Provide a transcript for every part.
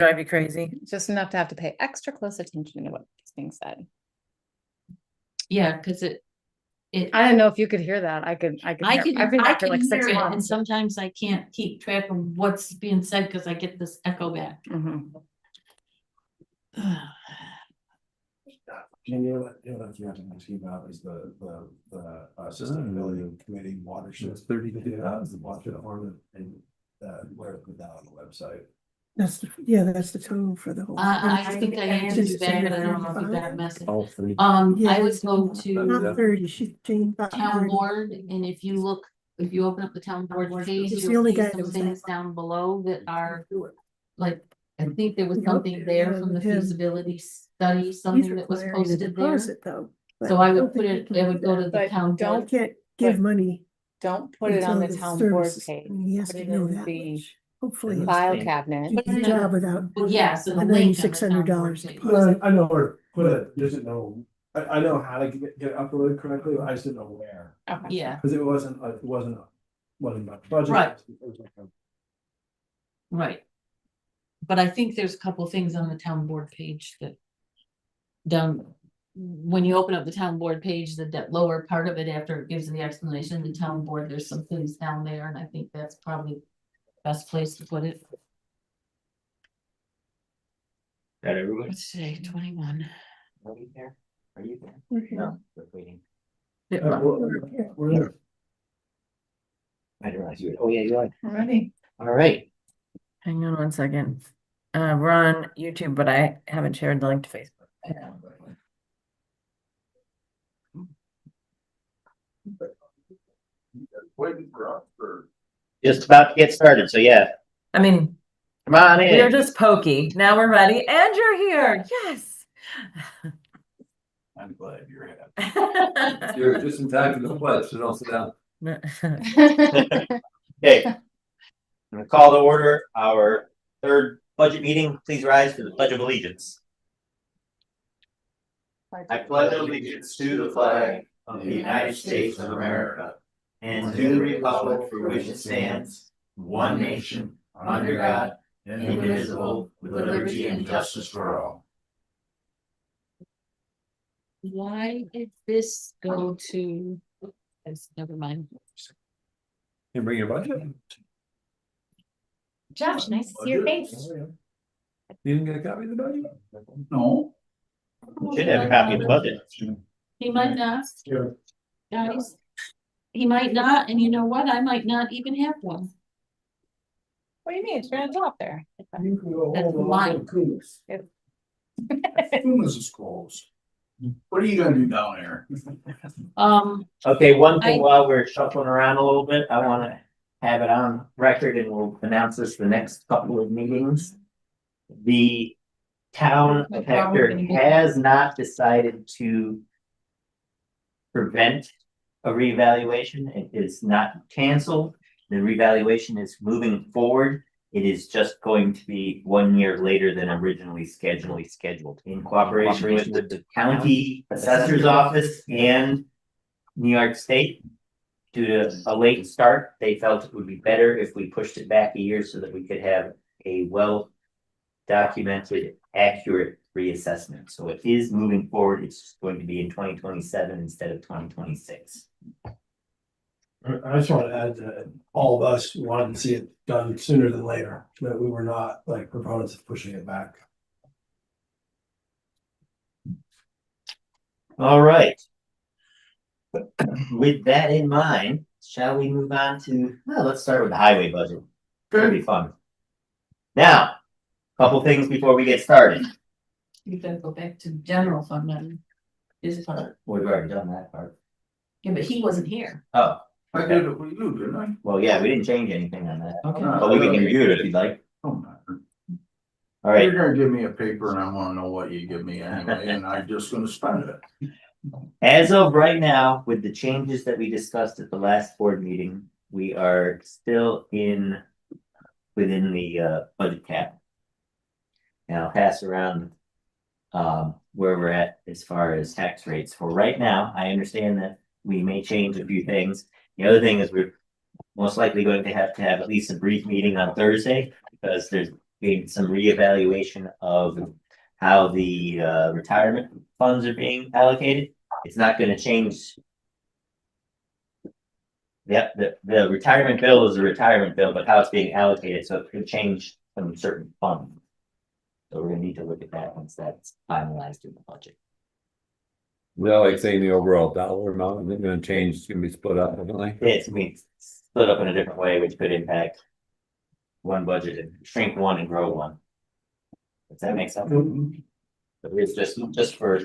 drive you crazy. Just enough to have to pay extra close attention to what's being said. Yeah, because I didn't know if you could hear that. I could I hear. can, I've been I back for can like 6 hear it, and months. sometimes I can't keep track of what's being said because I get this echo back. Mhm. You know what you have to ask me about is the sustainability committee watershed. 30 to do that is the watershed order and where to put that on the website. That's the total for the whole. I think I answered you back, but I don't know if you got a message. I would go Not to 30, she's changed that. town board, and if you open up the town board page, It's the you'll only see guy that some was things down below that are like, I think there was something there from the feasibility study, He's something that was requiring a posted there. deposit, though. but So I would don't put think it, he can it do would go that. to the But town don't board. You can't give money. Don't put it on the until town board services- page. I mean, he has Put to it know in that the much. Hopefully. file thing. cabinet. Do the job without. Well, yes, and the a link on the town board $9,600 page. deposit. I know where to put it, doesn't know, I know how to get it uploaded correctly, but I just didn't know where. Okay. Yeah, Because it wasn't my budget. Right. It was like a- right. But I think there's a couple things on the town board page that when you open up the town board page, that lower part of it, after it gives the explanation, the town board, there's some things down there, and I think that's probably the best place to put it. Got everybody? Let's say 21. Are you there? Are you there? We're here. No, we're waiting. We're there. I didn't realize you were, oh yeah, you are. Ready? All right. Hang on one second. We're on YouTube, but I haven't shared the link to Facebook. Waiting for us for. Just about to get started, so yeah, I mean, come on we are in. just pokey. Now we're ready, and you're here. Yes. I'm glad you're here. You're just in time for the pledge, so don't sit down. Okay. I'm gonna call to order our third budget meeting. Please rise for the Pledge of Allegiance. I pledge allegiance to the flag of the United States of America and to the republic for which it stands, one nation, under God, indivisible, with liberty and justice for all. Why did this go to? Never mind. You bring your budget? Josh, nice to see your face. You didn't get a copy of the budget? No. You should have a copy of the budget. He might not, Sure. guys. He might not, and you know what? I might not even have one. What do you mean? It's gonna drop there. You can go That's home mine. and Kuma's. Kuma's is closed. What are you gonna do down there? Okay, one thing I- while we're shuffling around a little bit, I wanna have it on record and we'll announce this the next couple of meetings. The town of Hector has not decided to prevent a reevaluation. It is not canceled. The reevaluation is moving forward. It is just going to be 1 year later than originally scheduled in cooperation with the county assessor's office and New York State. Due to a late start, they felt it would be better if we pushed it back a year so that we could have a well-documented, accurate reassessment. So it is moving forward. It's going to be in 2027 instead of 2026. I just want to add that all of us wanted to see it done sooner than later, that we were not like proponents of pushing it back. All right. With that in mind, shall we move on to, well, let's start with the highway budget. It'll be fun. Now, couple things before we get started. You gotta go back to general fund then. His part. We've already done that part. Yeah, but he wasn't here. Oh, I did it with you, didn't I? well, yeah, we didn't change anything on that, Okay. but we can review it if you'd like. Don't matter. All right, You're gonna give me a paper and I wanna know what you give me anyway, and I'm just gonna spend it. as of right now, with the changes that we discussed at the last board meeting, we are still within the budget cap. And I'll pass around where we're at as far as tax rates. For right now, I understand that we may change a few things. The other thing is we're most likely going to have at least a brief meeting on Thursday, because there's being some reevaluation of how the retirement funds are being allocated. It's not gonna change. Yep, the retirement bill is a retirement bill, but how it's being allocated, so it could change some certain funds. So we're gonna need to look at that once that's finalized in the budget. Well, like saying the overall dollar amount isn't gonna change, it's gonna be split up, definitely. It's gonna be split up in a different way, which could impact one budget and shrink one and grow one. Does that make sense? But it's just for,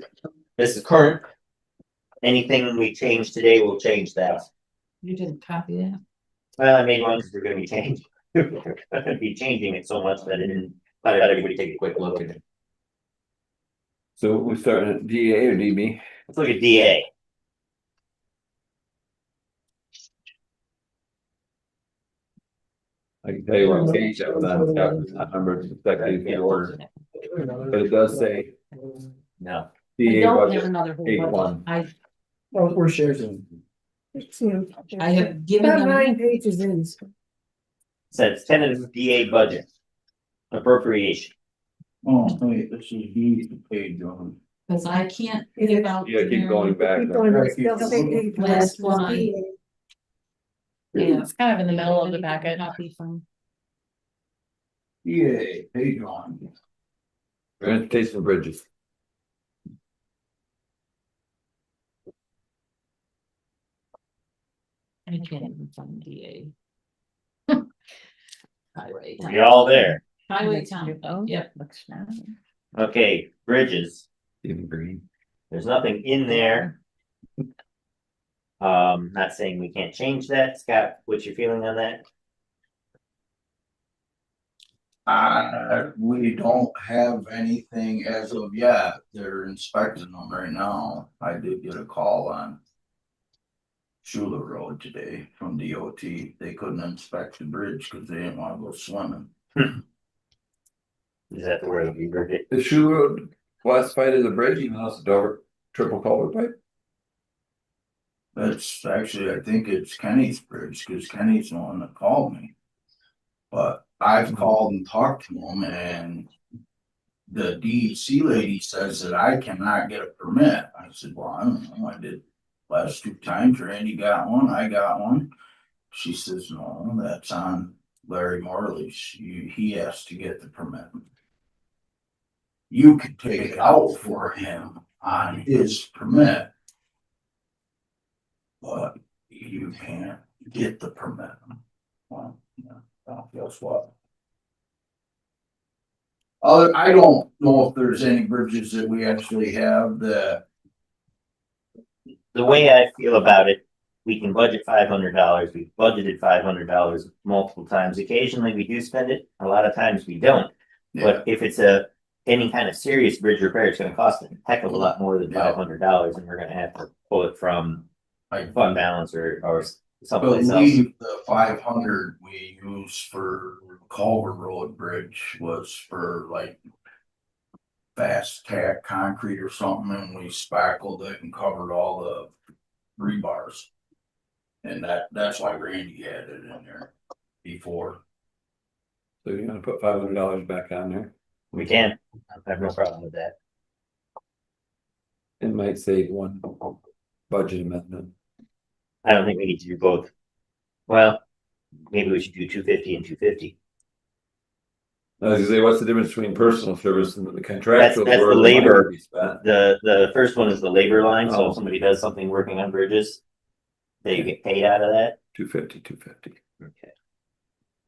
this is current. Anything we change today will change that. You didn't copy that? Well, I made one because we're gonna be changing. We're gonna be changing it so much that I didn't let everybody take a quick look at it. So we starting at DA or DB? Let's look at DA. I can tell you what page that was on, it's got that number exactly in order, but it does say No, I DA don't have budget another whole 8-1. budget. Well, we're shares in. It's, you know, I have given about them, 9 pages in. says tentative DA budget. Appropriation. Oh, wait, this is the page on. because I can't give out. Yeah, keep going back. Keep going, Right, they'll say page one. Last one. Yeah. It's kind of in the middle of the packet. Copy from, Yeah, page on. Transportation bridges. I can't even find DA. Highway. We all there. Highway town, yep. Looks now. Okay, bridges. Even green. There's nothing in there. Not saying we can't change that. Scott, what's your feeling on that? We don't have anything as of yet. They're inspecting them right now. I did get a call on Schuler Road today from DOT. They couldn't inspect the bridge because they didn't want to go swimming. Is that the word you heard it? Is Shoe Road classified as a bridge, even though it's a triple culvert pipe? That's actually, I think it's Kenny's bridge, because Kenny's the one that called me. But I've called and talked to him, and the DEC lady says that I cannot get a permit. I said, well, I don't know, I did last 2 times, Randy got one, I got one. She says, no, that's on Larry Morley's, he has to get the permit. You could take it out for him on his permit. But you can't get the permit. Well, yeah, guess what? I don't know if there's any bridges that we actually have that. The way I feel about it, we can budget $500. We've budgeted $500 multiple times. Occasionally we do spend it. A lot of times we don't. But if it's any kind of serious bridge repair, it's gonna cost a heck of a lot more than $500, and we're gonna have to pull it from fund balance or someplace else. Believe the 500 we used for Culver Road Bridge was for like fast tack concrete or something, and we spackled it and covered all the rebars. And that's why Randy had it in there before. So you're gonna put $500 back on there. We can. I have no problem with that. It might save one budget amendment. I don't think we need to do both. Well, maybe we should do 250 and 250. I was gonna say, what's the difference between personal service and the contractual? That's the where money labor. would be spent? The first one is the labor line, so Oh. if somebody does something working on bridges, they get paid out of that. 250. Okay.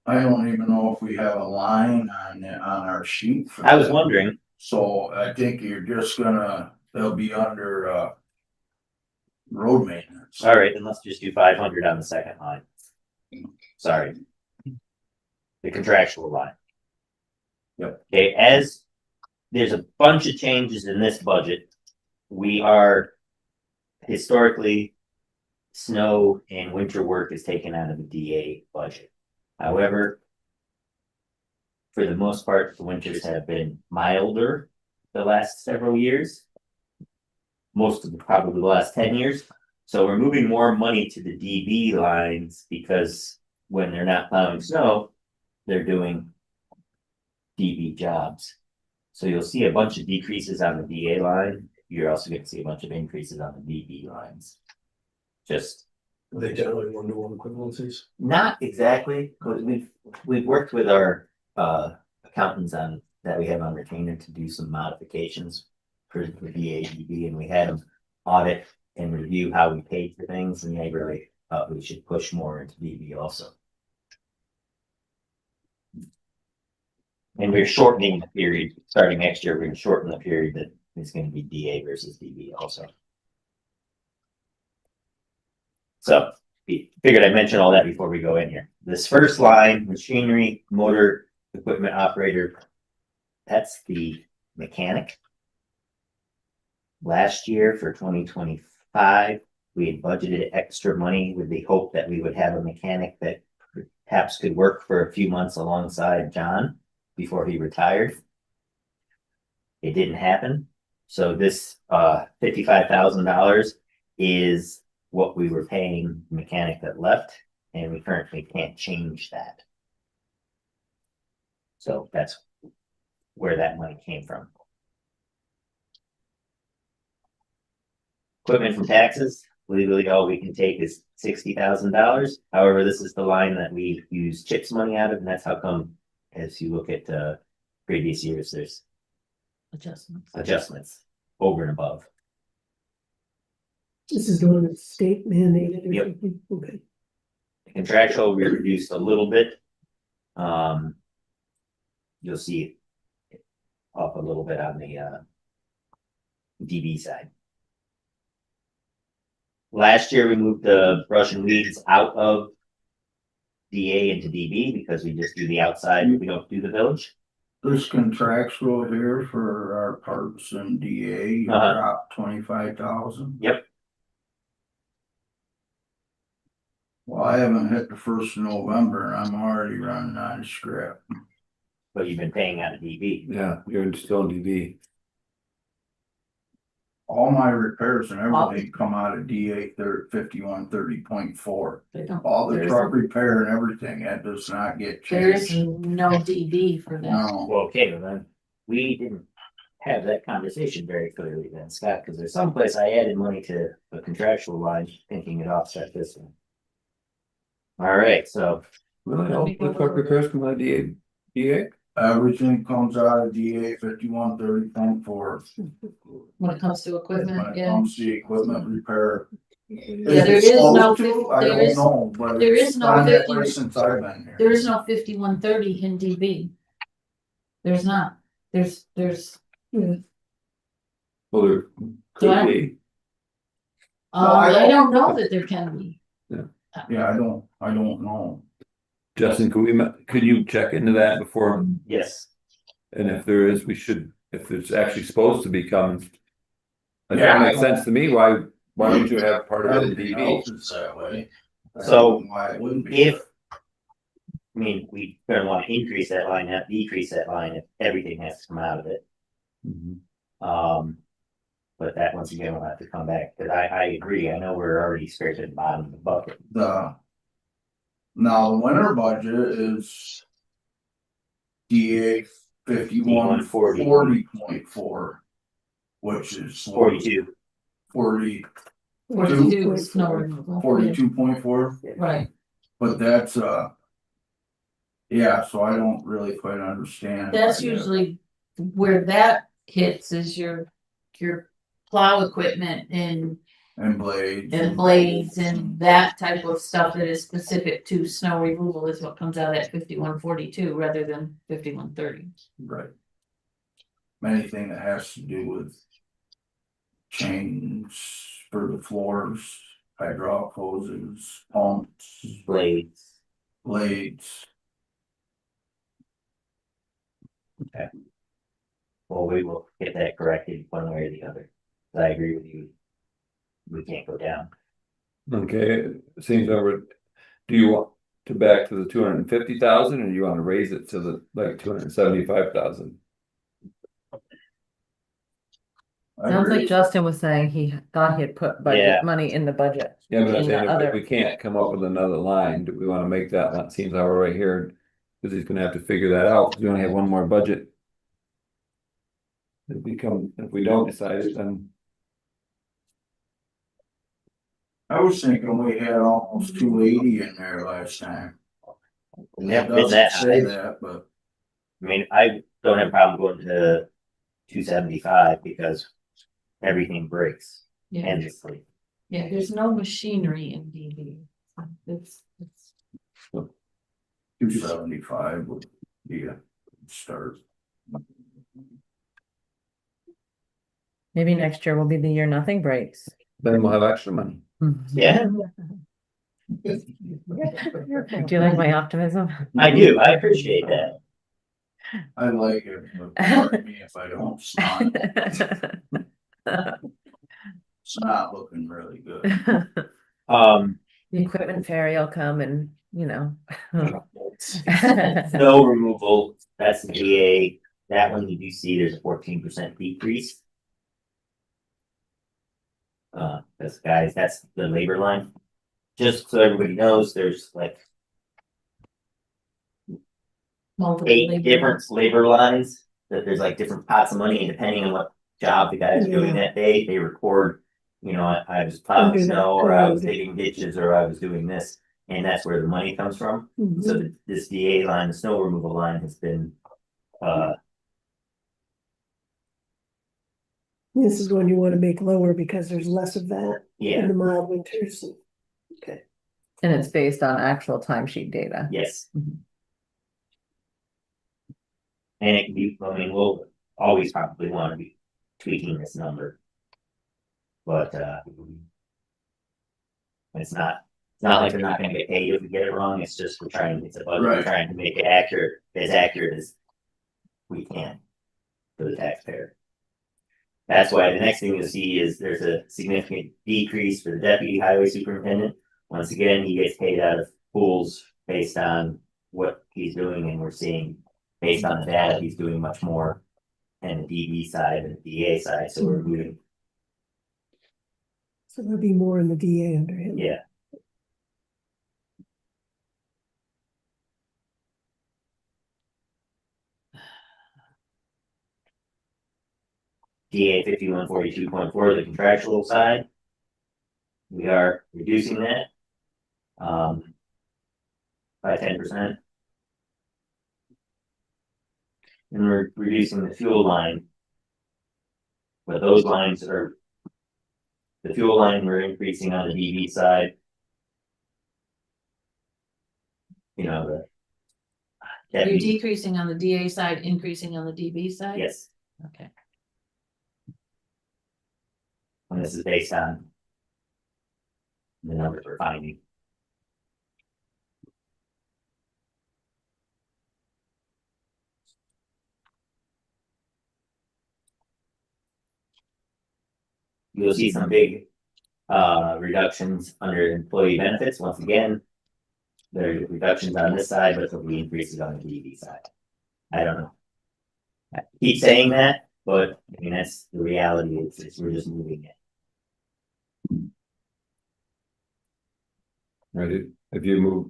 I don't even know if we have a line on our sheet for I was that. wondering, So I think you're just gonna, they'll be under road maintenance. all right, then let's just do 500 on the second line. Sorry. The contractual line. Yep. Okay, as there's a bunch of changes in this budget, we are historically, snow and winter work is taken out of the DA budget. However, for the most part, the winters have been milder the last several years. Most of probably the last 10 years. So we're moving more money to the DB lines because when they're not plowing snow, they're doing DB jobs. So you'll see a bunch of decreases on the DA line. You're also going to see a bunch of increases on the DB lines. Just Are they generally one-to-one equivalencies? not exactly, because we've worked with our accountants on that we have on retainer to do some modifications for the DADB, and we had them audit and review how we paid for things, and they really we should push more into DB also. And we're shortening the period, starting next year, we're going to shorten the period that is going to be DA versus DB also. So figured I'd mention all that before we go in here. This first line, machinery, motor, equipment operator, that's the mechanic. Last year for 2025, we had budgeted extra money with the hope that we would have a mechanic that perhaps could work for a few months alongside John before he retired. It didn't happen. So this $55,000 is what we were paying the mechanic that left, and we currently can't change that. So that's where that money came from. Equipment from taxes, legally all we can take is $60,000. However, this is the line that we use CHIPS money out of, and that's how come, as you look at previous years, there's adjustments over and above. This is the one that's state mandated or Yep. something, okay. Contractual, we reduced a little bit. You'll see it up a little bit on the DB side. Last year, we moved the brush and weeds out of DA into DB because we just do the outside, we don't do the village. This contractual here for our parks and DA, you dropped 25,000. Yep. Well, I haven't hit the 1st of November and I'm already running on script. But you've been paying out of DB. Yeah, you're still in DB. All my repairs and everything come out of DA 5130.4. All the truck repair and everything, that does not get There is changed. no DB for that. No, Well, okay, well then, we didn't have that conversation very clearly then, Scott, because there's some place I added money to a contractual line thinking it offset this one. All right, so Really, all the truck repairs come out of DA? everything comes out of DA 5130.4. When it comes to When equipment, it yeah. comes to equipment repair. Yeah, there is no, I there don't is, know, but there it's is no been that 50 way since I've been here. there is no 5130 in DB. There's not, there's, Well, there Yeah. could be. I don't know that there can be. Yeah, I don't know. Justin, could you check into that before, yes, and if there is, if it's actually supposed to be coming. That Yeah. makes sense to me, why would you have part of it in Everything DB? else is that way. I So, don't know why it wouldn't be. if, I mean, we gonna want to increase that line, not decrease that line if everything has to come out of it. Mhm. But that once again will have to come back, because I agree, I know we're already scraping the bottom of the bucket. Now the winter budget is DA 5140.4, which is 42, 40, 42 is snow removal. 42.4, Right, but that's yeah, so I don't really quite understand. that's usually where that hits is your plow equipment and Blades. blades and that type of stuff that is specific to snow removal is what comes out at 5142 rather than 5130. Right. Anything that has to do with chains for the floors, hydraulic hoses, pumps, blades. blades. Well, we will get that corrected one way or the other. I agree with you. We can't go down. Okay, it seems over, do you want to back to the 250,000 or do you want to raise it to the like 275,000? Sounds like Justin was saying he thought he had put Yeah. budget money in the budget. Yeah, but I'm In the saying if other- we can't come up with another line, do we want to make that line, seems like we're right here. Cause he's gonna have to figure that out, 'cause we only have one more budget. If we don't decide it, then I was thinking we had almost 280 in there last time. Never It been that doesn't say high. that, but I mean, I don't have a problem going to 275 because everything breaks Yeah, endlessly. yeah, there's no machinery in DB. It's, 275 would be a start. Maybe next year will be the year nothing breaks. we'll have extra money. Yeah, Do you like my optimism? I do. I appreciate that. I like it, but pardon me if I don't snot. It's not looking really good. Um, The equipment fairy will come and, you know. snow removal, that's the DA. That one you do see there's a 14% decrease. That's guys, that's the labor line. Just so everybody knows, there's like multiple 8 labor different labor lines, that there's like different pots of money, and depending on what job the guy's doing that day, they record, you know, I was plowing Under that snow, or I was code. digging ditches, or I was doing this, and that's where the money comes from. Mhm. So this DA line, the snow removal line has been, This is one you want to make lower because there's less of that in yeah, the mild winters. Okay. And it's based on actual timesheet data. yes. Mhm. And it can be, I mean, we'll always probably want to be tweaking this number. But, it's not like they're not gonna get paid if we get it wrong, it's just we're trying, it's a budget, we're Right. trying to make it accurate as we can for the taxpayer. That's why the next thing you'll see is there's a significant decrease for the deputy highway superintendent. Once again, he gets paid out of pools based on what he's doing, and we're seeing based on the data, he's doing much more in the DB side and the DA side, so we're moving, So there'll be more in the DA under him. yeah. DA 5142.4, the contractual side. We are reducing that. By 10%. And we're reducing the fuel line. But those lines are, the fuel line we're increasing on the DB side. You know, the. You're deputy- decreasing on the DA side, increasing on the DB side? Yes, Okay. and this is based on the numbers we're finding. You'll see some big reductions under employee benefits. Once again, there are reductions on this side, but there'll be increases on the DB side. I don't know. I keep saying that, but I mean, that's the reality. It's we're just moving it. Right, if you move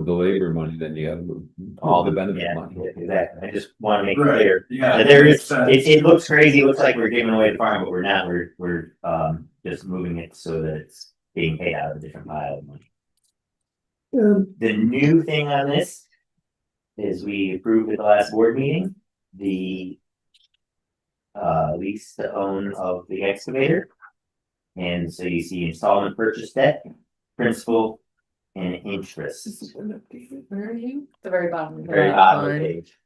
the labor money, then you gotta move All the benefit yeah, money. exactly. I just want to make it Right. clear. Yeah. That there is, makes sense. it looks crazy. It looks like we're giving away the farm, but we're not. We're just moving it so that it's being paid out of a different pile of money. The new thing on this is we approved at the last board meeting, the lease to own of the excavator. And so you see installment purchase debt, principal, and interest. Where are you? The very bottom. Very That bottom of the line. page.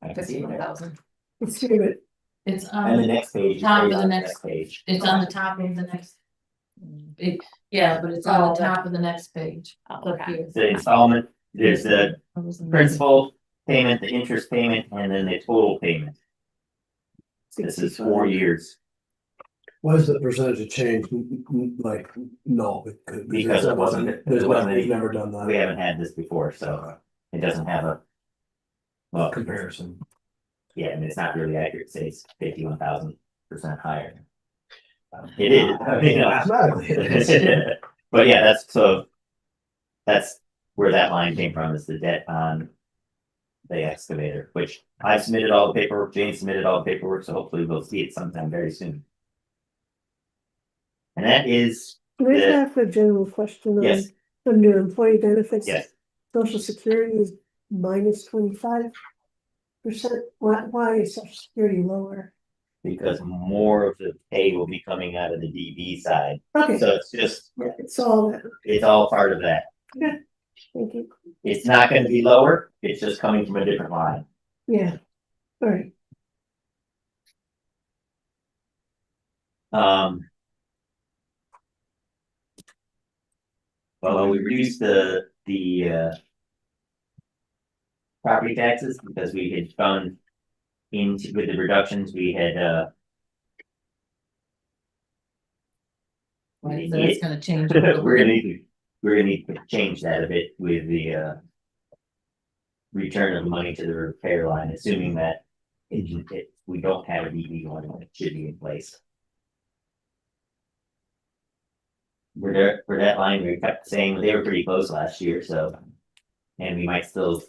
I can see it. 51,000. Let's do it. It's And the on, next page. is top right of the on next- page. it's on the top of the next. Yeah, but it's on the top of the next page. Up Okay. here. The installment, there's the I wasn't- principal payment, the interest payment, and then the total payment. This is 4 years. What is the percentage of change? Like, no. Because it wasn't- We've never done We that. haven't had this before, so it doesn't have a. Well, Comparison. yeah, I mean, it's not really accurate, to say it's 51,000% higher. It is, you know. Mathematically, it is. But yeah, that's where that line came from is the debt on the excavator, which I submitted all the paperwork, Jane submitted all the paperwork, so hopefully we'll see it sometime very soon. And that is, Can I the- ask a general question on, Yes. under employee benefits? yes, Social Security is minus 25%. Why is Social Security lower? because more of the pay will be coming out of the DB side, Okay, so it's just, yeah, it's all that. it's all part of that. Thank you. It's not gonna be lower, it's just coming from a different line. Yeah, all right. Well, we reduced the property taxes because we had found into, with the reductions, we had, Right, so that's gonna change. we're gonna need to change that a bit with the return of money to the repair line, assuming that we don't have a DB one, it should be in place. For that line, we kept saying they were pretty close last year, so, and we might still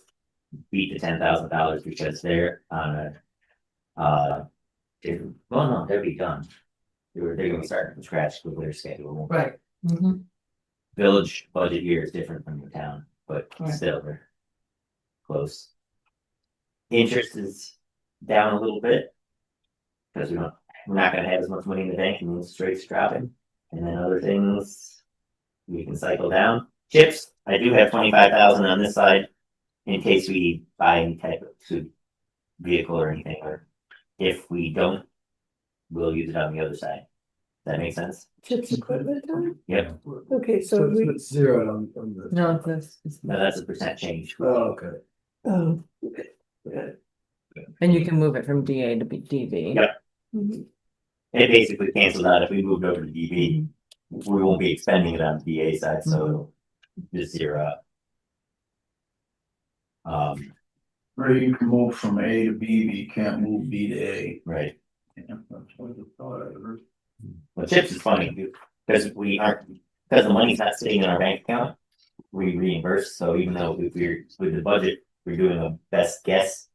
beat the $10,000 because they're on a different, well, no, they'll be done. They're gonna be starting from scratch with their schedule. Right. Mhm. Village budget year is different from the town, but Right. still they're close. Interest is down a little bit. Because we're not gonna have as much money in the bank and interest rates dropping. And then other things we can cycle down. Chips, I do have 25,000 on this side in case we buy any type of food vehicle or anything, or if we don't, we'll use it on the other side. Does that make sense? Chips equipment time? Yep. Okay, So so we, it's zeroed on the. No, it's No, that's a percent change. Oh, okay. oh, okay. and you can move it from DA to DB. Yep. Mhm. It basically canceled out if we moved over to DB. We won't be expending it on the DA side, so it'll just zero out. Or you can move from A to B, but you can't move B to A. Right. Yeah, that's what I thought I heard. Well, chips is funny because we aren't, because the money's not sitting in our bank account. We reimburse, so even though if we're with the budget, we're doing a best guess.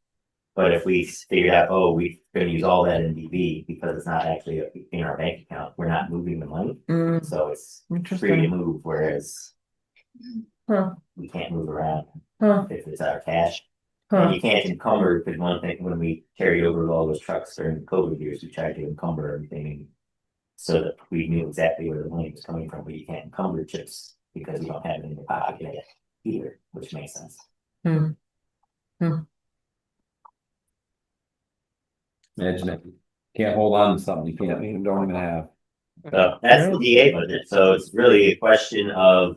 But if we figured out, oh, we're gonna use all that in DB because it's not actually in our bank account, we're not moving the money, Mm, so it's free to interesting. move, whereas Huh, we can't move around huh, if it's our cash. And huh. you can't encumber, because one thing, when we carried over all those trucks during the COVID years, we tried to encumber everything. So that we knew exactly where the money was coming from, but you can't encumber chips because you don't have it in your pocket yet either, which makes sense. Hmm. Imagine it. Can't hold on to something you can't, you don't even have. So that's the DA budget, so it's really a question of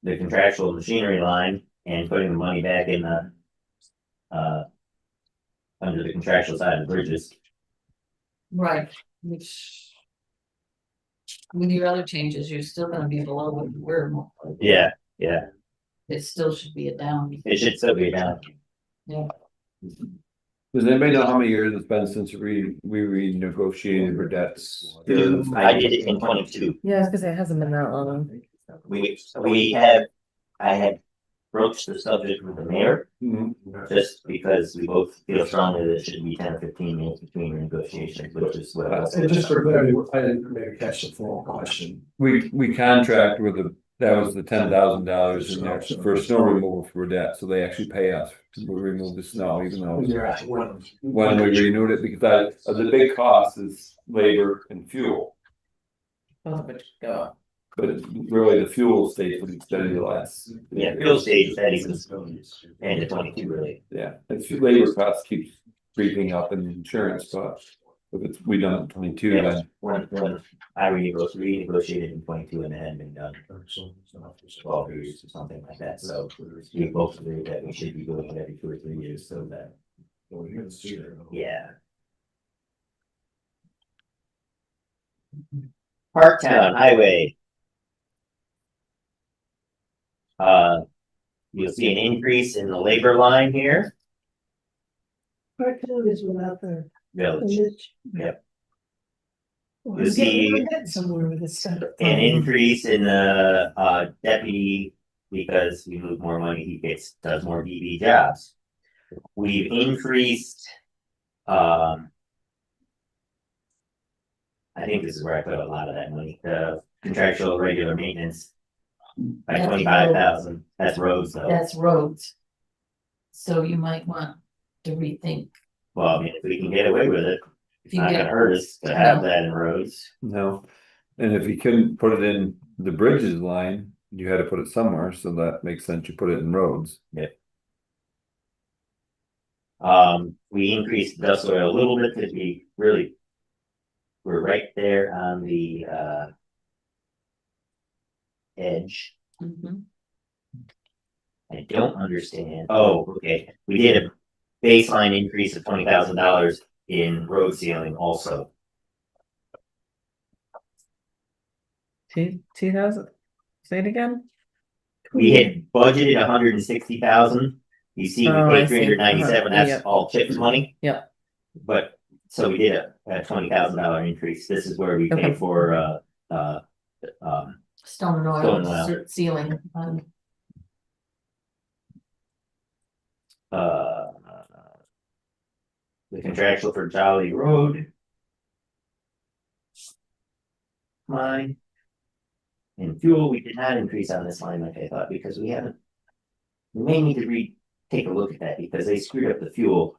the contractual machinery line and putting the money back in the under the contractual side of the bridges. Right, which. With your other changes, you're still gonna be below what you were. Yeah, It still should be a down. it should still be down. Yeah. Does anybody know how many years it's been since we renegotiated our debts? I did it in 22. Yeah, because it hasn't been that long. I had broached the subject with the mayor, just because we both feel strongly that it should be 10 or 15 minutes between negotiations, which is what I was. And just for clarity, I didn't maybe catch the full question. We contract with that was the $10,000 in there for snow removal for debt, so they actually pay us to remove the snow, even though. When we renewed it, because the big cost is labor and fuel, Both of which go. but really the fuel stays with steady less. Yeah, fuel stage steady since end of 22 really. Yeah, it's labor costs keeps creeping up and insurance costs. If we done it in 22, Yeah, then when I renegotiated in 22 and it hadn't been done for 12 years or something like that, so we both agreed that we should be doing it every 2 or 3 years, so that, yeah. Parktown Highway. You'll see an increase in the labor line here, Part-time is without the village, village. Yep. Well, You'll see- we're getting somewhere with this stuff. an increase in the deputy because we move more money, he does more DB jobs. We've increased, I think this is where I put a lot of that money, the contractual regular maintenance by That's 25,000. That's roads though. That's roads. So you might want to rethink. Well, I mean, if we can get away with it, If it's you not get, gonna hurt us to have No. that in roads. No, and if you couldn't put it in the bridges line, you had to put it somewhere, so that makes sense, you put it in roads. We increased dust oil a little bit because we're right there on the edge. Mhm. I don't understand. Oh, okay. We did a baseline increase of $20,000 in road sealing also. 2,000, say it again? We had budgeted 160,000. You see, we Oh, I paid see. 397. That's Yep. all CHIPS money. Yep. But so we did a $20,000 increase. This is where we pay Okay. for Stone and Stone and oil, oil. ceiling. uh the contractual for Jolly Road line. And fuel, we did not increase on this line like I thought, because we may need to take a look at that because they screwed up the fuel.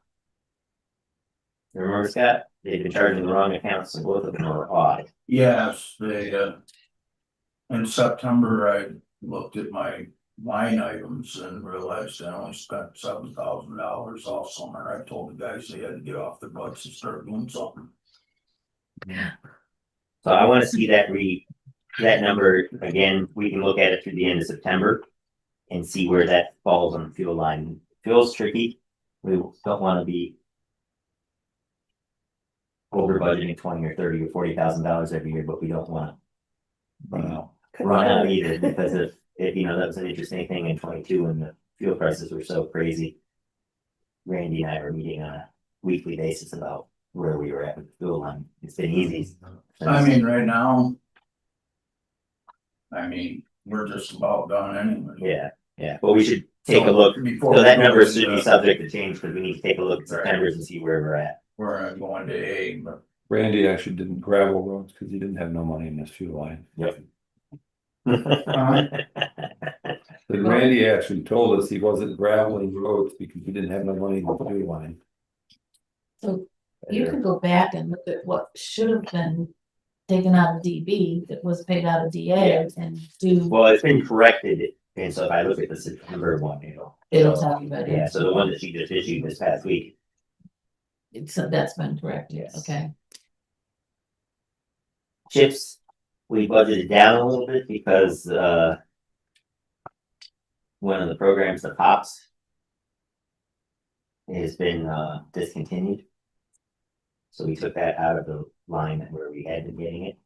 Remember, Scott? They've been charging the wrong accounts and both of them are odd. Yes, in September, I looked at my line items and realized I only spent $7,000 all summer. I told the guys they had to get off their butts and start doing something. So I want to see that number again. We can look at it through the end of September and see where that falls on the fuel line. Fuel's tricky. We don't want to be over budgeting 20 or 30 or $40,000 every year, but we don't want to run out either, because if that was an interesting thing in 22 when the fuel prices were so crazy. Randy and I were meeting on a weekly basis about where we were at with the fuel line. It's been easy. I mean, right now, we're just about done anyway. Yeah, but we should take a look. Before So that we go number should into be subject to change, because we need to take a look at September's and see where we're at. We're going to A, but Randy actually didn't gravel roads because he didn't have no money in this fuel line. Yep. But Randy actually told us he wasn't graveling roads because he didn't have no money in the fuel line. So you could go back and look at what should have been taken out of DB that was paid out of DA and do. Well, it's been corrected, and so if I look at the September one, It'll tell you about yeah, it. so the one that she just issued this past week. That's been corrected, Yes. okay. Chips, we budgeted down a little bit because one of the programs, the POPs, has been discontinued. So we took that out of the line where we had been getting it.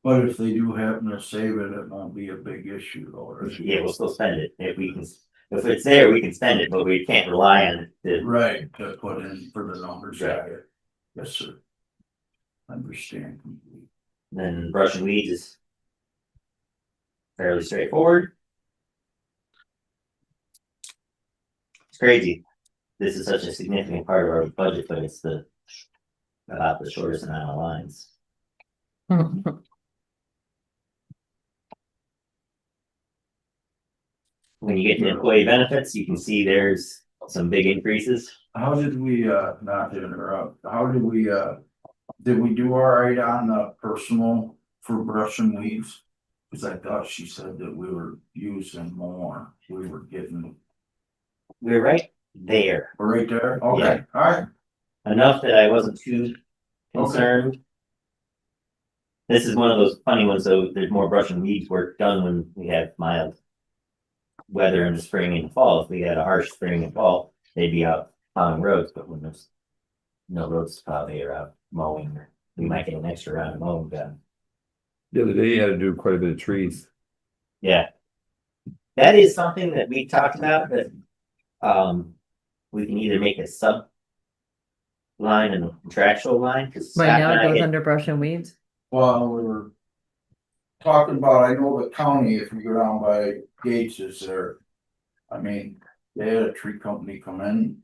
But if they do happen to save it, it won't be a big issue though. Yeah, we'll still spend it. If it's there, we can spend it, but we can't rely on it. Right, to put in for the numbers. Right. Yes, sir. Understand. Then brush and weeds is fairly straightforward. It's crazy. This is such a significant part of our budget, but it's about the shortest amount of lines. When you get to employee benefits, you can see there's some big increases. How did we, not to interrupt, how did we do all right on the personal for brush and weeds? Cause I thought she said that we were using more, we were getting We're right there. right there, okay, Yeah. alright. Enough that I wasn't too concerned. This is one of those funny ones, though. There's more brush and weeds work done when we have mild weather in the spring and fall. If we had a harsh spring and fall, they'd be out plowing roads, but when there's no roads to plow, they are out mowing. We might get an extra round of mowing done. The other day, he had to do quite a bit of trees. Yeah. That is something that we talked about, that we can either make a sub line and a contractual line, because Right now it goes under brush and weeds. Well, we were talking about, I know the county, if you go down by Gates is there. I mean, they had a tree company come in.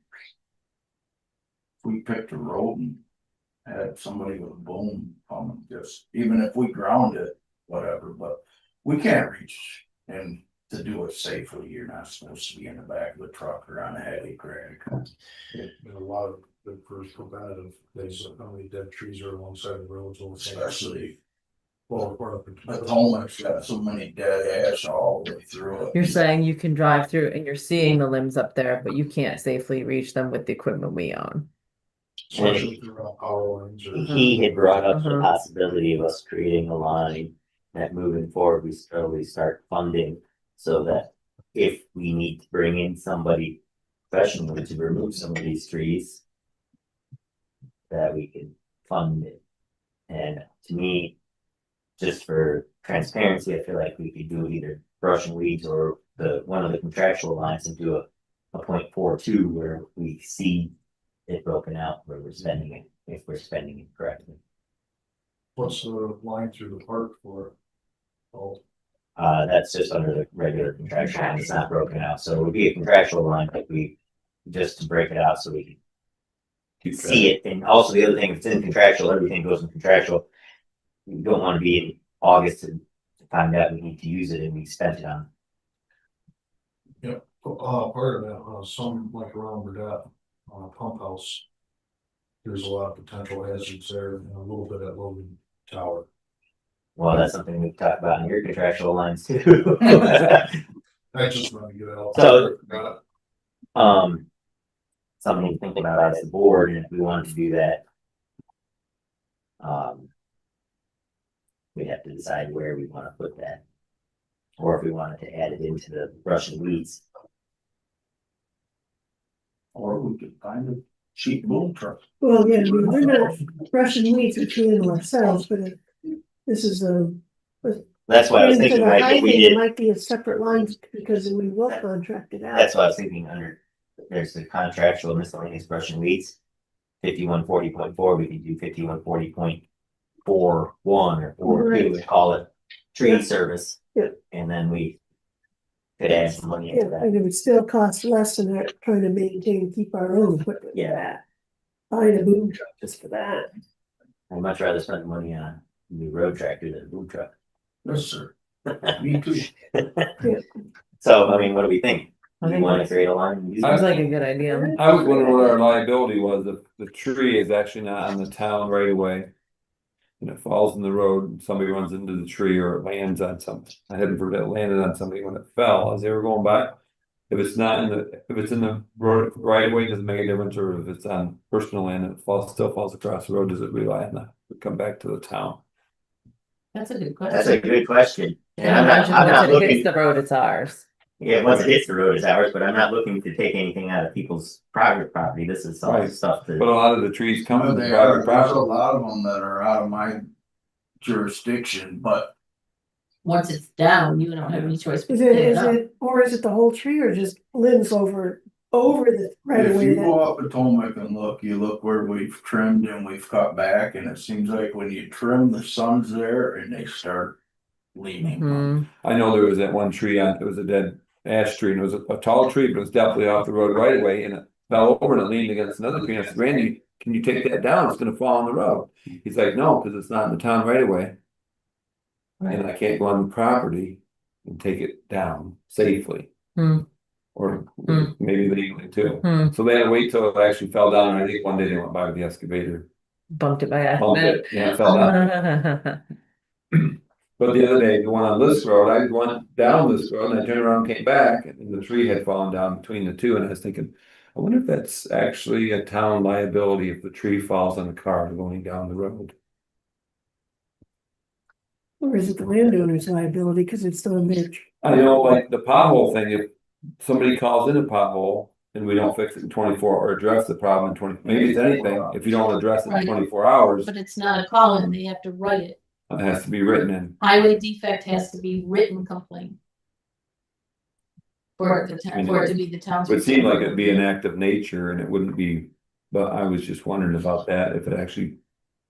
We picked a road and had somebody with a boom come and just, even if we ground it, whatever, but we can't reach. And to do it safely, you're not supposed to be in the back of the truck or on a heavy grade. And a lot of the first preventative things, how many dead trees are alongside the roads, Especially fall apart. Potomac's got so many dead ash all the way through it. You're saying you can drive through and you're seeing the limbs up there, but you can't safely reach them with the equipment we own. Especially through power lines or. He had brought up the Uh-huh. possibility of us creating a line that moving forward, we slowly start funding. So that if we need to bring in somebody professionally to remove some of these trees. That we can fund it. And to me, just for transparency, I feel like we could do either brush and weeds or one of the contractual lines and do a 0.42 where we see it broken out where we're spending it, if we're spending it correctly. What's the line through the park for? Oh, That's just under the regular contractual line, it's not broken out, so it would be a contractual line, like just to break it out so we can see it. And also the other thing, if it's in contractual, everything goes in contractual. We don't want to be in August to find out we need to use it and we spent it on. Yep, part of that, some like around Burdette, pump house. There's a lot of potential hazards there and a little bit at Logan Tower. Well, that's something we talk about in your contractual lines too. I just want to get out. So- Got it. Something to think about as the board, and if we wanted to do that. We'd have to decide where we want to put that. Or if we wanted to add it into the brush and weeds. Or we could find a cheap boom truck. Well, yeah, I mean, we're not brushing weeds which we handle ourselves, but if this is a. That's why I was For thinking, the like, if highway, we there did, might be a separate line because we will contract it out. that's why I was thinking there's the contractual miscellaneous brush and weeds. 5140.4, we could do 5140.41 or 42 and call it tree service. Yeah. And then we could add some money Yeah, into that. and it would still cost less than our trying to maintain, keep our own equipment. Yeah. Buying a boom truck just for that. I'd much rather spend the money on a new road tractor than a boom truck. Yes, sir. Me too. So, I mean, what do we think? I You think wanna that's- create a line? and use Sounds it? like a good idea. I was wondering what our liability was if the tree is actually not on the town right away. And it falls in the road, and somebody runs into the tree or it lands on something. I hadn't heard it landed on somebody when it fell as they were going by. If it's not if it's in the road right away, doesn't make a difference, or if it's on personal land and it still falls across the road, does it rely on come back to the town? That's a good That's a question. good question. And I'm Imagine not once it looking, hits the road, it's ours. yeah, once it hits the road, it's ours, but I'm not looking to take anything out of people's private property. This is all Right. stuff But that, a lot of the trees come from the There are, private there's a property. lot of them that are out of my jurisdiction, but Once it's down, you don't have any choice but Is to it, pick it is up. it, or is it the whole tree or just limbs over the right if away? you that- go up Potomac and look, you look where we've trimmed and we've cut back, and it seems like when you trim, the sun's there and they start leaning. Hmm. I know there was that one tree it was a dead ash tree, and it was a tall tree, but it was definitely off the road right away, and it fell over and it leaned against another tree. I said, Randy, can you take that down? It's gonna fall on the road. He's like, no, because it's not in the town right away. And I can't go on the property and take it down safely. Hmm. Or Hmm. maybe legally too. Hmm. So they had to wait till it actually fell down, and I think one day they went by with the excavator. Bumped it by Bumped accident. it, yeah, it fell down. But the other day, the one on this road, I went down this road and I turned around and came back and the tree had fallen down between the two, and I was thinking, I wonder if that's actually a town liability if the tree falls on a car going down the road. Or is it the landowner's liability because it's on their? I know, like the pothole thing, if somebody calls in a pothole and we don't fix it in 24 or address the problem in 20, maybe it's anything, if you don't address it in Right. 24 hours, But it's not a call in, they have to write it. it has to be written in. Highway defect has to be written complaint. For it to be the town's. It would seem like it'd be an act of nature and it wouldn't be, but I was just wondering about that, if it actually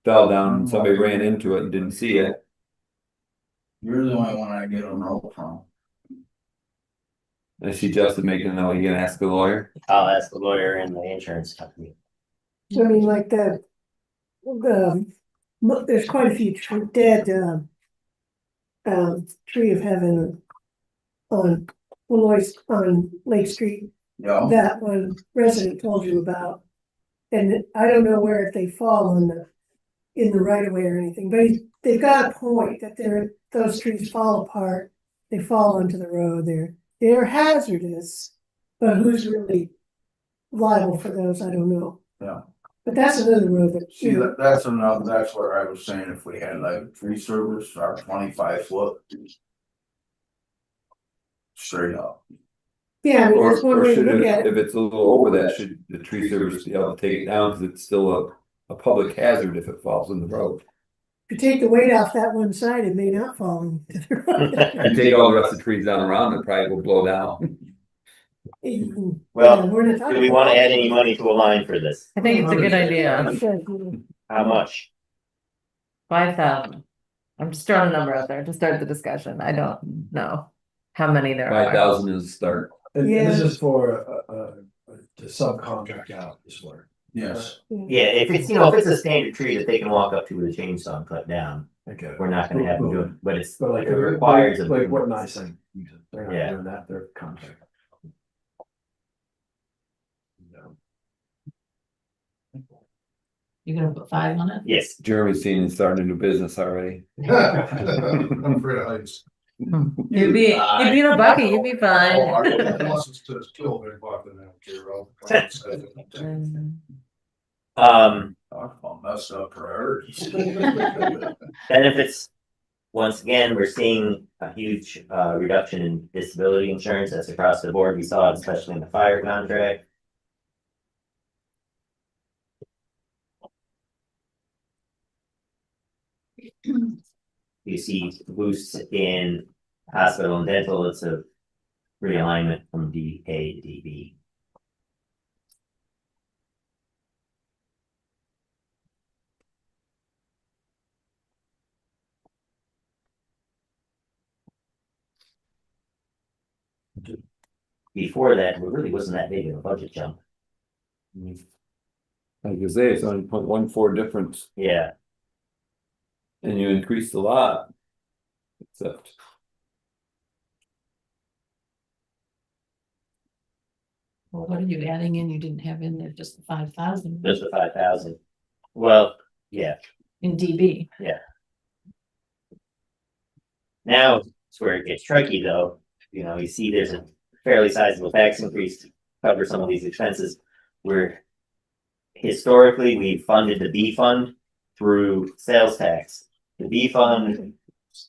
fell down and somebody ran into it and didn't see it. You're the only one I get a note from. I see Justin making, no, you gonna ask the lawyer? I'll ask the lawyer and the insurance company. I mean, like there's quite a few dead, tree of heaven on on Lake Street. Yeah, That one resident told you about. And I don't know where if they fall in the right of way or anything, but they've got a point that those trees fall apart. They fall onto the road. They're hazardous, but who's really liable for those? I don't know. yeah. But that's another road that, See, that's another, that's where I was saying if we had like tree service, our 25 foot. Straight up. yeah, I mean, Or, that's one or way to should look it, at it. if it's a little over that, should the tree service be able to take it down, cause it's still a public hazard if it falls in the road? If you take the weight off that one side, it may not fall into the road. And take all the rest of the trees down around, it probably will blow down. Well, Yeah, we're not talking Do we want to about- add any money to a line for this? I think it's a good idea. How much? 5,000. I'm just throwing a number out there to start the discussion. I don't know how many there are. 5,000 is a start. And Yeah. this is for, to subcontract out this work. Yes. Yeah, if it's, if it's a standard tree that they can walk up to with a chainsaw and cut down, Okay. we're not gonna have them do it, but it's, But like, it requires a. like what I saying, they're Yeah. not doing that, they're contract. No. You're gonna put 5 on it? Yes, Jeremy's seen and starting a new business already. I'm afraid of heights. You'd be in a bucket, you'd be fine. Unless it's to kill big buck, then I don't care. I'll plan to say it. Talk about messed up priorities. benefits. Once again, we're seeing a huge reduction in disability insurance. That's across the board. We saw it especially in the fire contract. You see boosts in hospital and dental. It's a realignment from DA to DB. Before that, it really wasn't that big of a budget jump. Like you say, it's only 0.14 difference, Yeah, and you increased a lot. Except, Well, what are you adding in? You didn't have in there just the 5,000 just the 5,000. Well, yeah, in DB. now it's where it gets tricky though. You see there's a fairly sizable tax increase to cover some of these expenses. Where historically we funded the B fund through sales tax. The B fund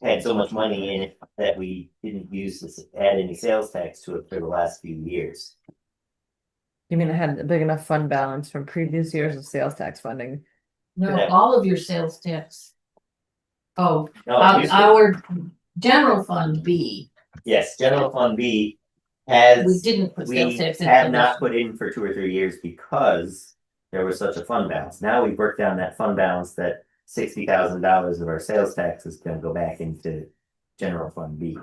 had so much money in it that we didn't use to add any sales tax to it for the last few years. You mean I had a big enough fund balance from previous years of sales tax funding? No, Yeah. all of your sales tax. Oh, No, it used to- our general fund B, yes, general fund B we has, didn't put sales we tax in. have not put in for 2 or 3 years because there was such a fund balance. Now we've worked down that fund balance that $60,000 of our sales tax is gonna go back into general fund B.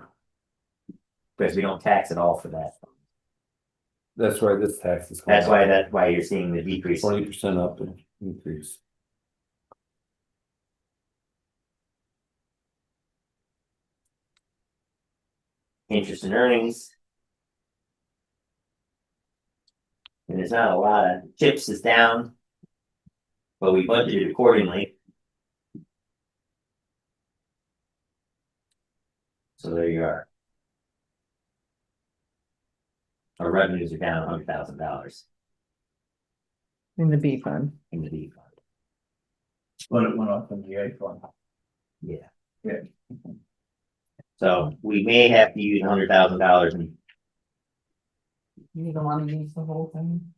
Because we don't tax at all for that. that's why this tax is. That's why you're seeing the decrease. 20% up in increase. Interest and earnings. And there's not a lot of chips is down. But we budgeted accordingly. So there you are. Our revenues are down $100,000 In the B fund. in the D fund. But it went up in the A fund. Yeah. Yeah. So we may have to use $100,000 You don't wanna use the whole thing.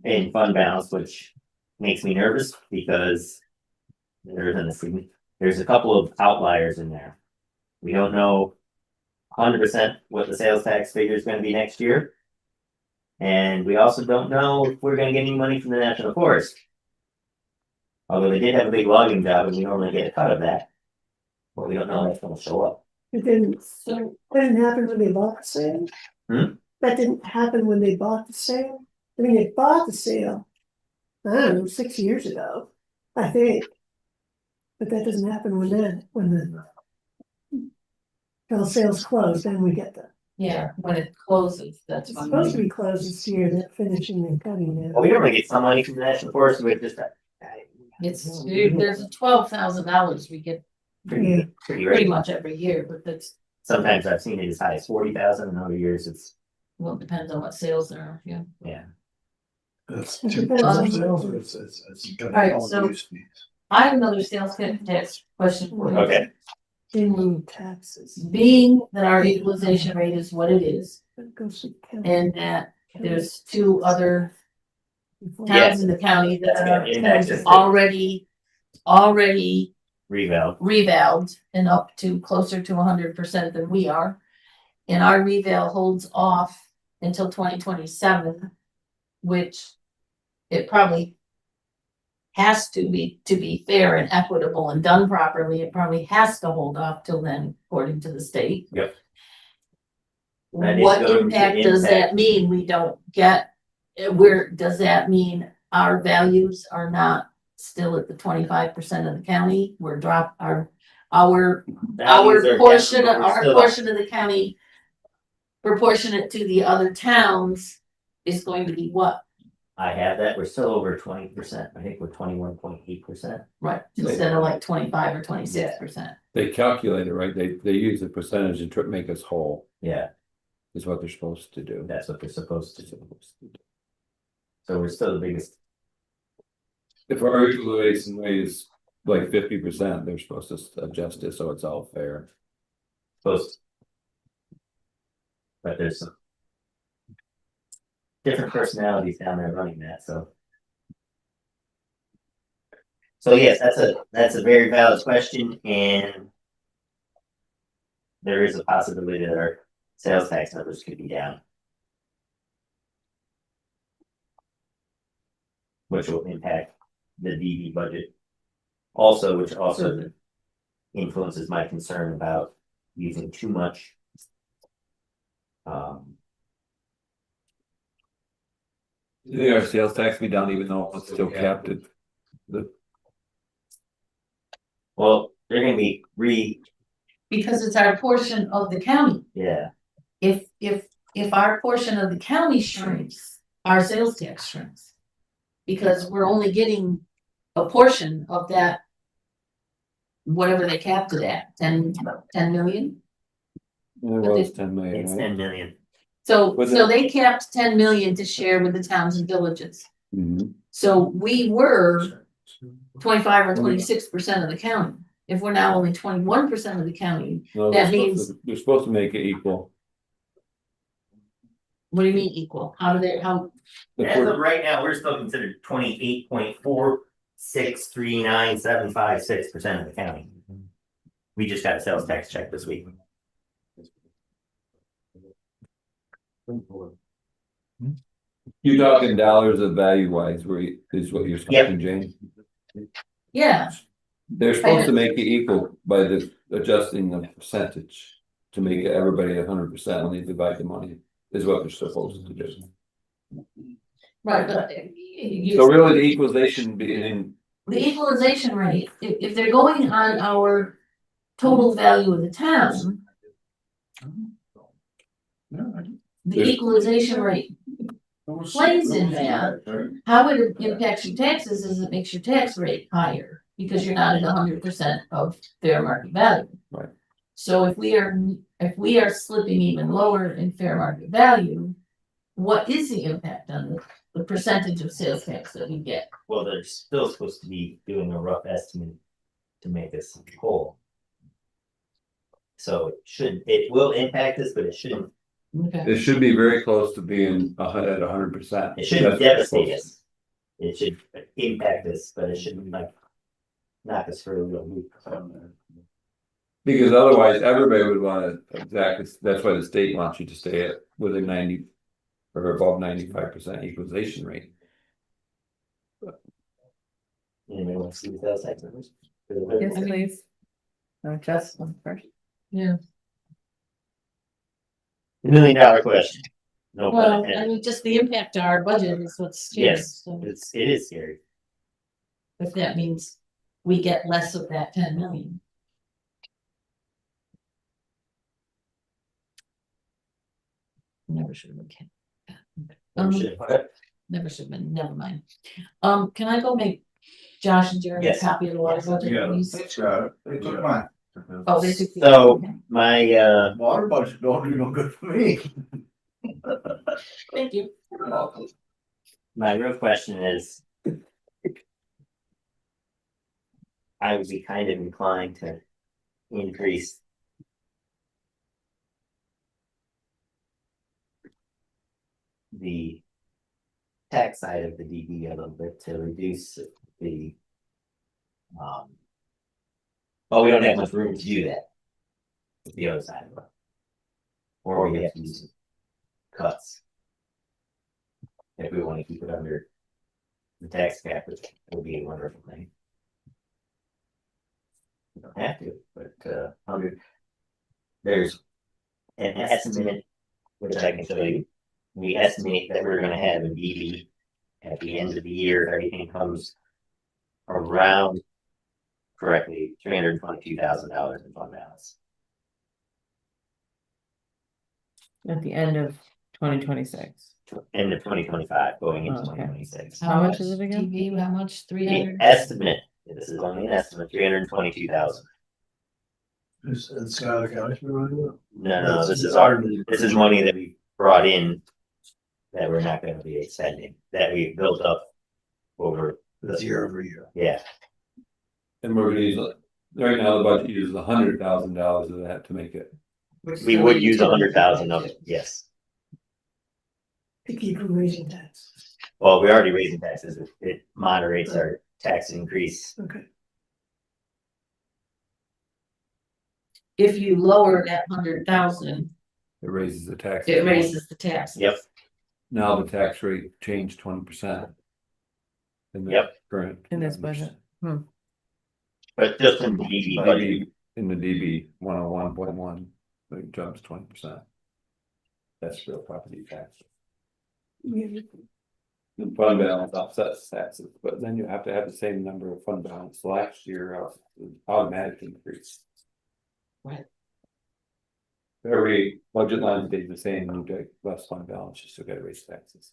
in fund balance, which makes me nervous because there's a couple of outliers in there. We don't know 100% what the sales tax figure is going to be next year. And we also don't know if we're going to get any money from the National Forest. Although they did have a big logging job and we normally get a cut of that. But we don't know if that's going to show up. It didn't, that didn't happen when they bought the sale? Hmm? That didn't happen when they bought the sale? I mean, they bought the sale, I don't know, 6 years ago, I think. But that doesn't happen when the till sales close, then we get the, Yeah, when it closes, that's it's when. supposed to be closed this year, they're finishing and cutting Well, now. we normally get some money from the National Forest, we just, It's, there's $12,000 we get pretty, Yeah. pretty pretty rare. much every year, but that's, Sometimes I've seen it as high as 40,000, and other years it's, well, it depends on what sales there are, yeah. yeah. It's It two depends on- sales, or it's gonna Alright, all so- use fees. I have another sales tax question for you. Okay, In lieu of taxes. Being that our equalization rate is what it is, It goes to county. and that there's 2 other Yeah. towns in the county that that's gonna are impact us. already Reval, revaled and up to closer to 100% than we are. And our reval holds off until 2027, which it probably has to be fair and equitable and done properly. It probably has to hold off till then, according to the state. Yep. That is What going to impact does that impact- mean? We don't get, does that mean our values are not still at the 25% of the county? We're our values are portion, down, but we're our still- portion of the county proportionate to the other towns is going to be what? I have that, we're still over 20%, I think we're 21.8%. Right, instead of like 25 or 26%. They calculate it, right? They use the percentage and make us whole, Yeah, is what they're supposed to do. that's what they're supposed to do. So we're still the biggest, If our equalization rate is like 50%, they're supposed to adjust it so it's all fair. supposed. But there's some different personalities down there running that, so. So yes, that's a very valid question, and there is a possibility that our sales tax numbers could be down. Which will impact the DD budget. Also, which also influences my concern about using too much. Yeah, our sales tax be down even though it's still capped at Well, they're gonna be Because it's our portion of the county. yeah, If our portion of the county shrinks, our sales tax shrinks. Because we're only getting a portion of that. Whatever they capped it at, 10 million. it was 10 million, it's right? 10 million. So Was they capped 10 million to share with the towns and villages. Mhm. So we were 25 or 26% of the county. If we're now only 21% of the county, No, That they're supposed to make it equal. what do you mean equal? How? If As we're- of right now, we're still considered 28.4639756% of the county. We just got a sales tax check this week. You're talking dollars of value wise, is what you're talking, Jane? Yeah, They're supposed to make it equal by the adjusting the percentage. To make everybody 100% when they divide the money, is what they're supposed to do. right, but So really, the equalization being, the equalization rate, if they're going on our total value of the town, the equalization rate plays in that. How it impacts your taxes is it makes your tax rate higher because you're not at 100% of fair market value. Right. So if we are slipping even lower in fair market value, what is the impact on the percentage of sales tax that we get? Well, they're still supposed to be doing a rough estimate to make us whole. So it will impact us, but it shouldn't, Okay. it should be very close to being at 100%. it shouldn't devastate us. It should impact us, but it shouldn't like knock us for a real loop. Because otherwise, everybody would want to, exactly, that's why the state wants you to stay at within 90 or above 95% equalization rate. Anybody want to see the sales tax numbers? Yes, please. No, just one first. Yeah. $1 million question. No pun Well, I intended. mean, just the impact to our budget is what's scary, Yes, so it is scary. if that means we get less of that 10 million. Never should have been. Never should have been, never mind. Can I go make Josh and Jeremy a Yes. copy of the water Yes. budget, Yeah, please? they took mine. Oh, they took. So Okay. my Water budget don't do no good for me. Thank you. my real question is. I would be kind of inclined to increase. The tax side of the DB a little bit to reduce the. Well, we don't have much room to do that. The other side of it. Or we have to use cuts. If we want to keep it under the tax cap, which would be a wonderful thing. We don't have to, but there's an estimate, which I can show you. We estimate that we're gonna have a DB at the end of the year, everything comes around correctly, $322,000 in fund balance. At the end of 2026. End of 2025, going into Oh, okay. 2026. How much is it again? TV, how much? The 300? estimate, this is only an estimate, 322,000. Is Schuyler County? No, this is money that we brought in that we're not gonna be expending, that we built up over That's year over year. yeah. And we're gonna use, right now, the budget uses $100,000 of that to make it. We would use 100,000 of it, yes. To keep from raising taxes. Well, we already raising taxes, it moderates our tax increase. Okay. If you lower that 100,000, It raises the tax. it raises the tax. Yep, Now the tax rate changed 20%. In the Yep. current. In this budget. but just in the DB budget, In the DB 101.1, it jumps 20%. That's real property tax. The fund balance offsets taxes, but then you have to have the same number of fund balance. Last year, automatic increase. Right. Every budget line stays the same, you get less fund balance, you still gotta raise taxes.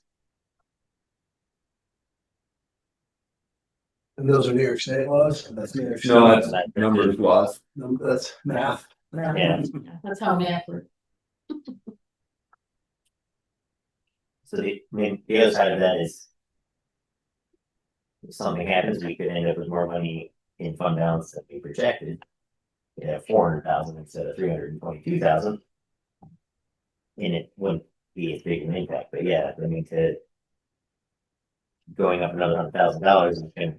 And those are New York State laws? That's New York State. No, that's numbers laws. That's math. yeah, That's how math works. so the other side of that is. If something happens, we could end up with more money in fund balance than we projected. We'd have 400,000 instead of 322,000. And it wouldn't be as big an impact, but yeah, I mean, going up another $100,000 is gonna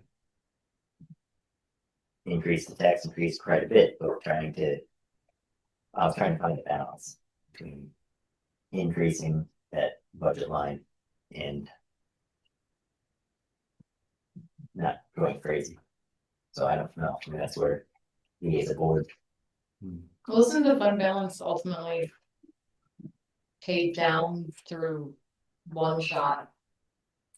increase the tax increase quite a bit, but I was trying to find a balance between increasing that budget line and not going crazy. So I don't know, I mean, that's where we as a board, Well, isn't the fund balance ultimately paid down through one shot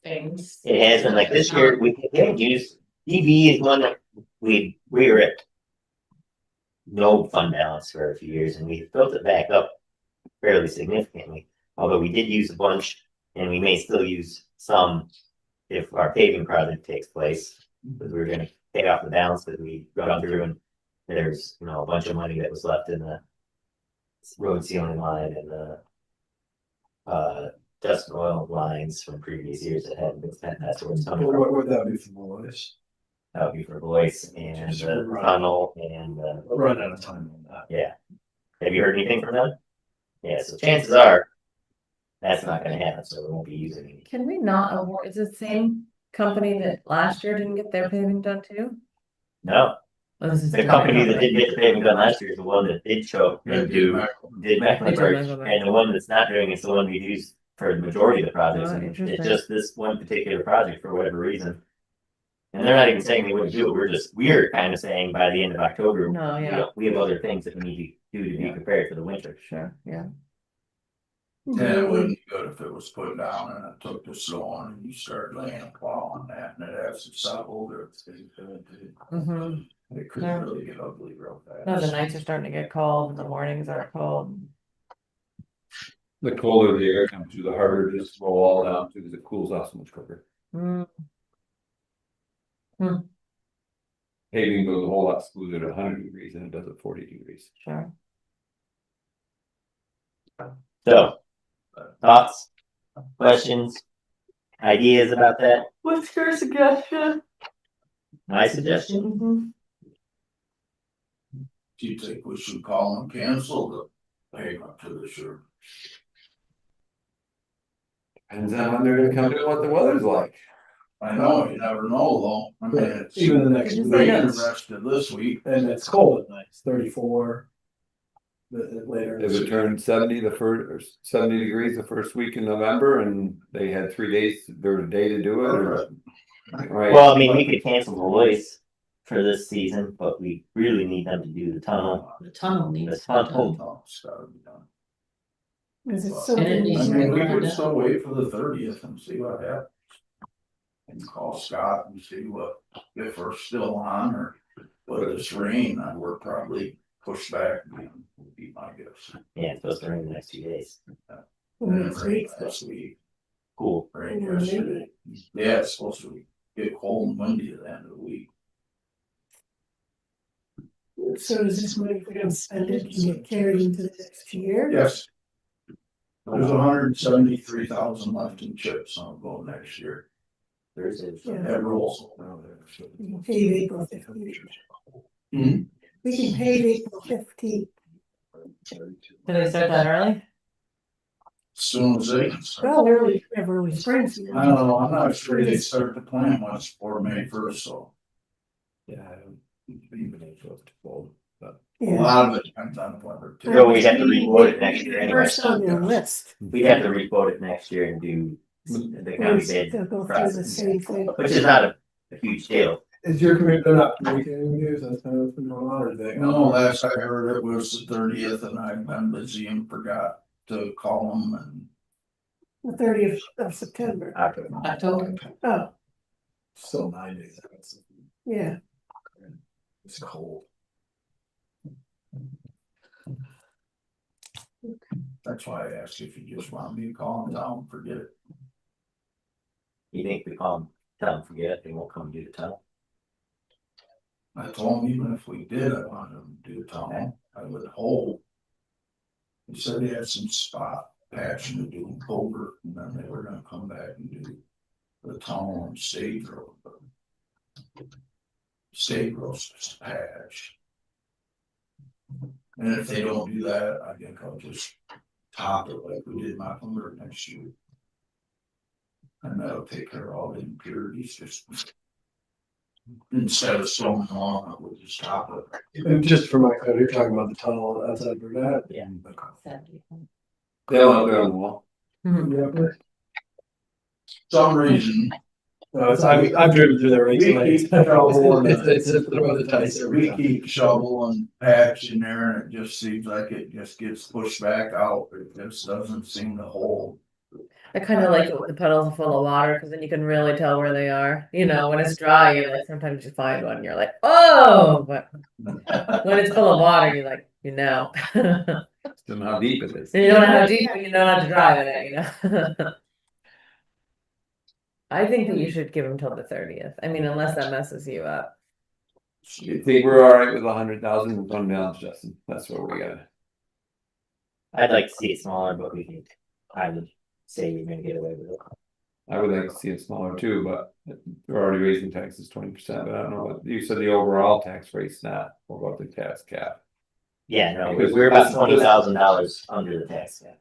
things? it has been like this year, we haven't used, DB is one that we were at no fund balance for a few years and we built it back up fairly significantly. Although we did use a bunch and we may still use some if our paving project takes place, because we were gonna pay off the balance that we run through and there's, a bunch of money that was left in the road sealing line and the dust and oil lines from previous years that hadn't been spent. That's where it's coming from. What would that be for Lois? That would be for Boyce and Just the run. tunnel and Run out of time on that. yeah. Have you heard anything from them? Yeah, so chances are that's not gonna happen, so we won't be using any. Can we not award, is it the same company that last year didn't get their paving done too? No, Oh, this is the different company that didn't get the paving done last year is the one that did show and did Mecklenburg. And the one that's not doing it's the one we use for the majority of the projects. Oh, And interesting. it's just this one particular project for whatever reason. And they're not even saying they wouldn't do it. We're kind of saying by the end of October, No, yeah, we have other things that we need to do to be prepared for the winter. sure, yeah. And it wouldn't be good if it was put down and it took the snow on and you start laying a plow on that and it has to settle or Mhm. it could Yeah. really get ugly real fast. No, the nights are starting to get cold and the mornings are cold. The colder the air comes through, the harder it is to roll all down because it cools off so much quicker. Mm, Paving goes a whole lot smoother at 100 degrees than it does at 40 degrees. sure. So, thoughts, questions, ideas about that? What's your suggestion? My suggestion? Mhm. Do you think we should call and cancel the payment to the sure? Depends on when they're gonna come to what the weather's like. I know, you never know though. I mean, it's Even the next Did you week, say rain no? the rest of this week. and it's cold at night, it's 34. Later. If it turned 70 the first, or 70 degrees the first week in November and they had 3 days, there was a day to do it or. Right. Well, I mean, we could cancel the voice for this season, but we really need them to do the tunnel. The tunnel needs. The tunnel. Tunnel's gotta be done. Is it And it something? needs I to be mean, we done. could still wait for the 30th and see what happens. And call Scott and see what, if we're still on or with this rain, we're probably pushed back, would be my guess. Yeah, it's supposed to rain the next 2 days. And it rained last week, Cool. rained yesterday. Yeah, it's supposed to get cold and windy at the end of the week. So does this money, if we don't spend it, can get carried into the next year? Yes. There's 173,000 left in chips on go next year. Thursday. Yeah. That rolls. We can pay April 15th. Hmm? We can pay April 15th. Do they start that early? Soon as they can start. Well, early spring. season. I don't know, I'm not sure they start the plant much before May 1st, so. Yeah, even if it's cold, but. A Yeah. lot of it depends on the weather too. So we'd have to re-vote it next year anyway. First on their list. We'd have to re-vote it next year and do the county bid, They'll go through the same thing. which is not a huge deal. Is your committee, they're not communicating with you, that's kind of going on, or they? No, last I heard it was the 30th and I've been busy and forgot to call them and. The 30th of September. October. Oh, Still 9 days. yeah. It's cold. That's why I asked if you just want me to call them down, forget it. You think we call them, tell them, forget it, they won't come do the tunnel? I told them even if we did, I wanted them to do a tunnel, I would hope. He said he had some spot patching to do in Covert, and then they were gonna come back and do the tunnel on State Road, but. State Road's just a patch. And if they don't do that, I think I'll just top it like we did my Covert next year. And that'll take care of all the impurities, just. Instead of stone on it, we'll just top it. And just for my code, you're talking about the tunnel outside Burnett. Yeah. They'll up there on the wall. Yeah. Some reason, No, it's, I've driven through there recently. We keep shoveling It's a bit of a tight we keep shoveling patch in there and it just seems like it just gets pushed back out, it just doesn't seem to hold. I kind of like it when the puddles are full of water because then you can really tell where they are. You know, when it's dry, you're like, sometimes you find one, and you're like, oh, but when it's full of water, you're like, you know. Still know how deep it is. You don't know how deep, but you know how to drive in it, you know. I think that you should give them till the 30th. I mean, unless that messes you up. You think we're all right with 100,000 in fund balance, Justin? That's what we got. I'd like to see it smaller, but we can, I would say you're gonna get away with it. I would like to see it smaller too, but we're already raising taxes 20%, but I don't know what, you said the overall tax rate's not, what about the tax cap? Yeah, no, Because we're about this- $20,000 under the tax cap.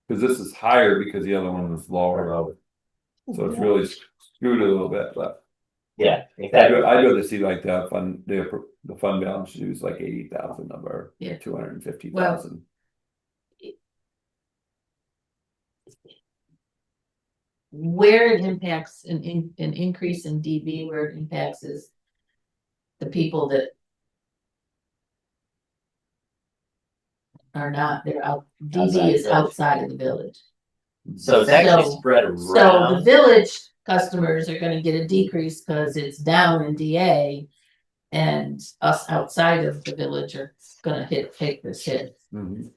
Cause this is higher because the other one was lower, so it's really screwed a little bit, but. Yeah, exactly. I'd rather see like the fund balance use like 80,000 of our Yeah. 250,000. Where it impacts an increase in DB, where it impacts is the people that are not, they're out, Outside DB is the village. outside of the village. So it's actually So- spread So the around. village customers are gonna get a decrease because it's down in DA. And us outside of the village are gonna take this hit. Mhm.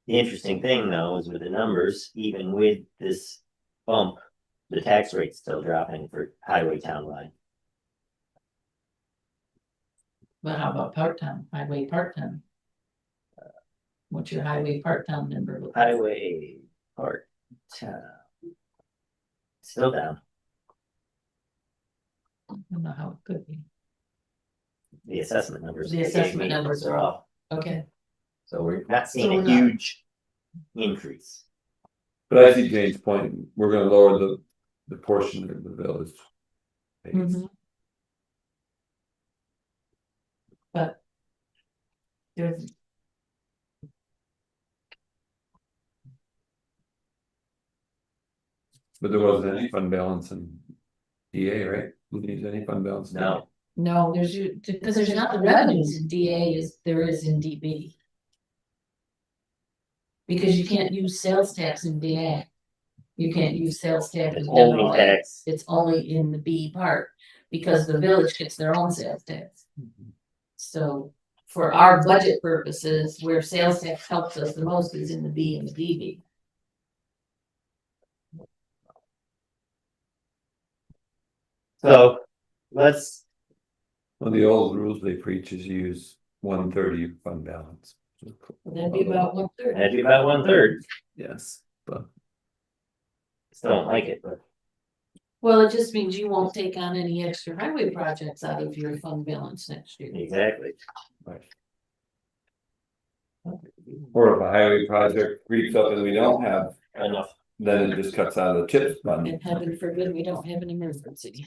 The interesting thing though is with the numbers, even with this bump, the tax rate's still dropping for highway town line. But how about part-time, highway part-time? What's your highway part-time number? look like? Highway part town. Still down. I don't know how it could be. The assessment numbers. The they gave assessment me numbers are off. Okay. So we're not seeing So a we're not- huge increase. But I see Jane's point, we're gonna lower the portion of the village. pays. Mhm. But. There's. But there wasn't any fund balance in DA, right? Didn't use any fund balance. in No, No, because there's not the revenues in DA as there is in DB. Because you can't use sales tax in DA. You can't use sales tax in it's general only aid. tax. It's only in the B part, because the village gets their own sales tax. So for our budget purposes, where sales tax helps us the most is in the B and the DB. So let's, Well, the old rules they preach is use 1/30 fund balance. That'd be about 1/3. that'd be about 1/3. Yes, but Still don't like it, but Well, it just means you won't take on any extra highway projects out of your fund balance next year. exactly. or if a highway project creeps up and we don't have, Enough. then it just cuts out of the CHIPS fund. And heaven forbid, we don't have an emergency.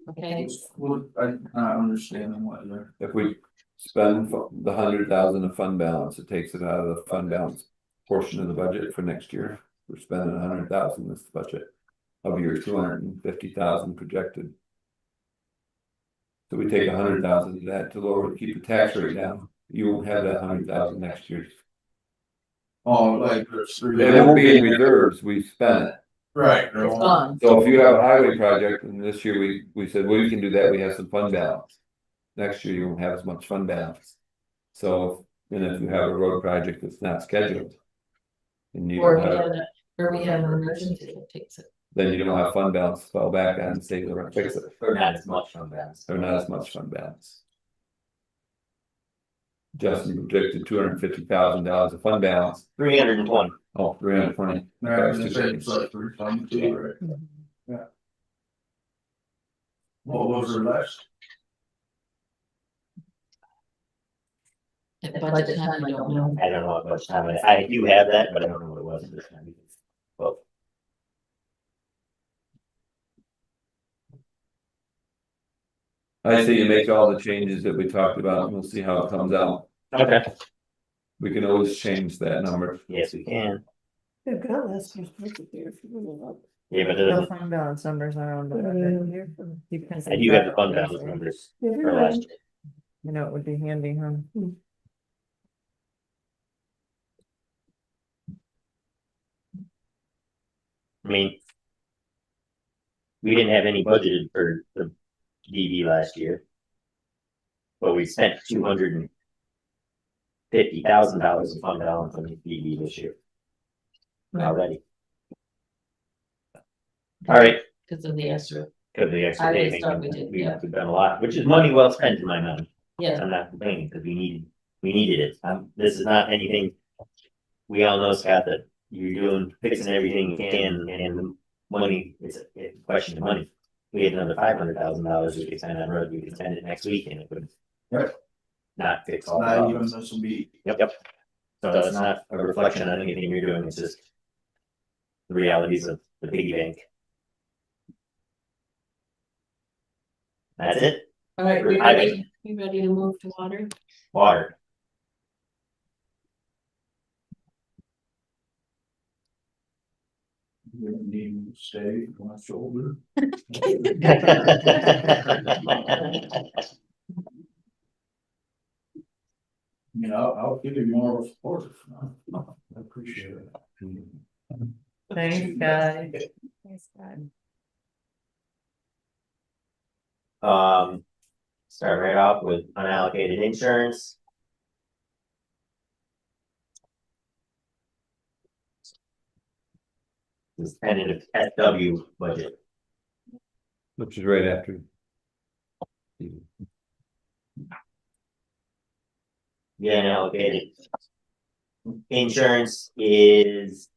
Okay, Well, I'm not understanding what you're. If we spend the 100,000 of fund balance, it takes it out of the fund balance portion of the budget for next year. We're spending 100,000 this budget of your 250,000 projected. So we take 100,000 of that to lower, keep the tax rate down. You won't have that 100,000 next year. Oh, like. there's three- It won't be in reserves, we spent it. Right. it's gone. So if you have a highway project, and this year we said, well, we can do that, we have some fund balance. Next year you won't have as much fund balance. So, and if you have a road project that's not scheduled. And you Or don't we have, have, or we have an emergency that takes it. then you don't have fund balance to fall back on and say, we're gonna fix it, Or not as much on balance. or not as much fund balance. Justin projected $250,000 of fund balance, 320. oh, 320. Yeah, it's like 322, right? Mm-hmm. What was her last? At budget time, I don't know. I don't know how much time I do have that, but I don't know what it was this time. Well, I say you make all the changes that we talked about, and we'll see how it comes out. okay. We can always change that number. Yes, we can. They've got last year's budget here if you want to look. Yeah, but The fund balance numbers are on the budget here. You can I see do have the that. fund balance numbers Never for last mind. year. You know, it would be handy, huh? I mean, we didn't have any budgeted for the DB last year. But we spent $250,000 of fund balance on the DB this year. Already. All right, Because of the extra, because the extra I day just thought we did, we've yeah. done a lot, which is money well spent in my mind. yeah, I'm not complaining because we needed it. This is not anything. We all know, Scott, that you're doing, fixing everything you can, and the money, it's a question of money. We had another $500,000 we could spend on road, we could spend it next week and it would. Yep. Not fix all the Not even problems. this will be. Yep. So it's not a reflection on anything you're doing, it's just the realities of the piggy bank. That's it, all right, we ready to move to water? water. Need to stay on my shoulder. You know, I'll give you more support. I appreciate it. Thanks, guys. Thanks, God. Start right off with unallocated insurance. This tentative SW budget. Which is right after. The unallocated insurance is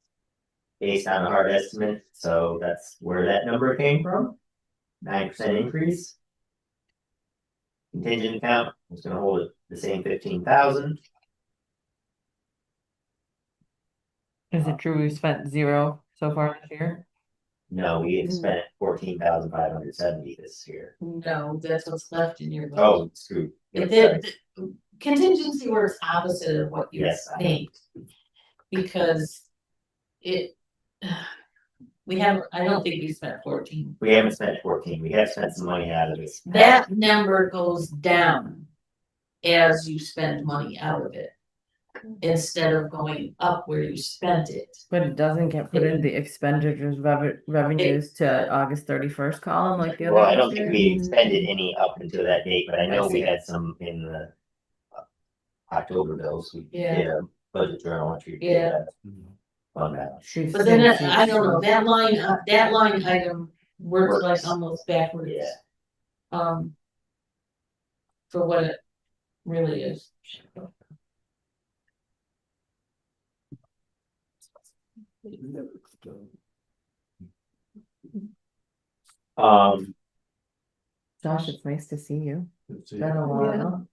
based on a hard estimate, so that's where that number came from. 9% increase. Contingent account is gonna hold it the same 15,000. Is it true we spent 0 so far this year? No, we had spent 14,570 this year. No, that's what's left in your. Oh, screw. It did, contingency works opposite of what you Yes. think. Because it, we have, I don't think we spent 14. We haven't spent 14, we have spent some money out of this. That number goes down as you spend money out of it. Instead of going up where you spent it. But it doesn't get put in the expenditures revenues to August 31st column like the other. Well, I don't ones think do? we expended any up until that date, but I know I we see. had some in the October bills, we Yeah. did a budget journal entry. Yeah. On that. She's But then seen- I don't know, that line item works like almost backwards. Yeah. For what it really is. Josh, it's nice to see you. It's Been a while.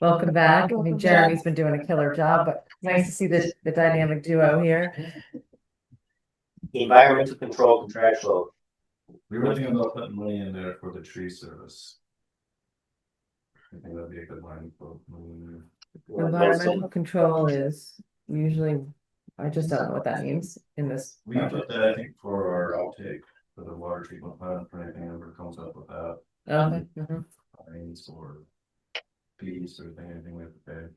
Welcome back. I think Jeremy's been doing a killer job, but nice to see the dynamic duo here. Environmental control contractual. We were thinking about putting money in there for the tree service. I think that'd be a good line for money in there. Environmental control is usually, I just don't know what that means in this. We put that, I think, for our outtake for the water treatment plant, for anything that ever comes up with that, Okay. Mhm. fines or fees or anything we have to pay.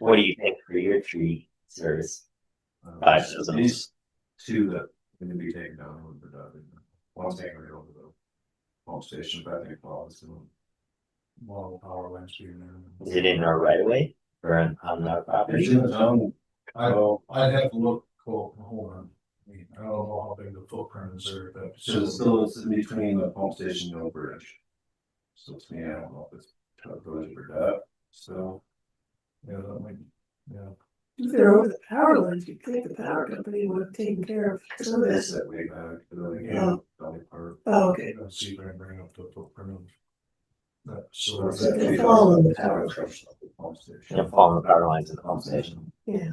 What do you think for your tree service? 5,000. These two that need to be taken down over the dot. One's taken right over the pump station, but I think all is in. Model power lines being there. Is it in our right of way or on our property? It's in the zone. I'd have to look, hold on. I mean, I don't know how big the footprint is there. So it's still it's in between the pump station and the bridge. So to me, I don't know if it's village or that, so. Yeah, that might, yeah. If they're over the power lines, you'd think the power company would have taken care of some of That's this. that way back, but then Yeah. again, Valley Park. Oh, okay. Let's see if I can bring up the footprint of that. So So they fall on the power. Pump station. It'll fall on the power lines in the pump station. Yeah.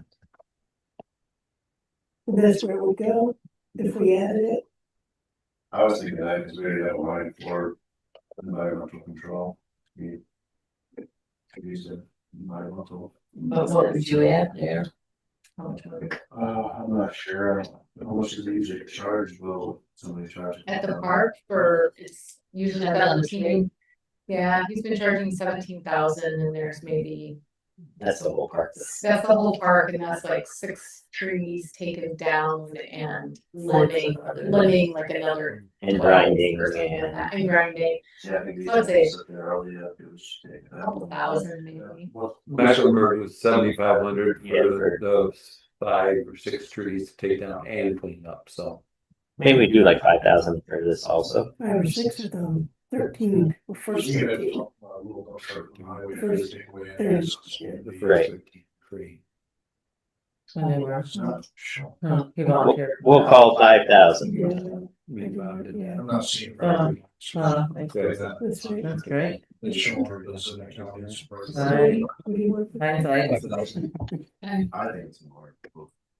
And that's where it would go if we added it. I was thinking that because we already have a line for environmental control. We could use it environmental. But what would you add there? How much would it- I'm not sure. How much is it usually charged? Will somebody charge? At the park for, it's usually 17. Yeah, he's been charging 17,000 and there's maybe, That's the whole part. that's the whole park and that's like 6 trees taken down and limbing like another. And 12 grinding or something like and that, and grinding, Yeah, I think these So I'd say- guys up there earlier, it was taken out. couple thousand maybe. Well, Mecklenburg was 7,500 Yeah, for for- those 5 or 6 trees to take down and clean up, so. maybe we do like 5,000 for this also. 5 or 6 of them, 13, well, first You get 13. a little bit further from highway, First, take away there access, is, so it'd be- Right. Free. When they were. It's not sure. Oh, he We'll, volunteered. we'll call 5,000. Yeah, We bonded. yeah, I'm not seeing. it. Thanks. that's right. That's great. It's showing us in the county. Right. What do you want? Hindsight. I think it's more.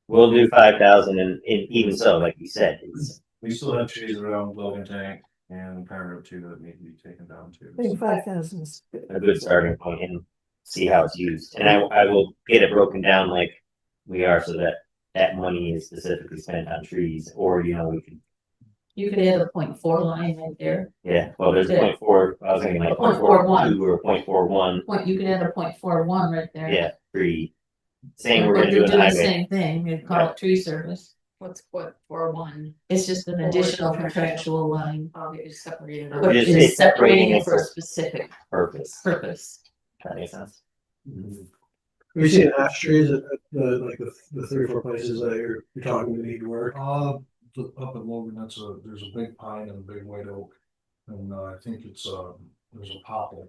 We'll do 5,000 and even so, like you said, it's We still have trees around Logan Tank and Power Road 2 that need to be taken down too. I think 5,000 is good. a good starting point and see how it's used. And I will get it broken down like we are so that that money is specifically spent on trees, or, you know, we could, You could add a 0.4 line right there. yeah, well, there's a Yeah. 0.4, I was thinking like 0.41. 0.42 or 0.41, You could add a 0.41 right there. yeah, tree. Saying we're But gonna do you it do on the highway, same thing, you'd call it tree service. What's what for one? It's just an additional contractual line. Oh, you just separated But it. Just- it it's is separating separating it for a it for- specific purpose, purpose. that makes sense. Have you seen ash trees at the, like the 3 or 4 places that you're talking to need to work? Up in Logan, there's a big pine and a big white oak, and I think there's a poplar.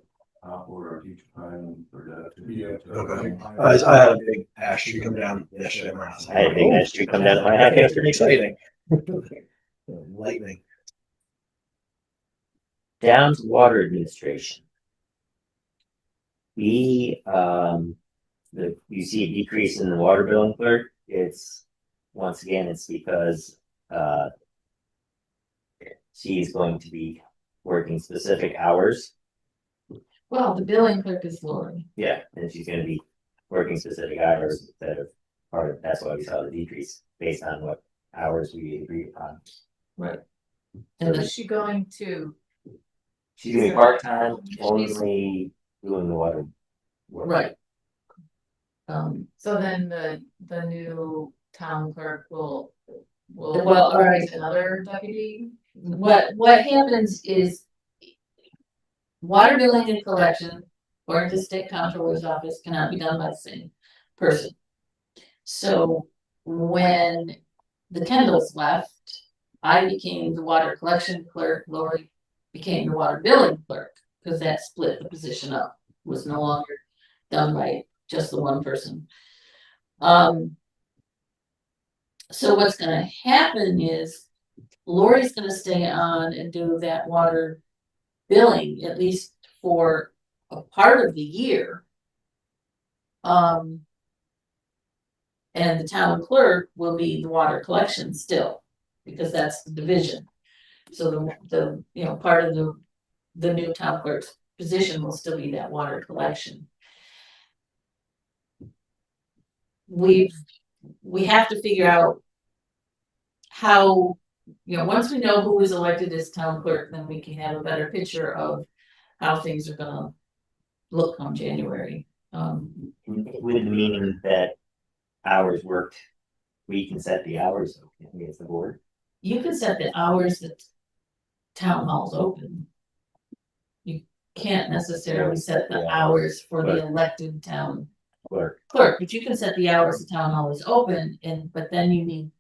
Or each pine for that. Yeah. Okay. I had a big ash tree come down yesterday. at my house. I had a big ash tree come down at my house. It's pretty exciting. Lightning. Down to water administration. You see a decrease in the water billing clerk, once again, it's because, she's going to be working specific hours. Well, the billing clerk is Lori. Yeah, and she's gonna be working specific hours instead of that's why we saw the decrease based on what hours we agreed upon. Right. So And is she going to, She's doing part-time, only doing the water work. right. so then the new town clerk will Well, all right. appoint another deputy? What happens is water billing and collection, according to the state comptroller's office, cannot be done by the same person. So when the Kendalls left, I became the water collection clerk, Lori became the water billing clerk, because that split the position up, was no longer done by just the one person. So what's gonna happen is Lori's gonna stay on and do that water billing, at least for a part of the year. And the town clerk will be the water collection still, because that's the division. So the part of the new town clerk's position will still be that water collection. We have to figure out how, once we know who is elected as town clerk, then we can have a better picture of how things are gonna look on January. With the meaning that hours worked, we can set the hours, as the board. You can set the hours that town hall's open. You can't necessarily set the hours for the elected town Clerk. clerk, but you can set the hours the town hall is open, but then you need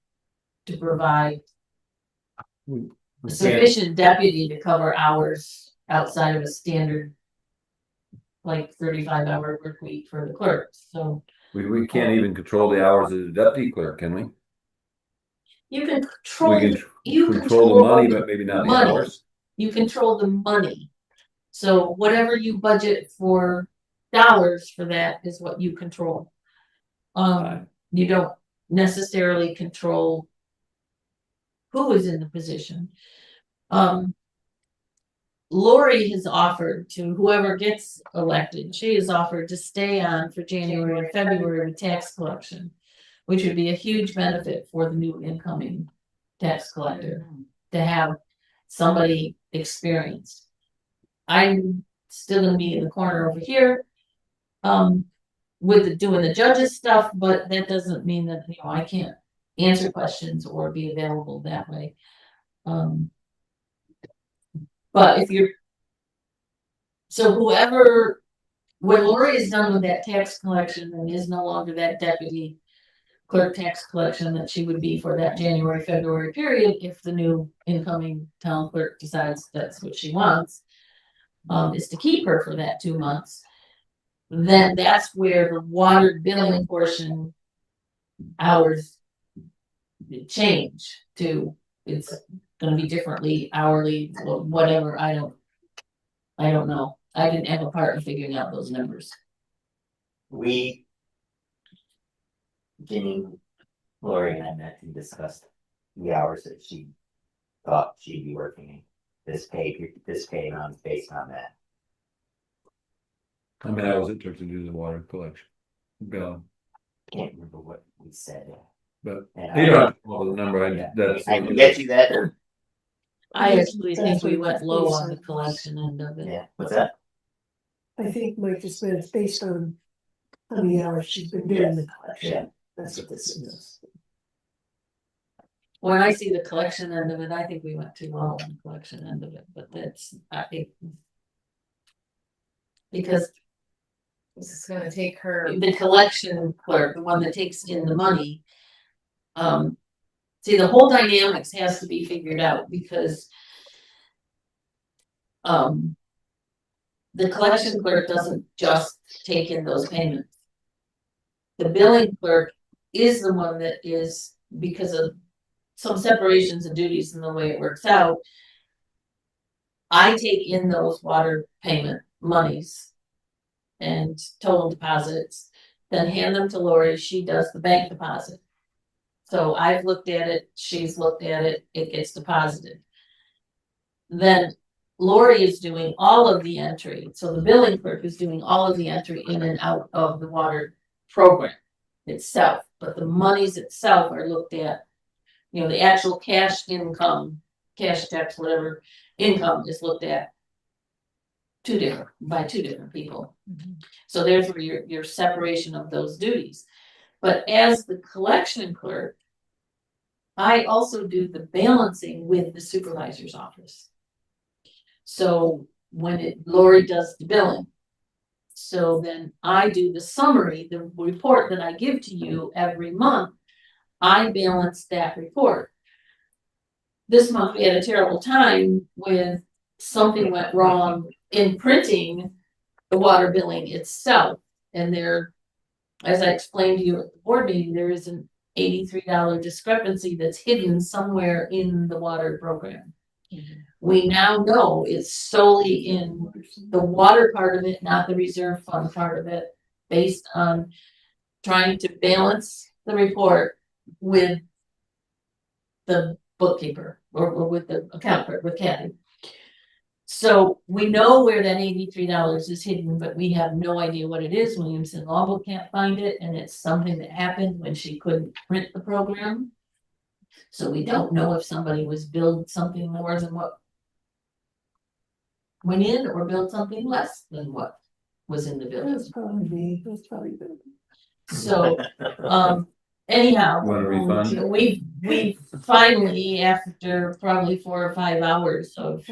to provide We a can't- sufficient deputy to cover hours outside of a standard like 35-hour work week for the clerk, so We can't even control the hours of the deputy clerk, can we? you can We control, can you control the money, but maybe not the money. hours. You control the money. So whatever you budget for dollars for that is what you control. You don't necessarily control who is in the position. Lori has offered to whoever gets elected, she has offered to stay on for January and February with tax collection, which would be a huge benefit for the new incoming tax collector, to have somebody experienced. I'm still gonna be in the corner over here, with doing the judges stuff, but that doesn't mean that, I can't answer questions or be available that way. But so whoever, when Lori is done with that tax collection and is no longer that deputy clerk tax collection that she would be for that January, February period, if the new incoming town clerk decides that's what she wants, is to keep her for that 2 months, then that's where the water billing portion hours change to, it's gonna be differently hourly, whatever, I don't know. I didn't have a part in figuring out those numbers. Ginny, Lori and I met and discussed the hours that she thought she'd be working. This pay amount based on that. I was interested to do the water collection. Go. Can't remember what we said. but Yeah. you don't have to come up with a number, Yeah. that's. I can get you that. I actually think That's we what went it's low based on the on. collection end of it. Yeah, what's that? I think Mike just meant it's based on how many hours she's been doing the collection. That's what this is. When I see the collection end of it, I think we went too low on the collection end of it, but that's, I think. Because This is gonna take her, the collection clerk, the one that takes in the money. See, the whole dynamics has to be figured out because. The collection clerk doesn't just take in those payments. The billing clerk is the one that is, because of some separations of duties and the way it works out. I take in those water payment monies and total deposits, then hand them to Lori, she does the bank deposit. So I've looked at it, she's looked at it, it gets deposited. Then Lori is doing all of the entry, so the billing clerk is doing all of the entry in and out of the water program itself, but the monies itself are looked at. You know, the actual cash income, cash checks, whatever income is looked at by two different people. So there's where your separation of those duties. But as the collection clerk, I also do the balancing with the supervisor's office. So when Lori does the billing, so then I do the summary, the report that I give to you every month, I balance that report. This month we had a terrible time with something went wrong in printing the water billing itself. And there, as I explained to you at the board meeting, there is an $83 discrepancy that's hidden somewhere in the water program. We now know it's solely in the water part of it, not the reserve fund part of it, based on trying to balance the report with the bookkeeper or with the account clerk, with Kathy. So we know where that $83 is hidden, but we have no idea what it is. Williamson Law Book can't find it, and it's something that happened when she couldn't print the program. So we don't know if somebody was billed something more than what went in or billed something less than what was in the bill. That's probably me, that's probably good. So, anyhow, Want a refund? we finally, after probably 4 or 5 hours of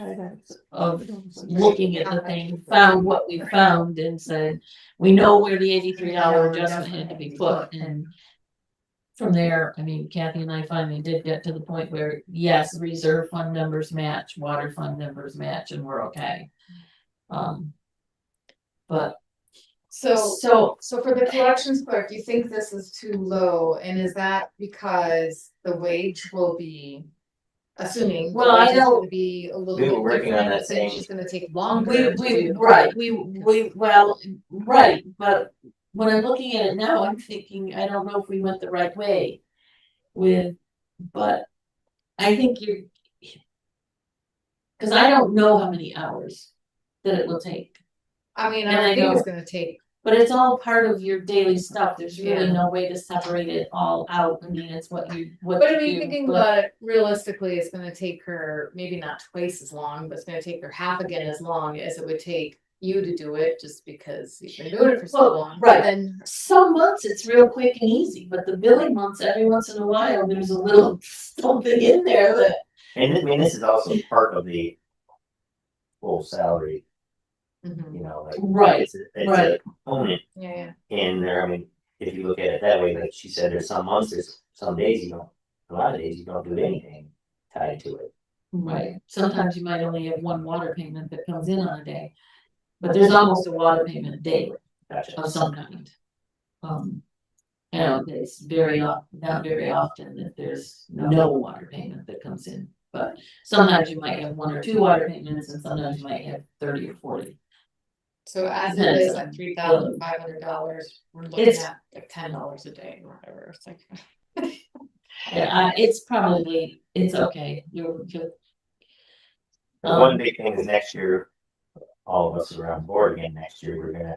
looking at the thing, found what we found and said, we know where the $83 adjustment had to be put. And from there, I mean, Kathy and I finally did get to the point where, yes, reserve fund numbers match, water fund numbers match, and we're okay. But so for the collections clerk, you think this is too low, and is that because the wage will be, assuming the Well, I wage is know- gonna be a little We were bit working on different, that so thing. she's gonna take longer to do the right, but when I'm looking at it now, I'm thinking, I don't know if we went the right way but I think cause I don't know how many hours that it will take, I mean, And I I think it's know- gonna take, but it's all part of your daily stuff. There's really Yeah. no way to separate it all out. I mean, it's what you but I mean, do, thinking but- about it realistically, it's gonna take her maybe not twice as long, but it's gonna take her half again as long as it would take you to do it, just because you've been doing it for so Well, long. right. Then Some months it's real quick and easy, but the billing months, every once in a while, there's a little something in there that. And I mean, this is also part of the full salary, Mhm. you know, like. Right, It's a right. component Yeah, in there, I mean, if you look at it that way, like she said, there's some months, there's some days you don't, a lot of days you don't do anything tied to it. Right, sometimes you might only have one water payment that comes in on a day, but there's almost a water payment daily Gotcha. of some kind. You know, it's not very often that there's no water payment that comes in, but sometimes you might have 1 or 2 water payments and sometimes you might have 30 or 40. so as it Depends is on at $3,500, we're looking It's- at like $10 a day or whatever, it's like. Yeah, it's probably, it's okay, you're. The one big thing is next year, all of us are on board again next year, we're gonna,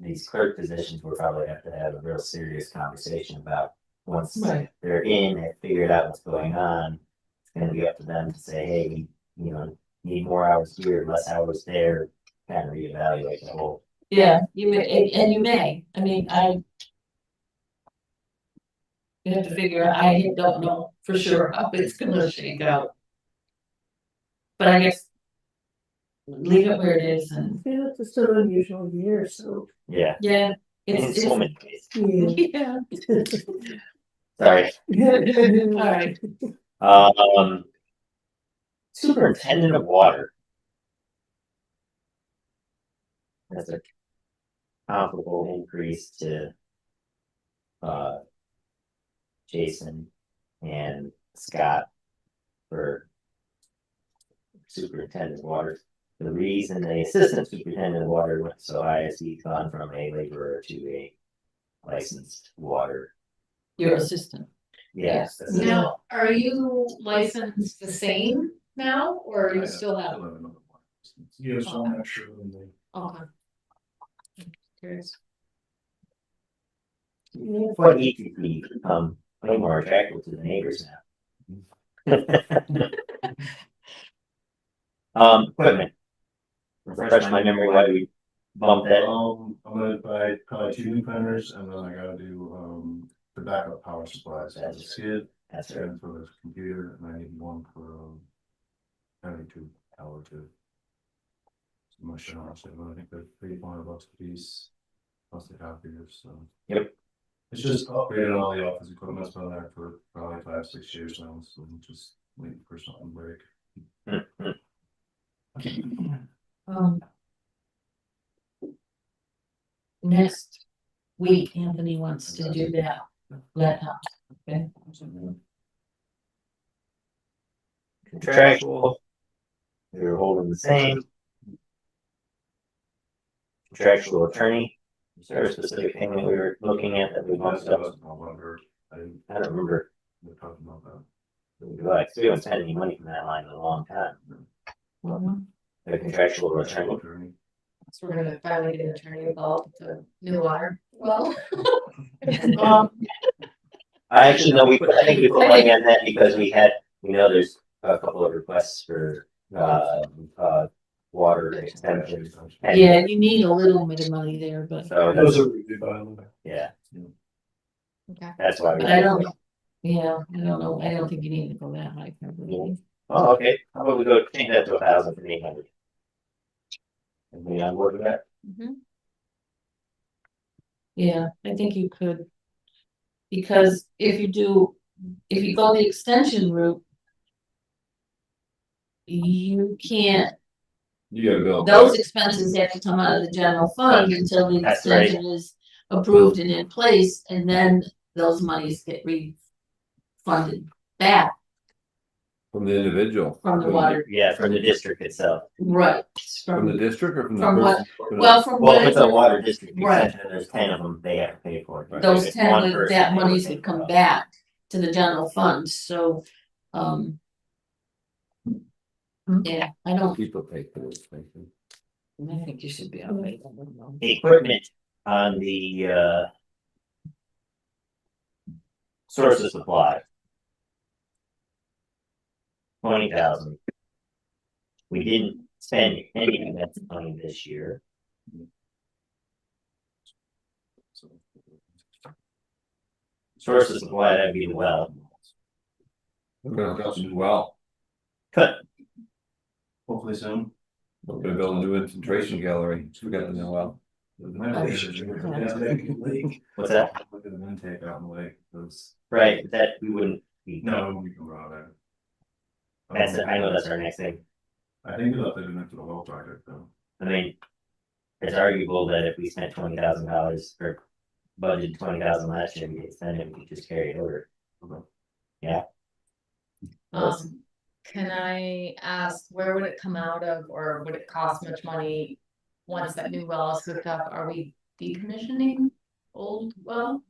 these clerk positions, we'll probably have to have a real serious conversation about once Right. they're in, they've figured out what's going on, it's gonna be up to them to say, hey, you know, need more hours here, less hours there, kind of reevaluate the whole. Yeah, you may, and you may, I mean, you have to figure, I don't know for sure how it's gonna shake out. But I guess leave it where it is and, Yeah, it's still an unusual year, so, Yeah, yeah, in it's, so many ways. yeah. yeah, Sorry. all right. Superintendent of water. That's a comparable increase to Jason and Scott for superintendent of water. The reason the assistant superintendent of water went so high is he's gone from a laborer to a licensed water. Your assistant. Yes. Now, are you licensed the same now, or you still have? You have some extra than they. Okay. Curious. What he could become way more attractive to the neighbors now. Equipment. Refresh my memory why we bumped that. I'm gonna buy probably 2 new printers, and then I gotta do, the backup power supplies, I have a skid, That's right. and for the computer, and I need one for, power to. My show, so I think they're $300 a piece, plus the copiers, so. Yep. It's just upgrading all the office equipment, it's been there for probably 5-6 years now, so I'm just waiting for something to break. Next week, Anthony wants to do that laptop, okay? Contractual. We were holding the same. Contractual attorney. Is there a specific thing that we were looking at that we bumped up? I don't remember. We're talking about that. Like, we haven't spent any money from that line in a long time. The contractual attorney. So we're gonna finally get an attorney involved with the new water. Well. I actually know I think we put money on that because we know there's a couple of requests for, water extensions. Yeah, you need a little bit of money there, but So Those that's, are reviewed by them. yeah, Okay. that's why. I don't know. Yeah, I don't know, I don't think you need to go that high probably. Oh, okay, how about we go change that to 1,800? Everybody on board with that? Yeah, I think you could. Because if you go the extension route, you can't, You gotta build. those expenses have to come out of the general fund until the That's right. extension is approved and in place, and then those monies get refunded back From the individual. from the water. Yeah, from the district itself. Right. From the district or from the From what- person? Well, from Well, if it's a whatever, water district Right. extension, and there's 10 of them, they have to pay for it. those If it's one 10, person, that they would money's pay would come for it. back to the general fund, so, yeah, I don't, People pay for this thing. I think you should be all right. Equipment on the source of supply. 20,000. We didn't spend any of that money this year. Source of supply, that'd be the well. We're gonna build a new well. Cut. Hopefully soon. We're gonna build a new infiltration gallery. We got the new well. What's that? Look at an intake out in the lake, those. Right, that we wouldn't be. No, we can run it. I know that's our next thing. I think we left it in it for the well project though. I mean, it's arguable that if we spent $20,000 or budgeted 20,000 last year, we could spend it, we could just carry it over. Yeah. Can I ask, where would it come out of, or would it cost much money once that new well is hooked up? Are we decommissioning old well?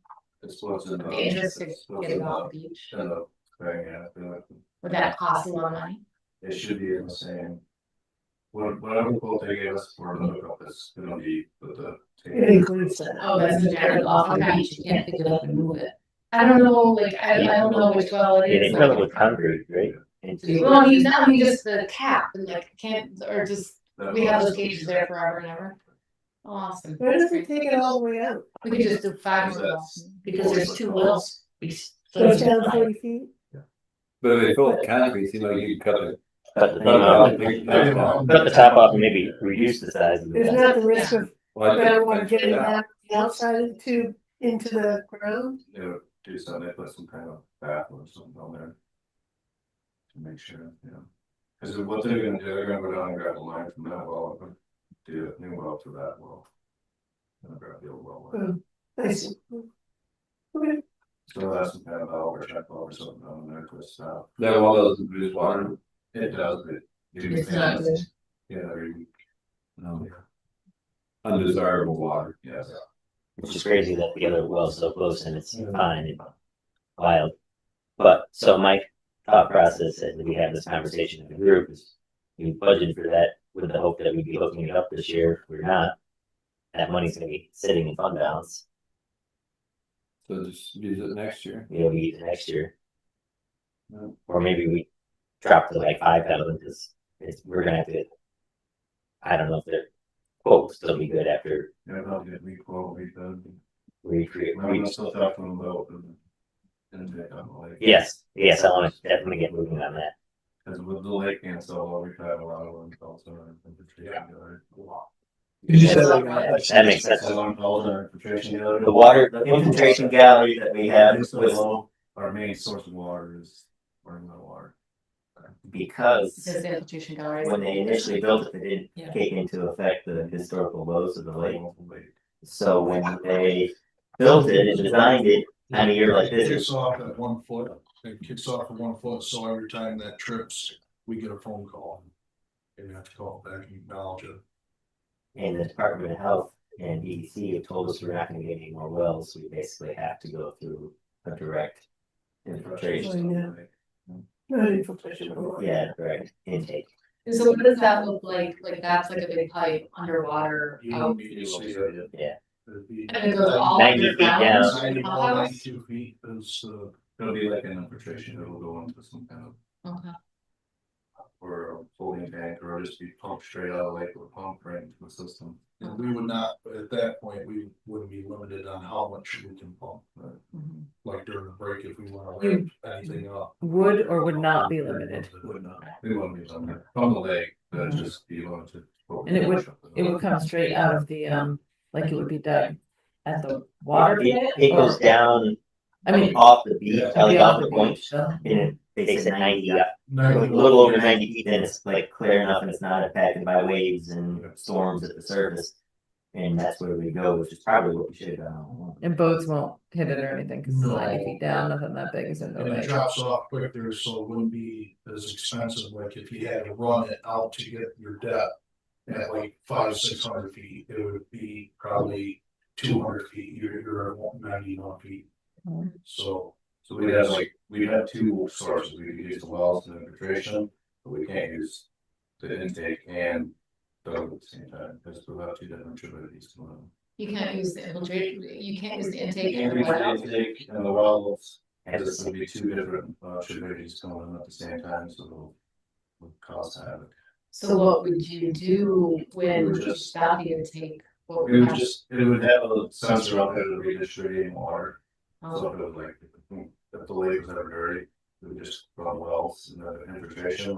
It's what's in the. Dangerous to get it off the beach. Would that cost a lot of money? It should be in the same. Whatever quote they gave us for the hookup is gonna be with the. It includes that. Oh, that's the Get it general, off the okay. beach, you can't pick it up and move it. I don't know, like, I don't know which well it Yeah, they is. fill like, it with concrete, right? And just- Well, he's not, he just the cap and like can't, or just, we have those cages there forever and ever. Awesome. Why doesn't it take it all the way out? We could just do 5 more wells. Because there's 2 wells. So it's down 40 feet? But if they fill it with concrete, you know, you can cut it. cut the thing Cut it off, out, take the top off. cut the top off and maybe reduce the size of the There's vessel. not the risk of Well, I think- groundwater getting out the outside of the tube into the ground? They would do something, they put some kind of bath or something on there. To make sure, you know, cause what they're gonna do, they're gonna go down and grab a line from that well, and do a new well to that well. And grab the old well. I see. Okay. So that's some kind of valve or check valve or something on there to stop. That well doesn't produce water. It does, but. It's not good. Yeah, No. Undesirable water. yes. Which is crazy that the other well's so close and it's fine and wild. But, so my thought process, as we have this conversation in the group, is we budgeted for that with the hope that we'd be hooking it up this year. We're not. That money's gonna be sitting in fund balance. So just use it next year. We'll be using next year. Or maybe we drop to like 5,000 because we're gonna have to. I don't know if their quote will still be good after Yeah, I'll get re-quote, we create. I'm still talking about the. Intake on the lake. Yes, I want to definitely get moving on that. Cause with the lake and so we've had a lot of them also. Did you say like? That makes sense. The The water, the infiltration gallery that we have with, our main source of water is running out of water. because Says the infiltration gallery. when they initially built it, they didn't Yeah. take into effect the historical lows of the lake. So when they built it and designed it on a year like It this, kicks off at 1 foot, it kicks off at 1 foot, so every time that trips, we get a phone call. And you have to call back and acknowledge it. and the Department of Health and EDC have told us we're not gonna get any more wells, so we basically have to go through a direct infiltration. Not infiltration. But Yeah, direct intake. So what does that look like? Like that's like a big pipe underwater You out, don't need to see it. Yeah. It'd be and it goes all 90 feet underground. down. to the 91, pump house? 92 feet is, It'll be like an infiltration, it'll go into some kind of, Okay. or a holding tank, or just be pumped straight out of the lake with a pump right into the system. and we would not, at that point, we wouldn't be limited on how much we can pump. Mhm. Like during the break, if we want to ramp anything up. Would or would not be limited. Would not. We won't be on there, from the lake, but just be limited. And it would come straight out of the, like it would be dug at the water pit? It goes or- down, I mean. off the beach, it'd like be off the beach, point, so. and they said 90 up. A 91. little over 90 feet, then it's like clear enough and it's not impacted by waves and storms at the surface. And that's where we go, which is probably what we should have done all along. And boats won't hit it or anything, cause it's No. 90 feet down, nothing that big is in the And it lake. drops off quick there, so it wouldn't be as expensive, like if you had to run it out to get your depth. At like 500-600 feet, it would be probably 200 feet, you're at 91 feet. Mhm. So, So we have like, we have two sources, we could use the wells and infiltration, but we can't use the intake and the at the same time, because we'll have two different tributaries going on. You can't use the infiltrate, you can't use the You intake. can't and use the the well. intake and the wells, Has this to would be two different tributaries going on at the same time, so it'll cause havoc. So what would you do when We would you just- stop the intake? What We would happen? just, it would have a sensor out there to redistributing water. Oh, So if it was like, if the lake was ever dirty, we would just run wells and the infiltration,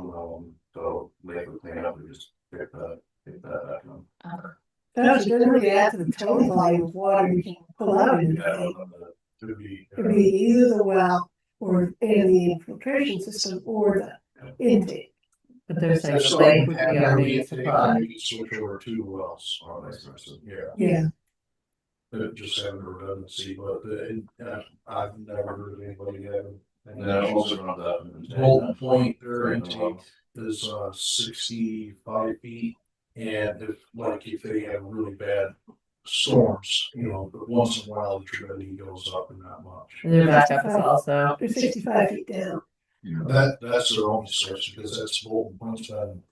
the lake would clean up, we just pick that back up. Gosh, it doesn't really add to the total volume of water you can pull out in the Yeah, lake. it would be. It would be either the well or and the infiltration system or the intake. But they're saying If the something lake would be happened our with the main intake, supply. we could switch over to wells, or vice versa, yeah. Yeah. It just having a redundancy, but I've never heard of anybody having. And then it also runs up. Bolton Point, their intake is 65 feet, and if they have really bad storms, but once in a while the turbidity goes up and not much. And their backup is also, They're 65 feet down. That's their only source, because that's Bolton Point's been,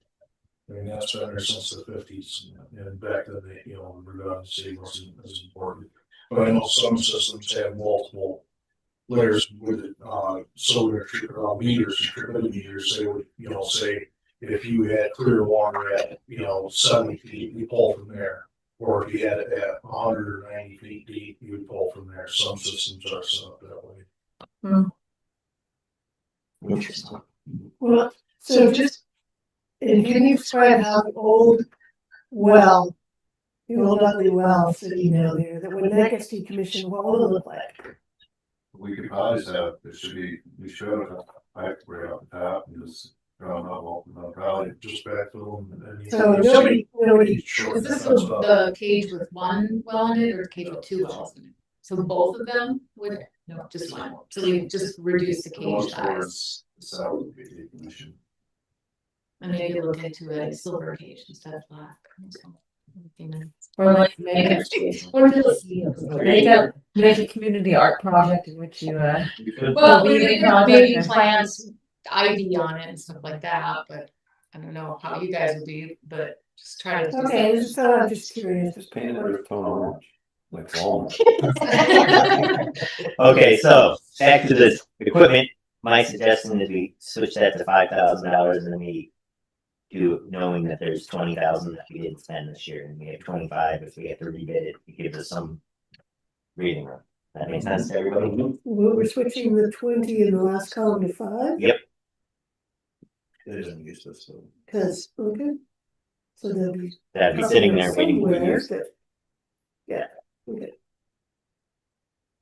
that's been there since the 50s, and back then redundancy wasn't as important. But I know some systems have multiple layers with, solar meters, meters, they would, say, if you had clear water at, 70 feet, you pull from there. Or if you had it at 190 feet deep, you would pull from there. Some systems are set up that way. Interesting. Well, so just, and can you describe how the old well, the old ugly well sitting down there, that when that gets decommissioned, what will it look like? We could probably have, we should have a pipe right off the top and just ground level, probably Just backfill and. So nobody, Is this the cage with one well in it or the cage with two wells in it? So both of them would, no, just one, so we just reduce the cage size. So would be decommissioned. And maybe look into a silver cage instead of black. Or like make a community art project in which you You could- Well, Maybe maybe project. plants ID on it and stuff like that, but I don't know how you guys would be, but just try to. okay, so I'm just curious. Just paint it earth tone orange, like Walmart. Okay, so back to the equipment. My suggestion is we switch that to $5,000 and we do, knowing that there's 20,000 that we didn't spend this year, and we have 25 if we get to rebid it. It gives us some breathing room. That makes sense to everybody. We're switching the 20 in the last column to 5, Yep. It isn't useless, so. because, okay. So there'll be. That'd be sitting there waiting to be somewhere used. that- Yeah, okay.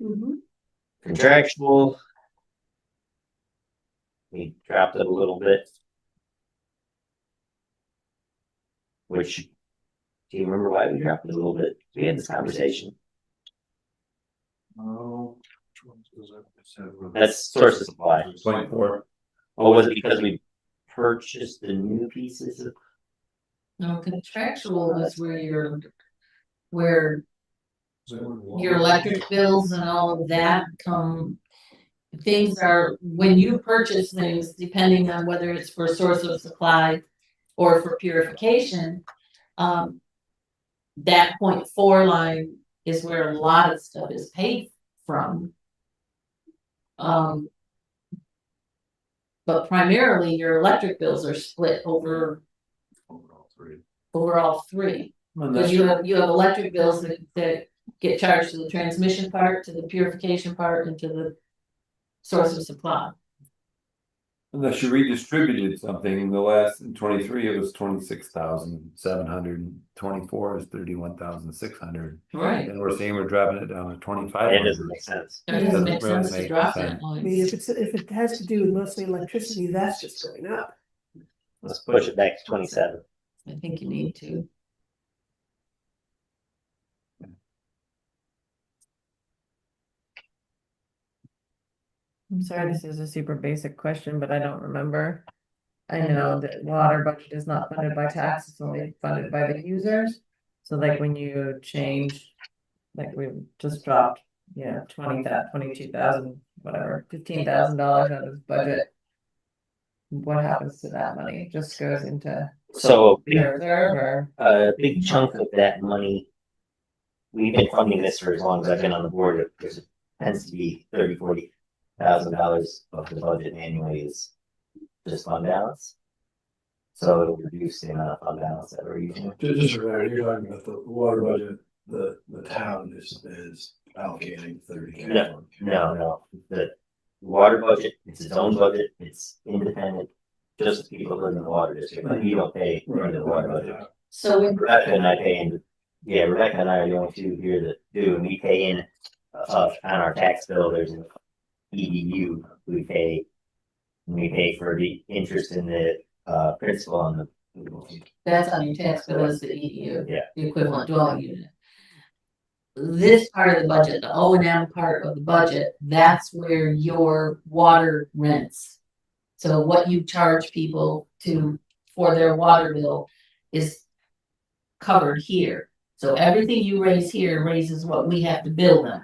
Mm-hmm. Contractual. We dropped it a little bit. Which, do you remember why we dropped it a little bit? We had this conversation. Oh. That's source of supply. 24. Or was it because we purchased the new pieces of? No, contractual is where your electric bills and all of that come. Things are, when you purchase things, depending on whether it's for source of supply or for purification, that 0.4 line is where a lot of stuff is paid from. But primarily your electric bills are split over all three. Because you have electric bills that get charged to the transmission part, to the purification part, and to the source of supply. Unless you redistributed something in the last, in 23, it was 26,700, 24 is 31,600. Right. And we're saying we're dropping it down to It 2,500. doesn't make sense. It doesn't make really sense to make drop sense. that I line. mean, if it has to do with mostly electricity, that's just going up. Let's push it back to 27. I think you need to. I'm sorry, this is a super basic question, but I don't remember. I know that water budget is not funded by taxes, it's only funded by the users. So like when you change, like we just dropped, 22,000, whatever, $15,000 out of the budget. What happens to that money? Just goes into So the reserve or? a big chunk of that money, we've been funding this for as long as I've been on the board. It tends to be $30,000-$40,000 of the budget annually is just fund balance. So it'll reduce the amount of fund balance that we're using. Just a reminder, you're talking about the water budget, the town is allocating 30. No, the water budget, it's its own budget, it's independent, just the people who live in the water district, but you don't pay into the water budget. So when Rebecca and I pay in, Rebecca and I are the only two here that do, and we pay in, on our tax bill, there's an EDU, we pay for the interest in the, principal on the. that's on your tax bill is the EDU. Yeah. The equivalent dwelling unit. This part of the budget, the O&M part of the budget, that's where your water rents. So what you charge people for their water bill is covered here. So everything you raise here raises what we have to bill them.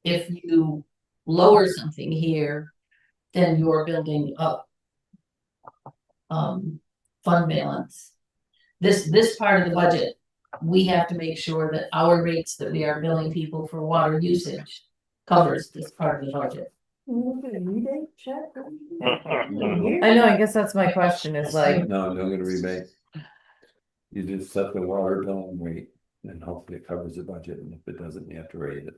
If you lower something here, then you're building up fund balance. This part of the budget, we have to make sure that our rates that we are billing people for water usage covers this part of the budget. Rebate check? I know, I guess that's my question is like, No, don't get a rebate. You just set the water bill and wait, and hopefully it covers the budget, and if it doesn't, you have to raise it.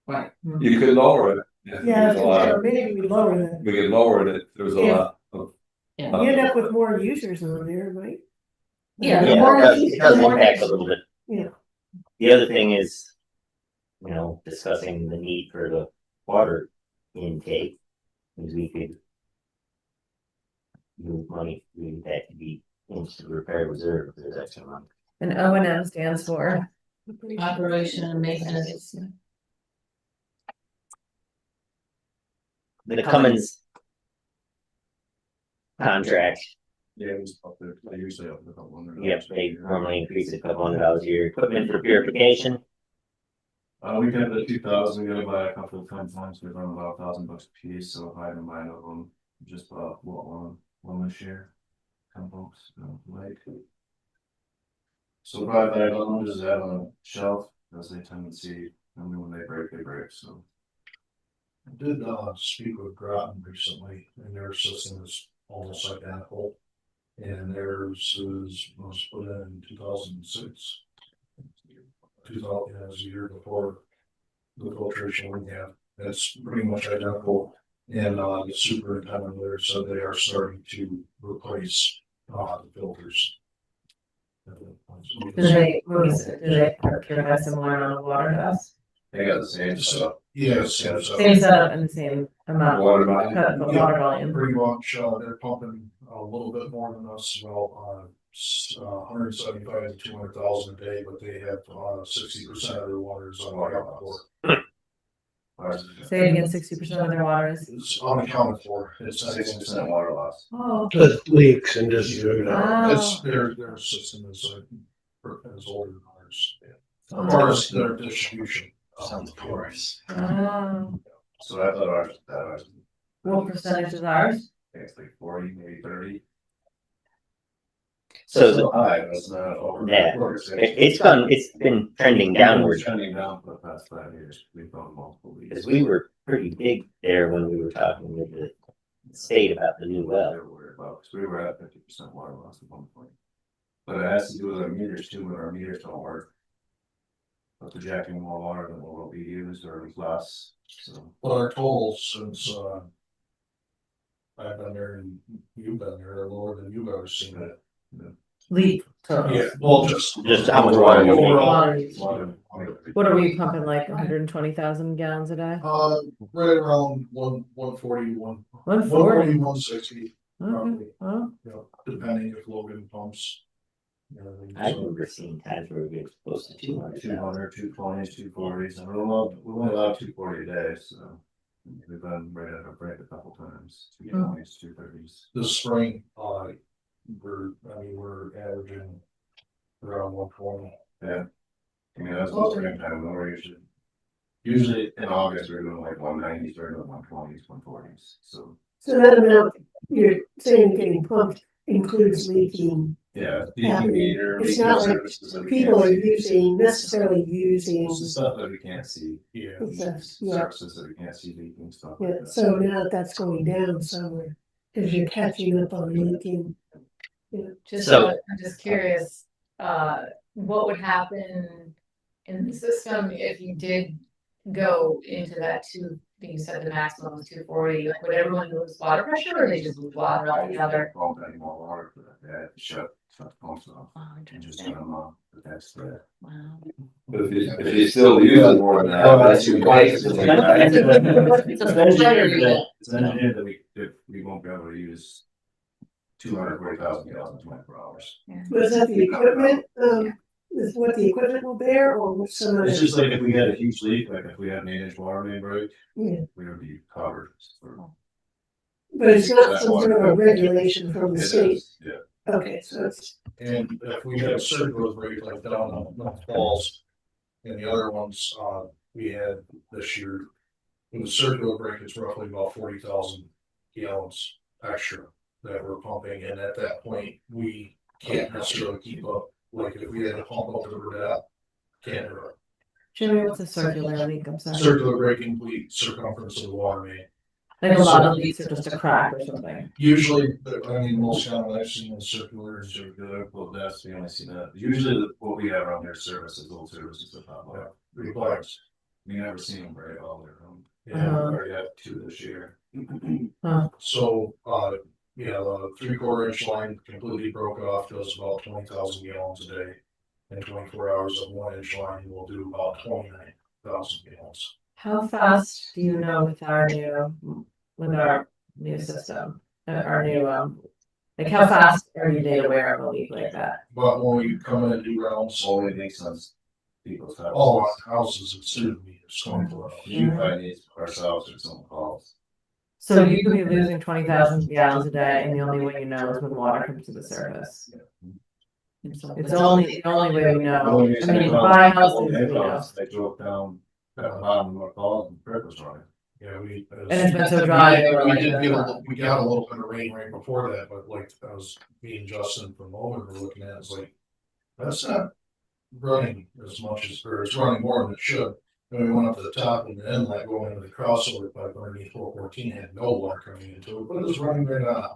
Right. You could lower it. if Yeah, there's a lot so of- maybe we lower that. We could lower it, if there's a Yeah. lot of. You end up with more users on there, right? Yeah, the Yeah, more it does the more impact a little bit. Yeah. The other thing is, discussing the need for the water intake, is we could move money, that could be into the repair reserve if there's extra money. and O&M stands for, operation and maintenance. The Cummins contract, Yeah, it was up there, they usually up to about $100. yep, they normally increase it a couple $100 a year. Equipment for purification, We got the 2,000, we gotta buy a couple of times, we run about $1,000 a piece, so if I had to buy of them, just bought one this year. 10 bucks, like. So buy that on, just add on a shelf, as they tend to see, when they break, so. I did speak with Groton recently, and their system is almost identical. And theirs was put in 2006. 2000 as a year before the filtration we have. That's pretty much identical. And the superintendent there said they are starting to replace the filters. do they purify similar amount of water to us? They got the same stuff. Yes, Same setup and the same amount of Water volume. water volume. pretty much, they're pumping a little bit more than us, well, 175 to 200,000 a day, but they have 60% of their water is unaccounted for. Say it again, 60% of their water is. It's unaccounted for. It's 60% water loss. Oh, Just leaks and just, Wow. It's their system is older than ours. As far as their distribution. Sounds porous. oh. So I thought ours, What percentage is ours? it's like 40, maybe 30. so High, but it's not over. Yeah. it's been trending We're downward, trending down for the past 5 years, we've gone multiple weeks. because we were pretty big there when we were talking with the state about the new well. They were worried about, because we were at 50% water loss at one point. But it has to do with our meters too, when our meters don't work. But projecting more water than what will be used or less, so. Well, our totals since I've been there and you've been there, are lower than you've ever seen it. Leak totals. Yeah, well, just How much water you're taking. Water use. Water- What are we pumping, like 120,000 gallons a day? right around 140, 140? 160, Okay. roughly, Oh, depending if Logan pumps. I've never seen times where we get close to 200. 200, 220s, 240s, and we only allowed 240 a day, so. We've been right at a break a couple times, 220s, 230s. This spring, we're averaging around 120. Yeah. I mean, that's the springtime, when we're usually in August, we're doing like 190s, we're doing 120s, 140s, so. So that amount you're saying getting pumped includes leaking. Yeah. Yeah, leaking meter, it's leaking not like services that we People can't are see. necessarily using, It's the stuff that we can't see. Yeah. yeah, Services that we can't see leaking, stuff like yeah, that. so now that's going down somewhere, because you're catching up on leaking. Just, So- I'm just curious, what would happen in the system if you did go into that you said the maximum was 240, like would everyone lose water pressure or they just lose water altogether? Pump any more water for that, yeah, shut the pumps off, Oh, and just interesting. turn them off, but that's the. Wow. But if you still using more than that, that's your price. It's a better- It's engineered that we won't be able to use 240,000 gallons in 24 hours. Was that the equipment, is what the equipment will bear, or with some other? It's just like if we had a huge leak, like if we had an 8-inch water main break, Yeah, we would be covered. for- but it's not some sort of a regulation from the It state, is, yeah. okay, so it's, And if we had a circular break like down on North Falls, and the other ones, we had this year, with the circular break, it's roughly about 40,000 gallons extra that we're pumping, and at that point, we can't necessarily keep up. Like if we had to pump up to Burdette, can't do it. Jimmy, what's a circular leak? I'm sorry. Circular breaking complete circumference of the water main. Like a lot of leaks are just a crack or something. Usually, I mean, most common I've seen is circular. Circular, well, that's, we only see that, usually what we have around here services, little services that pop up. Replies. We never see them very all year round. Yeah. Uh-huh. We already have 2 this year. So, yeah, the 3/4 inch line completely broke off, does about 20,000 gallons a day. And 24 hours of 1 inch line will do about 29,000 gallons. How fast do you know with our new system, our new, like how fast are you made aware of a leak like that? But when we come in and do rounds, Only makes sense. People's houses. all houses, it's 2 meters, 24 hours. We find these ourselves or someone calls. So you could be losing 20,000 gallons a day, and the only way you know is when water comes to the surface. It's the only way we know. I mean, by houses, we know. They drove down at the bottom of our calls and Fred was running. Yeah, And it's been so dry. they were We like, did get we got a little bit of rain right before that, but like I was being Justin from Owen, we're looking at, it's like, that's not running as much as, or it's running more than it should. And we went up to the top and the inlet going into the crossover pipe underneath 414 had no water coming into it, but it was running right on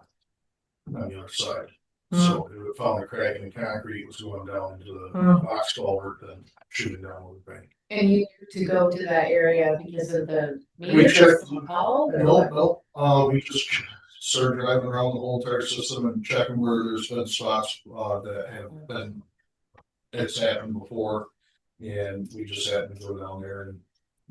the other side. So it found a crack in the concrete, was going down into the box culvert and shooting down with the bank. And you need to go to that area because of the. We checked. Call? No, we just started driving around the whole entire system and checking where there's been spots, that have been, it's happened before. And we just happened to go down there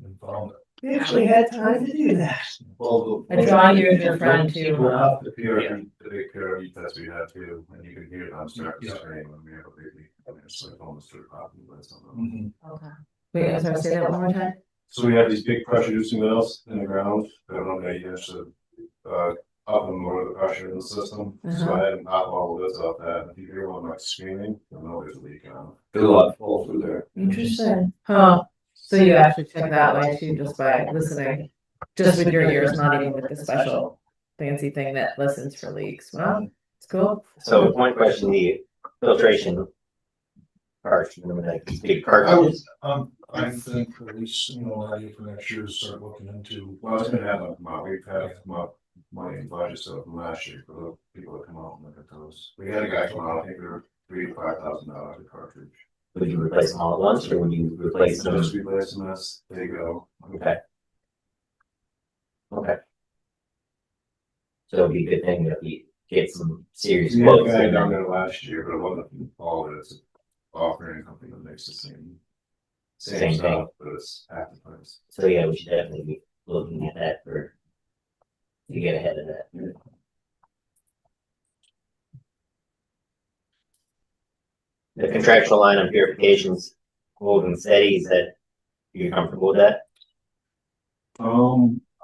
and found it. We actually had time to do that. Well, I draw you as your friend too. The PRV, the big PRV test we had too, and you can hear it on start the screen when we have a big leak. I mean, it's like almost through popping the list on them. Okay. Wait, I'm sorry, say that one more time. So we have these big pressure reducing valves in the ground that are okay, you have to, up and lower the pressure in the system. So I had them pop all of this off that, and if you hear one like screaming, you'll know there's a leak on it. There's a lot of fall through there. Interesting. Huh. So you actually check that way too, just by listening, just with your ears, not even with the special fancy thing that listens for leaks. Well, it's cool. So one question, the filtration part, you know, like these big I cartridges. was, I think at least, idea for next year to start looking into. Well, I was gonna have them come out, we've had come up money in budget stuff from last year for the people that come out and look at those. We had a guy come out, I think they were $3,000 to $5,000 a cartridge. Would you replace them all at once, or would you replace them? Just replace them as they go. Okay. Okay. So it'd be a good thing that we get some serious We had a quotes. guy down there last year, but it wasn't all of it, it's offering something that makes the same Same stuff, but it's half the price. So yeah, we should definitely be looking at that to get ahead of that. The contractual line on purifications, holding steady, is that you're comfortable with that?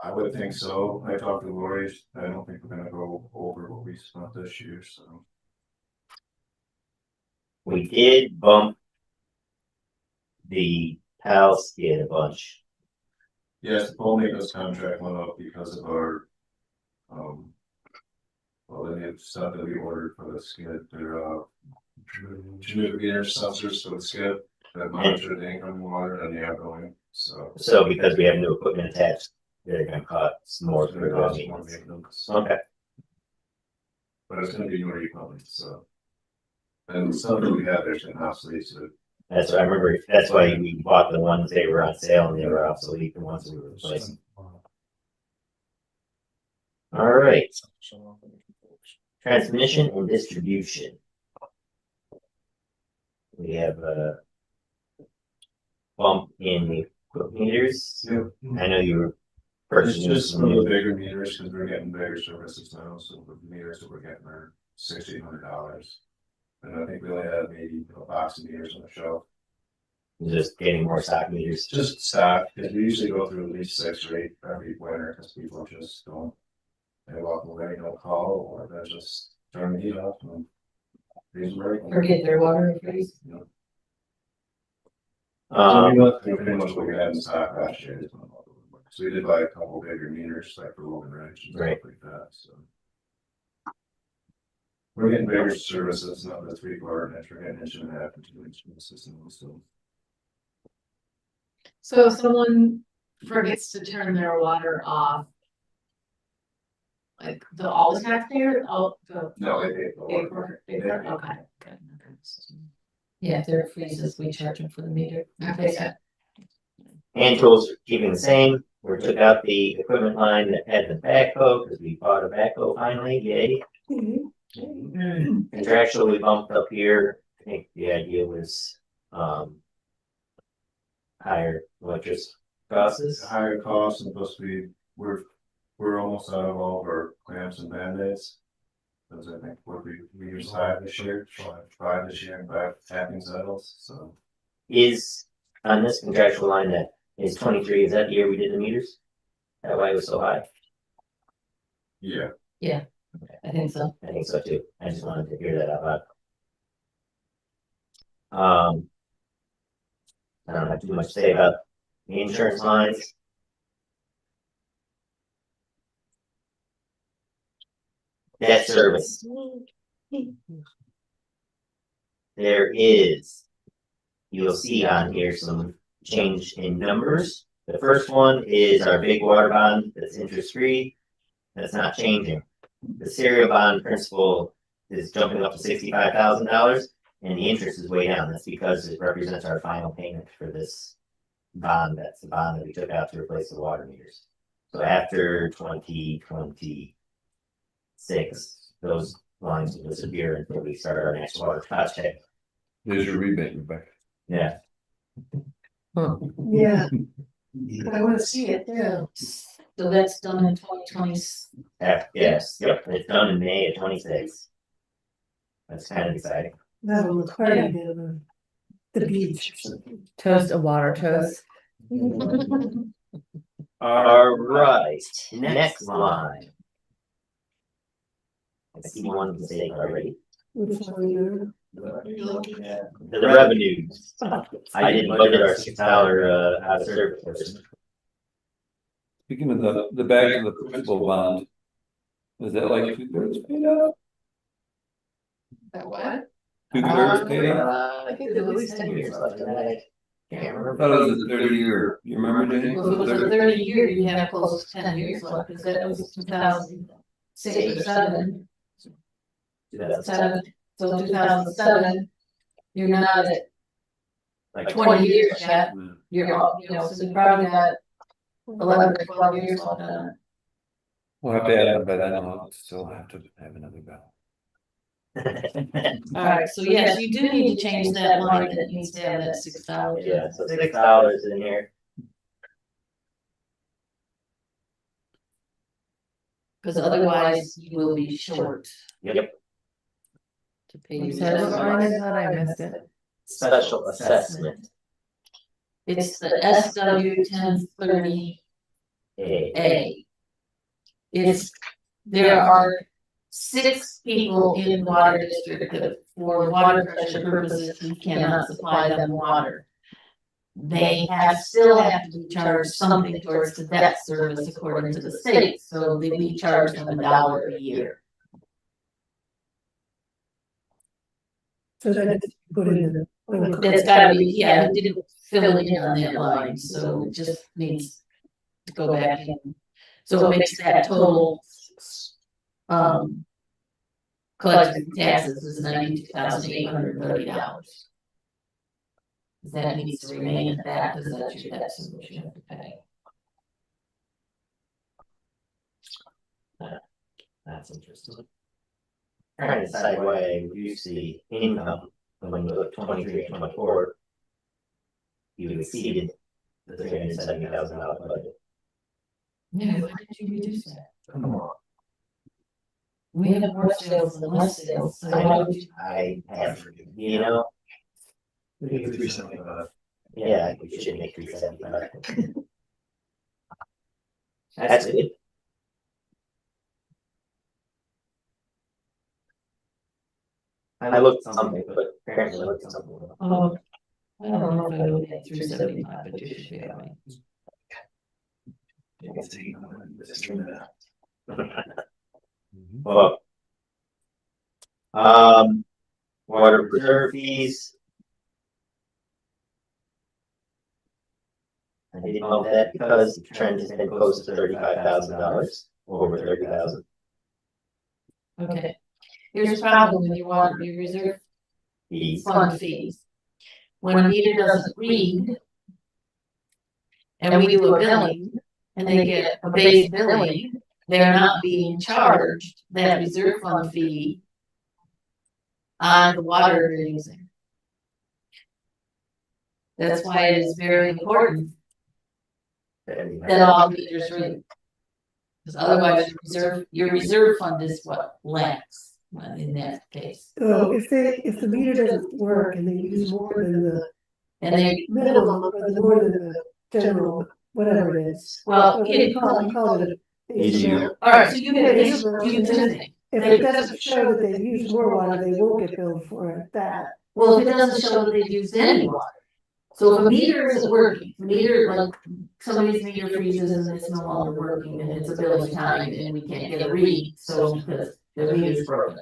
I would think so. I talked to Lori. I don't think we're gonna go over what we spent this year, so. We did bump the PAL skid a bunch. Yes, the pole maintenance contract went up because of our, well, the new stuff that we ordered for the skid, their, meter sensors for the skid that monitor the incoming water and the outgoing, so. So because we have new equipment attached, they're gonna cost more It's for gonna the cost more maintenance. maintenance, Okay, but it's gonna be more equipment, so. And some that we have, there's an obsolete, so. that's what I remember, that's why we bought the ones that were on sale and they were obsolete, the ones we were replacing. All right, transmission and distribution. We have a bump in the equipment meters. I know you were It's purchasing just some some of new. the bigger meters, because we're getting bigger services now, so the meters that we're getting are $1,600. And I think we only had maybe a box of meters on the shelf. Just getting more stock meters. Just stock, because we usually go through at least 6 or 8 every winter, because people just don't. They walk away, don't call, or they just turn the heat off and. freeze them right. Forget their water freeze. You know. So we Um, went through pretty much what we had in stock last year. So we did buy a couple bigger meters, like for Logan Ridge and stuff Right. like that, so. We're getting bigger services, not the 3/4 inch, we're getting 1.5 inch and 2 inch in the system, so. So if someone forgets to turn their water off, like all the taxpayers, all the. No, they pay for Pay it. for it, okay, good. Yeah, if there are freezes, we charge them for the meter. Okay, good. Hand tools are keeping the same. We took out the equipment line that had the backhoe, because we bought a backhoe finally, yay. Contractually, we bumped up here. I think the idea was, higher electricity costs. Higher costs and plus we're almost out of all of our clamps and band-aids. Cause I think we used 5 this year, 5 this year and 5 tapping saddles, so. Is, on this contractual line that is 23, is that the year we did the meters? That why it was so high? Yeah. I think so. I think so too. I just wanted to hear that out loud. I don't have too much to say about the insurance lines. Debt service. There is, you'll see on here some change in numbers. The first one is our big water bond that's interest free. That's not changing. The serial bond principal is jumping up to $65,000 and the interest is way down. That's because it represents our final payment for this bond. That's the bond that we took out to replace the water meters. So after 2026, those lines will disappear until we start our next water project. There's your rebate, Rebecca. Yeah. Yeah, I wanna see it, yeah. So that's done in 2020. Yes, yep, it's done in May of 26. That's kind of exciting. That'll look harder than the beach or something. Toast, a water toast. All right, next line. I see one mistake already. Which one you're- The revenues. I didn't budget our $6 out of service person. Speaking of the back of the principal bond, is that like 2/3 paid out? That what? 2/3 paid out? I think there's at least 10 years left in that. Can't I remember. thought it was a 30-year. You remember, Jane? Well, if it was a 30-year, you have close to 10 years left, because that was 2006 or 7. 7, so 2007, you're not at Like 20 years yet. Yeah. You're, so you probably got 11 or 12 years left on it. We'll have to add it, but I know I'll still have to have another ballot. Alright, so yes, you do need to change that line that needs to have that $6. Yeah, so $6 in here. Because otherwise you will be short Yep, to pay You your said what line is service. that? I missed it. special assessment. It's the SW 1030 A. A. There are 6 people in the water district that for water pressure purposes, we cannot supply them water. They still have to be charged something towards the debt service according to the state, so we charge them $1 a year. So that put in the. That's gotta be, yeah, we didn't fill it in on that line, so it just needs to go back in. So it makes that total, collected taxes is $92,830. That needs to remain at that, because that's your debt service you have to pay. That's interesting. Trying to decide why I reduce the income when you look 23 and 24. You exceeded the $370,000 budget. Yeah, why did you reduce that? Come on. We have more sales than less sales, so why would you? I have, you know, Maybe 375. yeah, we should make 375. That's good. I looked at something, but apparently I looked at something. Oh, I don't know if I would have 375, but you should be all right. Well, water reserve fees. I did bump that because the trend has been close to $35,000, over 30,000. Okay. Here's a problem when you want your reserve Fees. fund fees. When a meter doesn't read, and we do a billing, and they get a base billing, they're not being charged that reserve fund fee on the water they're using. That's why it is very important that all meters read. Because otherwise, your reserve fund is what lacks in that case. So if the meter doesn't work and they use more than the And they, minimum, or the more than the general, whatever it is. well, We call it a base ADU. amount. all right, so you Yeah, can it's use a two things. If it doesn't show that they've used more water, they won't get billed for that. Well, if it doesn't show that they've used any water. So if a meter isn't working, meter, like somebody's meter freezes and it's no longer working and it's a billing time and we can't get a read, so because the meter's broken.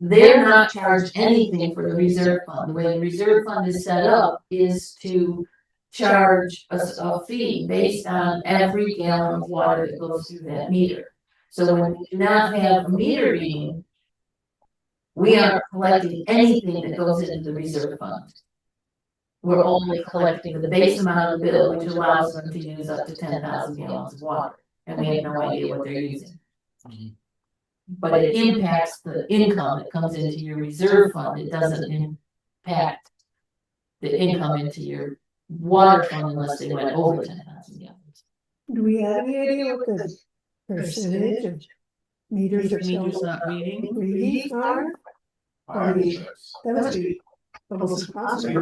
They're not charged anything for the reserve fund. The way the reserve fund is set up is to charge a fee based on every gallon of water that goes through that meter. So when we do not have a meter reading, we aren't collecting anything that goes into the reserve fund. We're only collecting the base amount of the bill, which allows them to use up to 10,000 gallons of water, and we have no idea what they're using. But it impacts the income that comes into your reserve fund. It doesn't impact the income into your water fund unless they went over 10,000 gallons. Do we have any idea what the percentage of meters that Meters not reading? readings are? I mean, that must be almost impossible.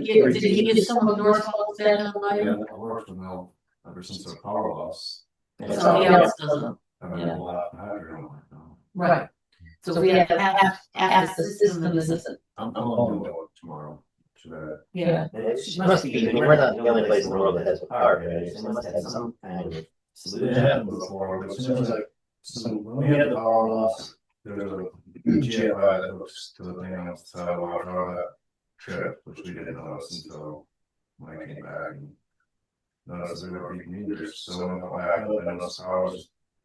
Did you get some of Northfall's data on Yeah, mine? that works with no, ever since our power loss. Somebody else doesn't. I've been a lot higher on my phone. Right. So if we have half the system that isn't. I'm going to do it tomorrow. Should I? Yeah. It must be, I mean, we're not the only place in the world that has a power grid, it must have some kind of It solution. happened before, but as soon as when we had the power loss, there was a GFI that hooks to the thing on the side of the water on that trip, which we didn't notice until when I came back and noticed there were reading meters, so when I went back up, I noticed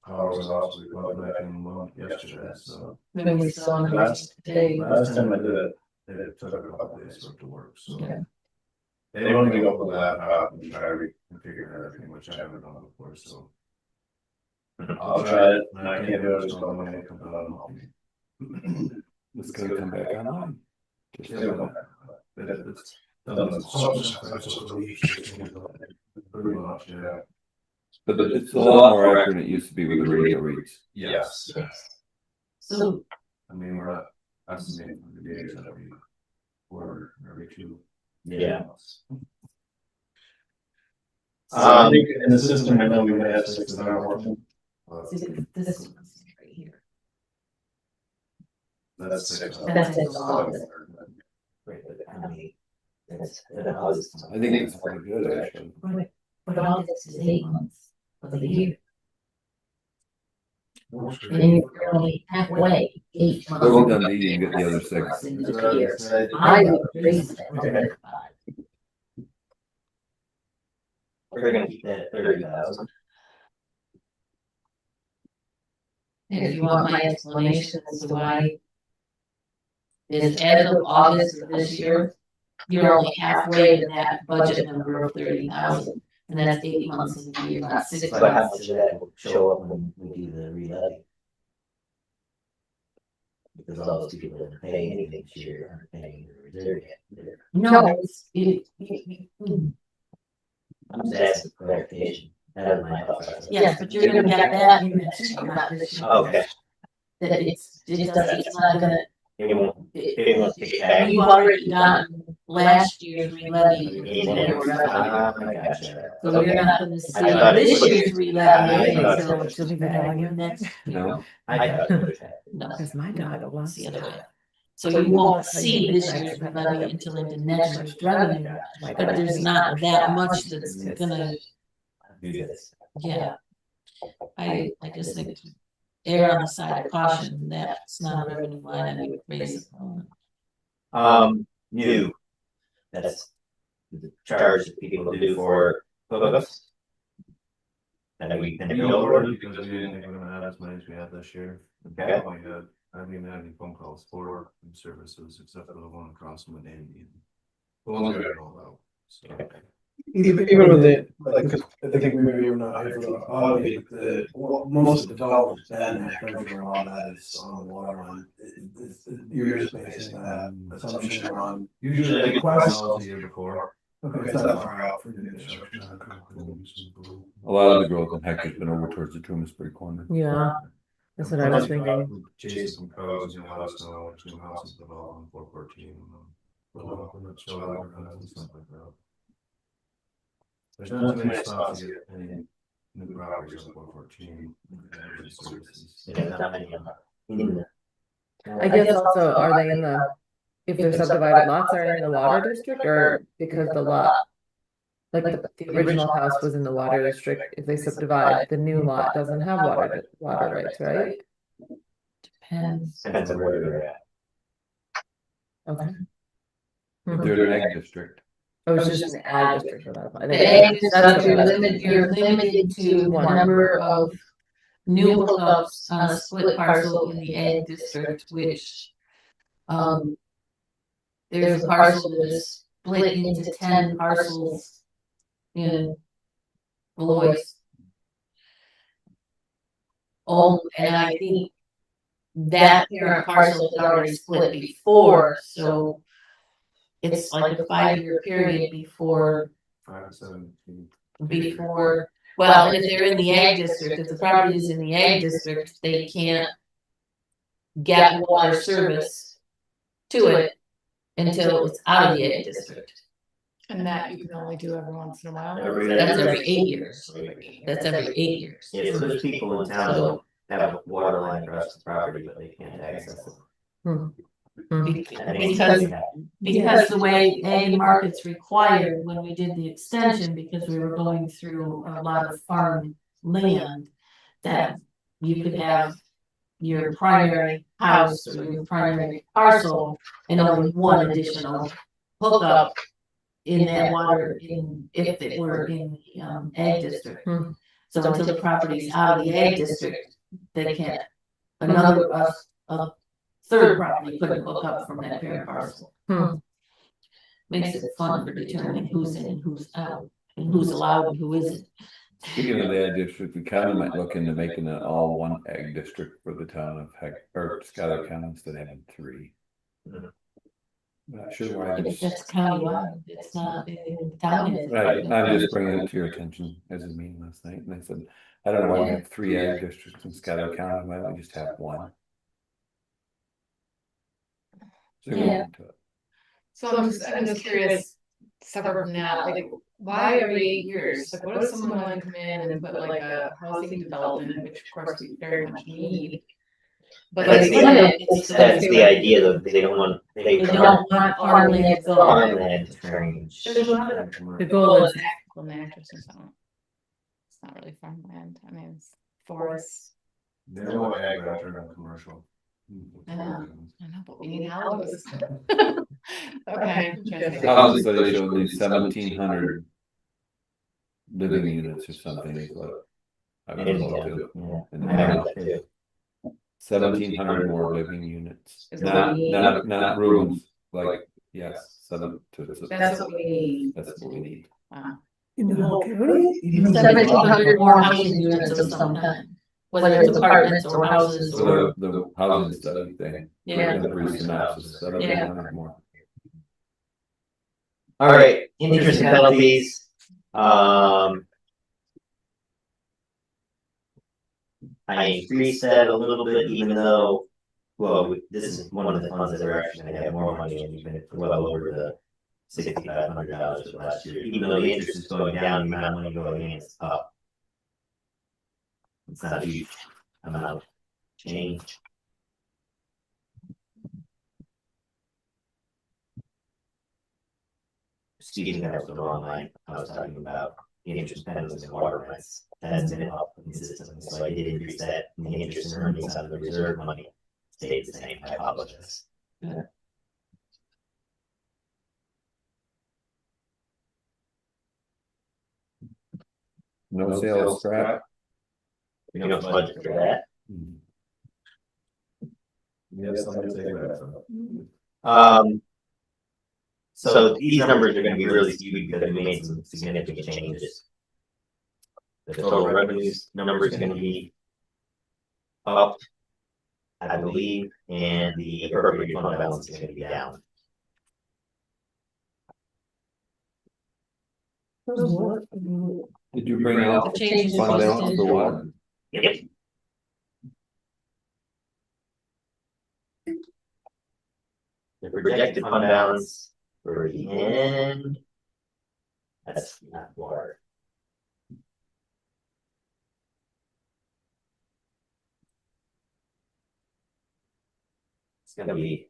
power was off, so we plugged back in one yesterday, so. Maybe we saw it Last today. time I did it, it took a couple days for it to work, so. Okay. They want me to go with the laptop and try to reconfigure everything, which I haven't done before, so. I'll try it, and I can't do it until the money comes out. It's gonna come back online. Just Yeah, like but it's done pretty much, yeah. But it's a lot more accurate than it used to be with the radio reads. Yes, So, I mean, we're not estimating the days every quarter, every two. Yeah. I think in the system, I know we might have 6 that aren't working. this is right here. That's 6. That's it. I think it's pretty good, actually. Right, but August is 8 months of the year, and you're only halfway, 8 months. They're done needing to get the other 6. Into the year. I would raise that to 35. We're gonna keep that at 30,000. And if you want my explanation as to why is as of August of this year, you're only halfway to that budget number of 30,000, and that's 8 months in the year, not 6 But how months. much of that will show up when we do the re-levy? Because all those people that are paying anything this year aren't paying the reserve yet. No, it's, I'm just asking for clarification. That was my thought process. yes, but you're gonna get that in next year, not this year. Okay. That it's not gonna, They won't take it back. you've already done last year's re-levy. I gotcha. So you're not gonna see I thought it this was- year's re-levy I thought until it Should we go down again? next, No. I thought it was that. no, Because my dog it's lost. the other way. So you won't see this year's re-levy until into next year's revenue, but there's not that much that's gonna, Do this. yeah. I just think err on the side of caution, that's not a revenue line, I would raise it. New. That's the charge that people do for hookups. That we can bill for. Because we didn't think we were gonna have as many as we had this year. Okay. I haven't even had any phone calls for services except for the one across from Andy. The ones we got rolled out, so. Even with the, like, 'cause I think we maybe were not here for the audit, but most of the development's been there, where a lot of that is on the water line. You're just basing that assumption on. Usually the request was the year before. Okay, it's not far out for new construction. A lot of the growth in Hector's been over towards the Trumansbury corner. Yeah, that's what I was thinking. Jason Co's new house, no, new houses developed on 414. There's not too many spots to get any new properties on 414. There's not many of them in the. I guess also, are they in the, if they're subdivided lots, are in the water district, or because the lot? Like the original house was in the water district, if they subdivide, the new lot doesn't have water rights, right? Depends. Depends on where you're at. Okay. They're an ag district. Oh, it's just an ag district. I The think ag that's district, what I was you're limited to the number of new hookups on a split parcel in the ag district, which, there's a parcel that is split into 10 parcels in Beloit. Oh, and I think that parent parcel is already split before, so it's like a 5-year period before, 5 to 17. well, and if they're in the ag district, if the property is in the ag district, they can't get water service to it until it's out of the ag district. And that you can only do every once in a while. That's every 8 years. That's every 8 years. Yeah, so there's people in town that have a water line across the property, but they can't access it. Because the way ag markets required when we did the extension, because we were going through a lot of farm land, that you could have your primary house or your primary parcel and only one additional hookup in that water if it were in the ag district. So until the property's out of the ag district, they can't, a third property couldn't hook up from that parent parcel. Makes it fun for determining who's in and who's out, and who's allowed and who isn't. Speaking of the ag district, we kind of might look into making it all one ag district for the town of or Schuyler County instead of having 3. Not sure why. That's countywide, it's not town. Right, I'm just bringing it to your attention as a meeting last night, and I said, I don't know why we have 3 ag districts in Schuyler County, why don't we just have 1? So we'll Yeah. look into it. So I'm just curious, separate from that, like, why every 8 years? Like, what if someone wanted to come in and put like a housing development, which of course we very much need? But That's like, that's the idea, though, they don't want, They don't want farmland to go. farmland to change. There's a lot of The goal is acres or something. It's not really farmland, I mean, it's forests. They don't want ag that turn on commercial. I know, but we need houses. Okay. interesting. Houses that they showed these 1,700 living units or something is what I would love to. And I know that too. 1,700 more living units, Is what we need. not rooms, like, yes, 7 to. That's what we need. That's what we need. Wow. In the whole county? 1,700 more housing units of some kind, whether it's apartments or houses So or, the housing study thing. Yeah. The brief synopsis, 1,700 more. All right, interest and penalties. I increased that a little bit, even though, well, this is one of the funds that are actually gonna have more money, and even well over the $6,500 for last year, even though the interest is going down, the amount of money going in is up. It's not a huge amount of change. Excuse me, that was the wrong line. I was talking about the interest penalties and water rights. That's been up consistently, so I did increase that, and the interest and earnings out of the reserve money stayed the same. I apologize. No sales scrap. We don't budget for that. Yeah, somebody take that from it. So these numbers are gonna be really skewed because we made some significant changes. The total revenues number is gonna be up, I believe, and the appropriate fund balance is gonna be down. Did you bring out The changes fund balance posted. for what? Yep. The projected fund balance for the end. That's not water. It's gonna be.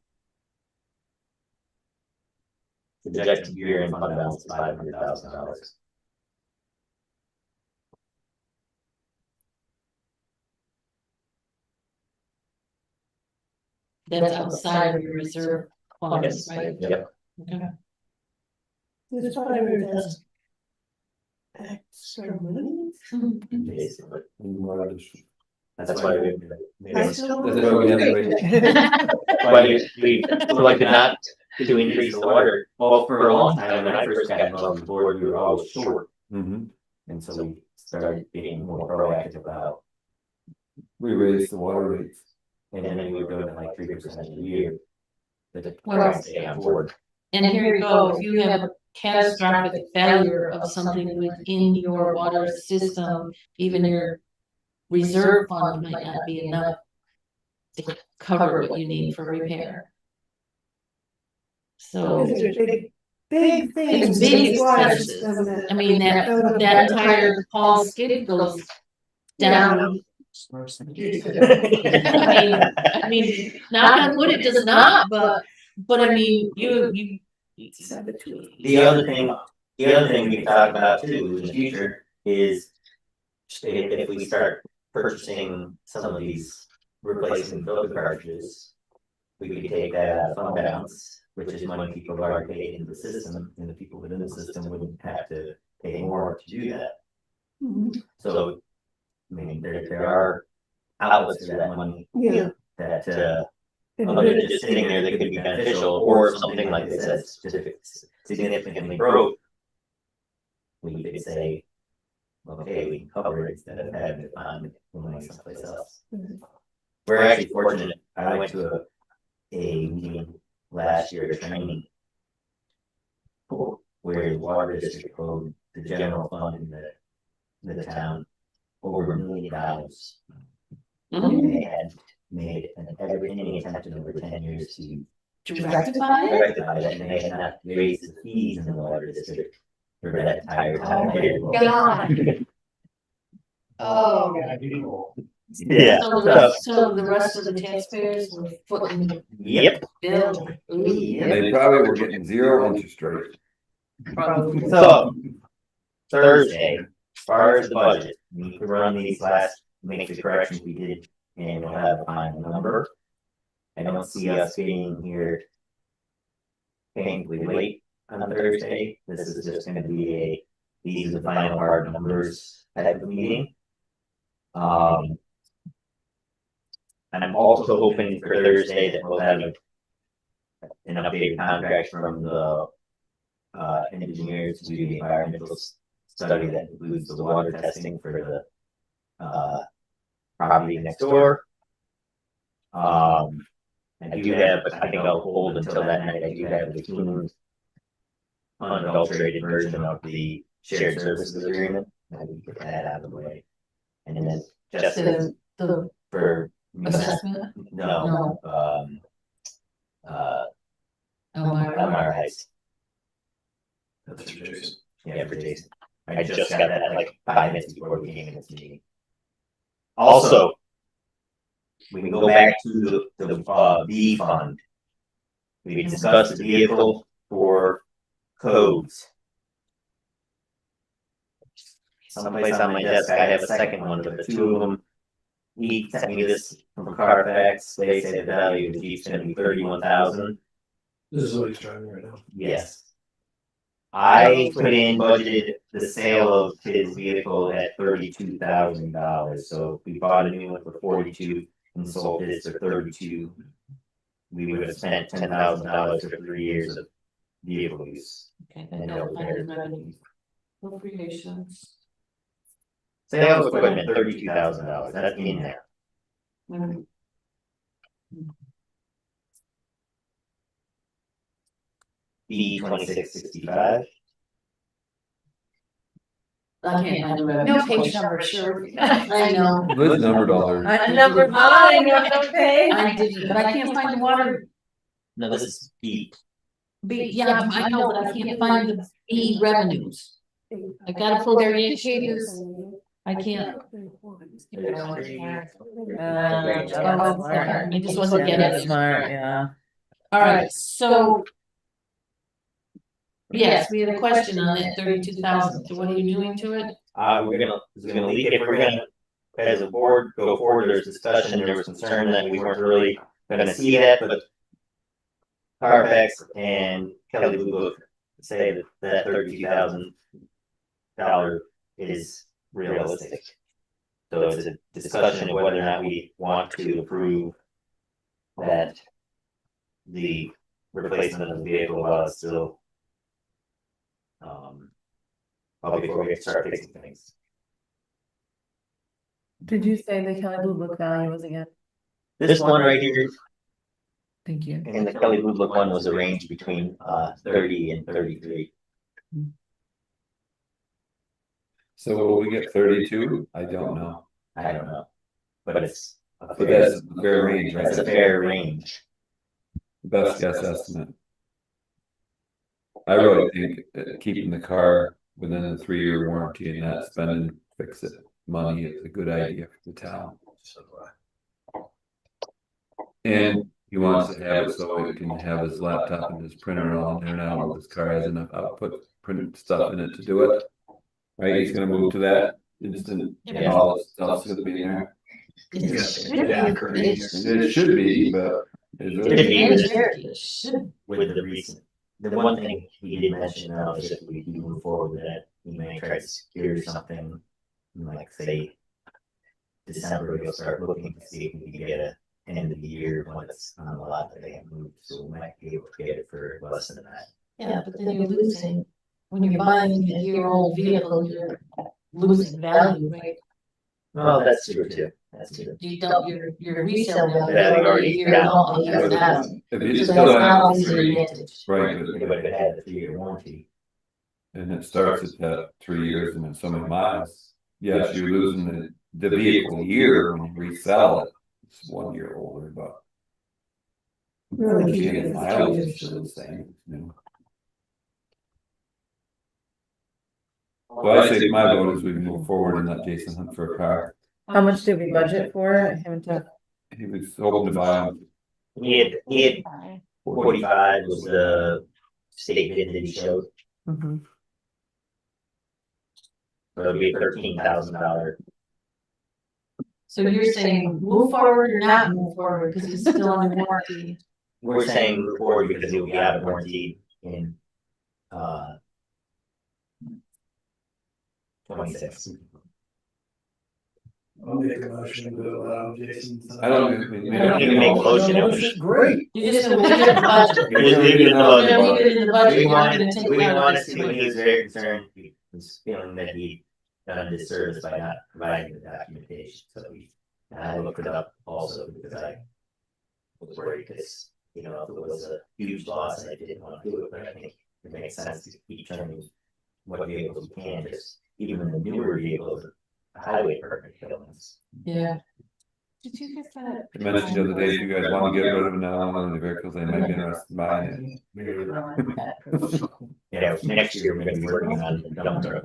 Projected year-end fund balance is $500,000. That's outside of your reserve funds, Yes, right? yep. Okay. There's 500,000 extra money. Basically. That's That's why we. I still why we haven't raised. Why we selected not to increase the water. Well, for a long time, when I first got involved with the board, we were always short. Mhm. And so we started being more proactive about, We raised the water rates. and then we were doing it like 3% a year. To Well, try and stay on board. And here you go, if you have a catastrophic failure of something within your water system, even your reserve fund might not be enough to cover what you need for repair. So, These are big things. It's big in the water expenses. system that- I mean, that entire Paul skid goes down. I mean, knock on wood, it does not, but I mean, you. The other thing we can talk about too in the future is if we start purchasing some of these replacement filter cartridges, we could take that out of fund balance, which is money people have already paid into the system, and the people within the system wouldn't have to pay more to do that. So, I mean, there are outlets for that money Yeah. that, other than just sitting there, that could be beneficial, or something like this that's just significantly broke. We could say, okay, we can cover it instead of having to find the money someplace else. We're actually fortunate. I went to a meeting last year, a training, where the water district owed the general fund in the town over $1 million. And they had made any attempt in over 10 years to Rectify it? rectify that, and they had not raised the fees in the water district for that entire time. God. Oh. Yeah. So the rest of the taxpayers were footing the Yep. bill. Yep. They probably were getting 0 interest rate. Probably. So Thursday, as far as the budget, we need to run these make the corrections we did, and we'll have a final number. I don't see us getting here painfully late on Thursday. This is just gonna be these are the final hard numbers type of meeting. I'm also hoping for Thursday that we'll have an updated contract from the engineers to do the environmental study that includes the water testing for the property next door. I do have, but I think I'll hold until that night. I do have the clean, unadulterated version of the shared services agreement. I can get that out of the way. And then just The for assessment? no, MRIs. That's for Jason. Yeah, for Jason. I just got that like 5 minutes before we came in this meeting. Also, we can go back to the V fund. We discussed the vehicle for codes. Someplace on my desk, I have a second one, but the two of them, he sent me this from Carfax. They say the value of the Jeep's gonna be $31,000. This is what he's driving right now. Yes. I put in budgeted the sale of his vehicle at $32,000, so if we bought a new one for 42 and sold his for 32. We would have spent $10,000 for 3 years of vehicle use. Okay, And then no don't find the repair. revenue. Appropriations. Sales equipment, $32,000, that's in there. Mm, B 2665. I can't find the revenue. No page number, sure. I know. Liz numbered all hers. I numbered mine, okay? I didn't, but I can't find the water. No, this is B. Yeah, I know, but I can't find the B revenues. I gotta pull their indicators. I can't. I just wasn't getting it. Smart, yeah. All right, so. Yes, we had a question on that 32,000. So what are you doing to it? We're gonna leave, if we're gonna, as a board, go forward, there's discussion, there was concern that we weren't really gonna see that, but Carfax and Kelly Blue Book say that $32,000 is realistic. So it's a discussion of whether or not we want to approve that the replacement of the vehicle while it's still probably before we have to start fixing things. Did you say the Kelly Blue Book value was again? This one right here Thank you. and the Kelly Blue Book one was a range between 30 and 33. So will we get 32? I don't know. I don't know, but it's a But fair, that's a fair range, right? that's a fair range. Best guess estimate. I really think keeping the car within a 3-year warranty and not spending fix it money is a good idea for the town. And he wants to have it so he can have his laptop and his printer all in there now. This car has enough output print stuff in it to do it. Right, he's gonna move to that instant, and all this stuff's gonna be in there. It should be, but. It should. With the recent, the one thing he did mention now is if we do move forward with that, he may try to secure something, like say December, we'll start looking to see if we can get a end of the year one that's on a lot that they have moved, so we might be able to get it for less than that. Yeah, but then you're losing, when you're buying a year-old vehicle, you're losing value, right? Well, that's true too, that's true. You don't, your resale value. Yeah, we already a year got long, it. years out. If you So just that's still not have always an three, advantage. right, But if it had a 3-year warranty, and it starts at that 3 years and then so many miles. Yes, you're losing the vehicle a year when you resell it. It's 1 year older, but. Really keep Yeah, it as mileage it is still the same, you know. Well, I say my vote is we move forward and let Jason hunt for a car. How much did we budget for it? I haven't took. He was hoping to buy them. he had 45 was the state bid that he showed, Mhm. so it'd be $13,000. So you're saying move forward or not move forward, because it's still under warranty. We're saying move forward because it will be out of warranty in 26. I'll make a motion to allow Jason. I don't. We don't need to make a motion. No, this is great. You're just gonna leave it in the budget. You're just leaving it in the You're gonna budget. leave it in the budget, We you're not wanted, gonna take we it out wanted of this to, he money. was very concerned, he was feeling that he done a disservice by not providing the documentation, so we. And I looked it up also because I was worried, because, you know, if it was a huge loss, I didn't want to do it, but I think it makes sense to keep turning what vehicles we can, just even the newer vehicles, the highway permit killings. Yeah. Did you get that? I mentioned the other day, if you guys want to get rid of another one of the vehicles, they might be interested in buying it. Yeah, next year we're gonna be working on the dump truck.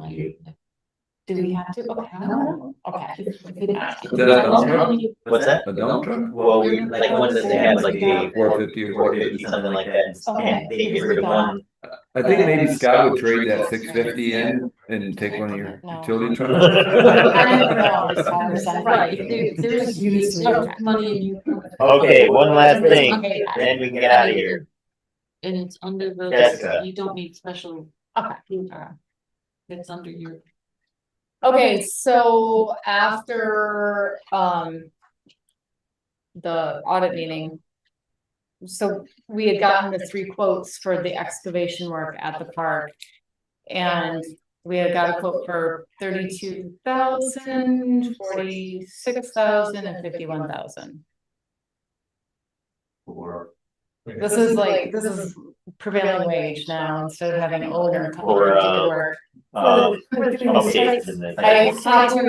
Do we have to? Okay, I don't know. Okay. Is that a dump truck? What's that? A dump truck? Well, we, like ones that they have like a 450 or 450, something like that, and they get rid of one. I think maybe Scott would trade that 650 in and take one of your utility trucks. Right, if there's money and you. Okay, one last thing, Okay. then we can get out of here. And it's under the, Jessica. you don't need special. Okay. It's under your. Okay, so after, the audit meeting. So we had gotten the 3 quotes for the excavation work at the park. And we had got a quote for 32,000, 46,000, and 51,000. Or. This is prevailing wage now, instead of having an owner come Or, in and do the work. updates in the. I talked to,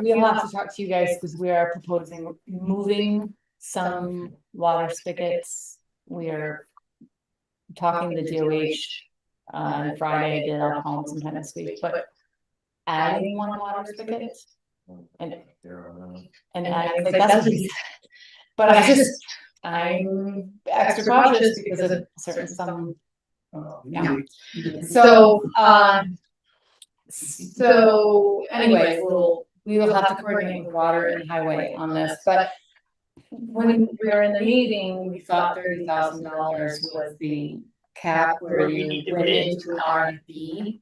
we'll have to talk to you guys, because we are proposing moving some water spigots. We are talking to DOH on Friday, then I'll call them sometime this week, but adding 1 water spigot. And I was like, that's what he said. But I'm extra cautious because of some, yeah. So anyway, we will have to coordinate with water and highway on this, but when we were in the meeting, we thought $30,000 was the cap where you went into an RFP,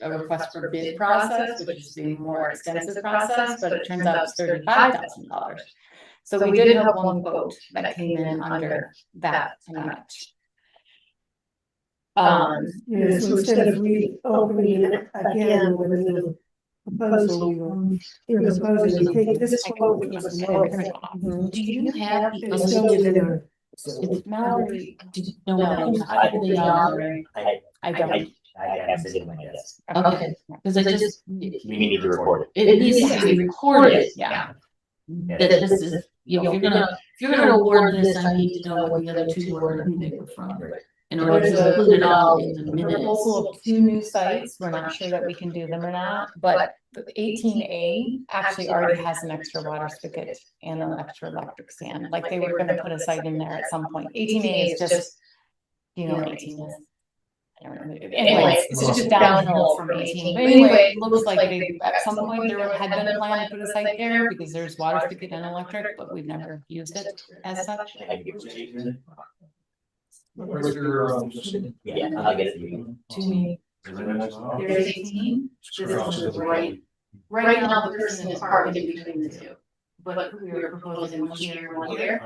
a request for bid process, which is the more extensive process, but it turns out it's $35,000. So we did have 1 quote that came in under that amount. Yeah, so instead of reopening it again with a new proposal, you're proposing to take this quote, which was lower. Do you have? And still within our. Mallory, No, they are. I don't. I have it in my desk. Okay, because I just. We need to report it. It needs to be recorded. Yeah. That this is, you know, if you're gonna award this, I need to know what the other 2 were and who they were from. In order to include it all in the minutes. Proposal of 2 new sites, we're not sure that we can do them or not, but the 18A actually already has an extra water spigot and an extra electric stand, like they were gonna put a site in there at some point. 18A is just, you know what 18 is? I don't know. Anyway, it's just downhill from 18, but anyway, it looks like they, at some point, there had been a plan to put a site there, because there's water spigot and electric, but we've never used it as such. Where's your, Yeah, I'll get it to you. To me, there's 18, this is right now, the person is part in between the 2. But we were proposing 1 year, 1 year,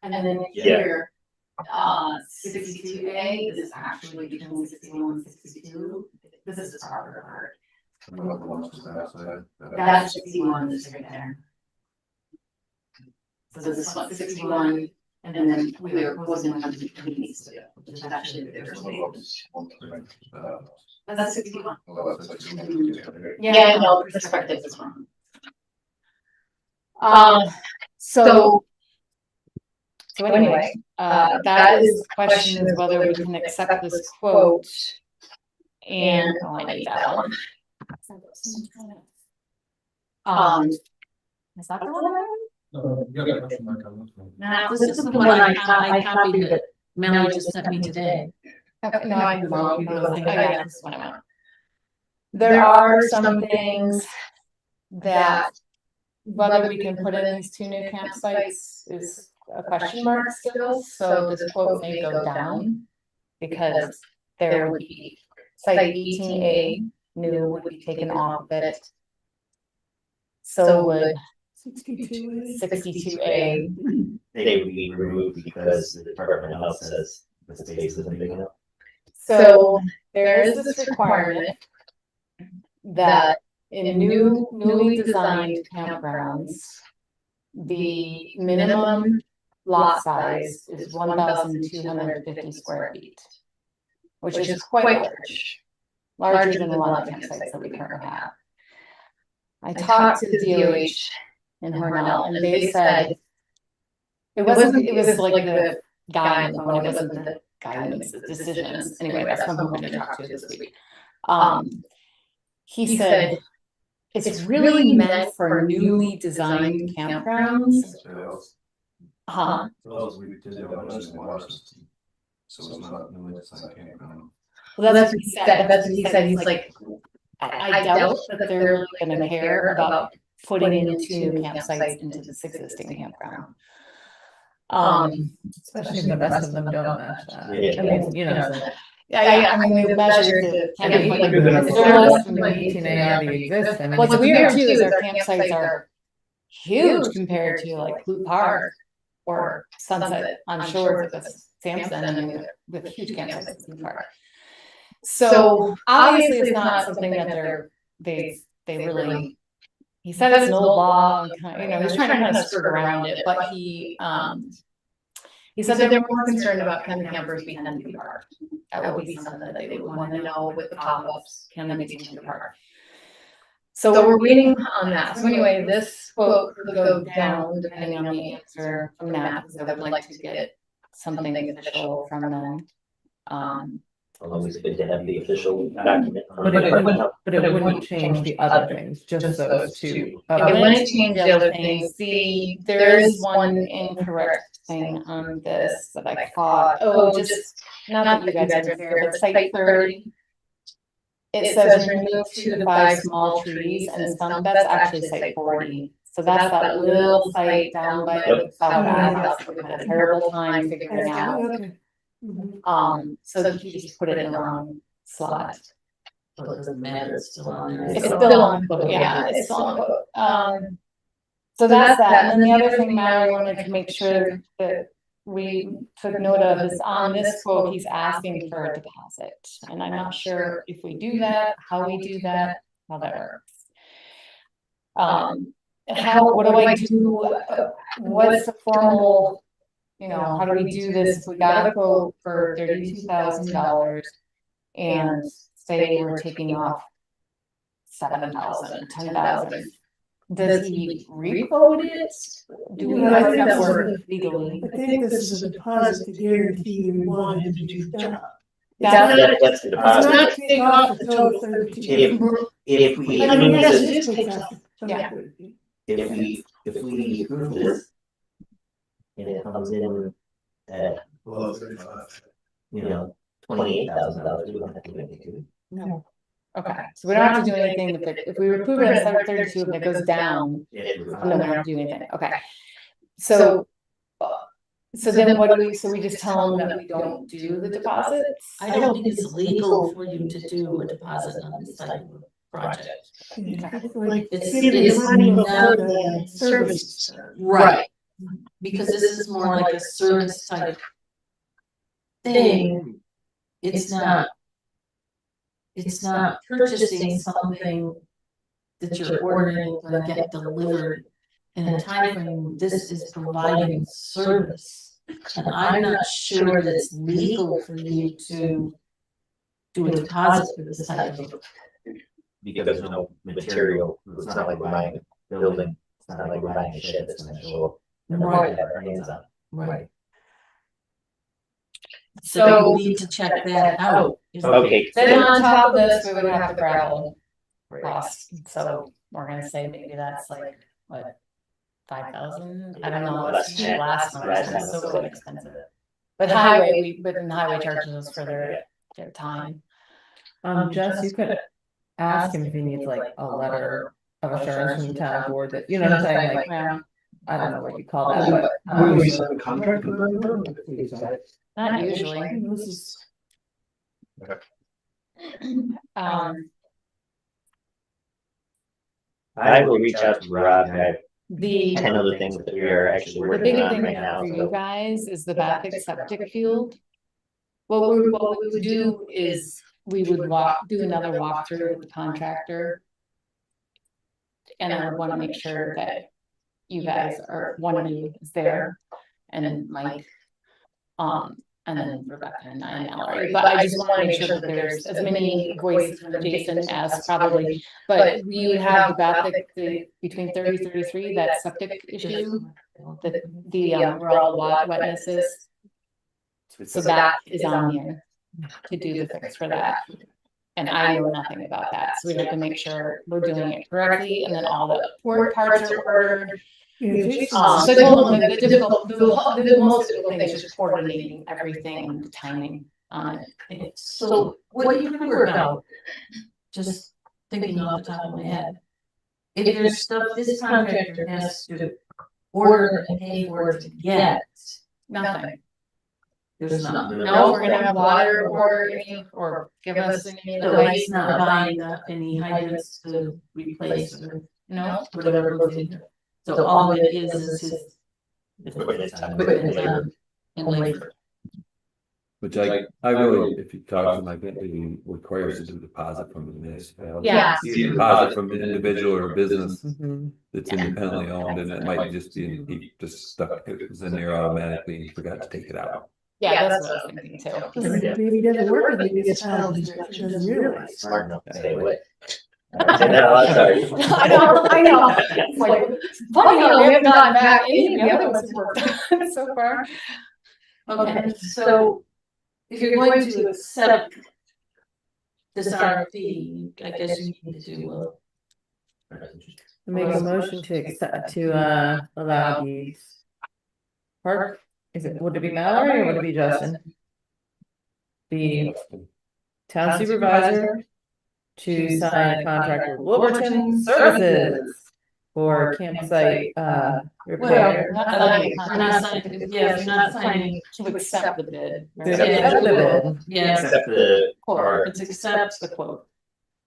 and then here, 62A, this is actually between 61 and 62, this is the harder part. That's 61, this right there. So this is what 61, and then we were proposing 1 between these 2, which is actually the difference. That's 61. Yeah, no, perspective is wrong. So anyway, that is the question, is whether we can accept this quote. And I need that one. Is that the one? Now, this is the one I copied that Melanie just sent me today. Okay, no, I wrong. Yeah, this is what I meant. There are some things that whether we can put in these 2 new campsites is a question mark still, so this quote may go down. Because there would be site 18A new would be taken off of it. So would 62A. They would be removed because the Department of Health says the space isn't big enough. So there is this requirement that in newly designed campgrounds, the minimum lot size is 1,250 square feet, which is quite larger than a lot of campsites that we currently have. I talked to the DOH in Hornell, and they said it was like the guy on the phone, it wasn't the guy who makes the decisions. Anyway, that's from who I'm going to talk to this week. He said it's really meant for newly designed campgrounds. So it's not really designed campground. Well, that's what he said. That's what he said. He's like, I doubt that they're really going to care about putting in 2 new campsites into this existing campground. Especially if the rest of them don't match that. Yeah. I mean, you know, Yeah, I mean, we measured the I mean, like, even it's if almost the like 18A already exists, I mean. what's it's weird not- too is our campsites are huge compared to like Blue Park or Sunset on shores with Sampson. I mean, with huge campsites at Blue Park. So obviously it's not something that they really, he said it's an old law, and kind of, you know, he's trying to kind of skirt around it, but he said they're more concerned about can the campers be handed to parked. That would be something that they would want to know with the pop-ups, can they be taken to park? So we're waiting on that. So anyway, this quote could go down depending on the answer from that, because I would like to get something official from them. Always good to have the official document. But it wouldn't change the other things, just those two. It wouldn't change the other things. There is one incorrect thing on this that I caught. Oh, just not that you guys are here, but site 30. It says remove 2 to 5 small trees and stump. That's actually site 40. So that's that little site down by the south bath. We had a terrible time figuring out. Okay. Mhm. So he just put it in the wrong slot. Well, it doesn't matter, it's still on there. It's still on quote, yeah, it's still on quote. So that's that, and then the other thing Mallory wanted to make sure that we took note of is on this quote, he's asking for a deposit. And I'm not sure if we do that, how we do that, how that works. What do I do? What's the formal, you know, how do we do this? We got a quote for $32,000 and say we're taking off 7,000, 10,000. Does he requote it? Do we I think that's work what- legally? I think this is a deposit to guarantee you want him to do the job. That's That's the It's deposit. not to take off the total 32. If we I mean, approve yes, it this, is takes off the total Yeah. 32. if we approve this. And it comes in at, Below 35. you know, $28,000, we don't have to do anything. No. Okay, so we don't have to do anything with it. If we approve it at 732 and it goes down, If we- no, we don't have to do anything. Okay. So then what do we, so we just tell them that we don't do the deposits? I don't think it's legal for you to do a deposit on this type of project. It's like It's- giving it's money not- for the service. Right. Because this is more like a service type thing. It's not purchasing something that you're ordering to get delivered in a time frame. This is providing service. And I'm not sure that it's legal for you to do a deposit for this type of. Because there's no material, it's not like we're buying a building, it's not like we're buying a shed that's gonna show up. and we're gonna have our hands on it. Right. So we need to check that out. Okay. Then on top of this, we would have the gravel cost. So we're gonna say maybe that's like, what, 5,000? I don't know. Less It's than- last less month, it's than- so expensive. But highway, but the highway charges us for their time. Jess, you could ask him if he needs like a letter of assurance from the town board that, you know what I'm saying, like, Yeah, I don't know what you call that, but. When we sign a contract with them, we sign it. not usually. This is, I will reach out to Rob, I have The 10 other things that we are actually The working big on thing right now, for you so. guys is the Backup septic field. What we would do is we would do another walkthrough with the contractor. And I would wanna make sure that you guys are, one of you is there and Mike. And then Rebecca and I and Mallory, but I just wanna make sure that there's as many voices from Jason as probably. But we would have the Backup, between 33, that septic issue, where all the wetness is. So that is on here to do the fix for that. And I know nothing about that, so we have to make sure we're doing it correctly, and then all the work parts are ordered. yeah, Jason. So I told them the most difficult thing is just coordinating everything and the timing on it. So what you could work out, just thinking off the top of my head. If there's stuff this contractor has to order and pay for to get, Nothing. There's not. No, we're gonna have water or any, or give us any The of the light's lights. not buying any hydrants to replace or No, whatever goes into it. So all it is his equipment and labor. Which I really, if you talk to them, I think they require us to do deposit from the municipality. Yeah. Either deposit from an individual or a business Mhm. that's independently owned, and it might just be, he just stuck, it was in there automatically, and he forgot to take it out. yeah, that's what I was thinking too. Maybe he doesn't work with municipalities, but he doesn't realize. Smart enough to stay away. I said that a lot of times. I know. It's like, funny how we haven't gotten back any of the other ones we've worked on so far. Okay, so if you're going to accept this RFP, I guess you need to do Make a motion to accept, allow these. Park, would it be Mallory or would it be Justin? The town supervisor to sign a contract with Wilburton Services for campsite, repair. we're not signing, yeah, we're not signing. To accept the bid. To right? accept the bid. Yeah, Except the Quote, part. it's accept the quote.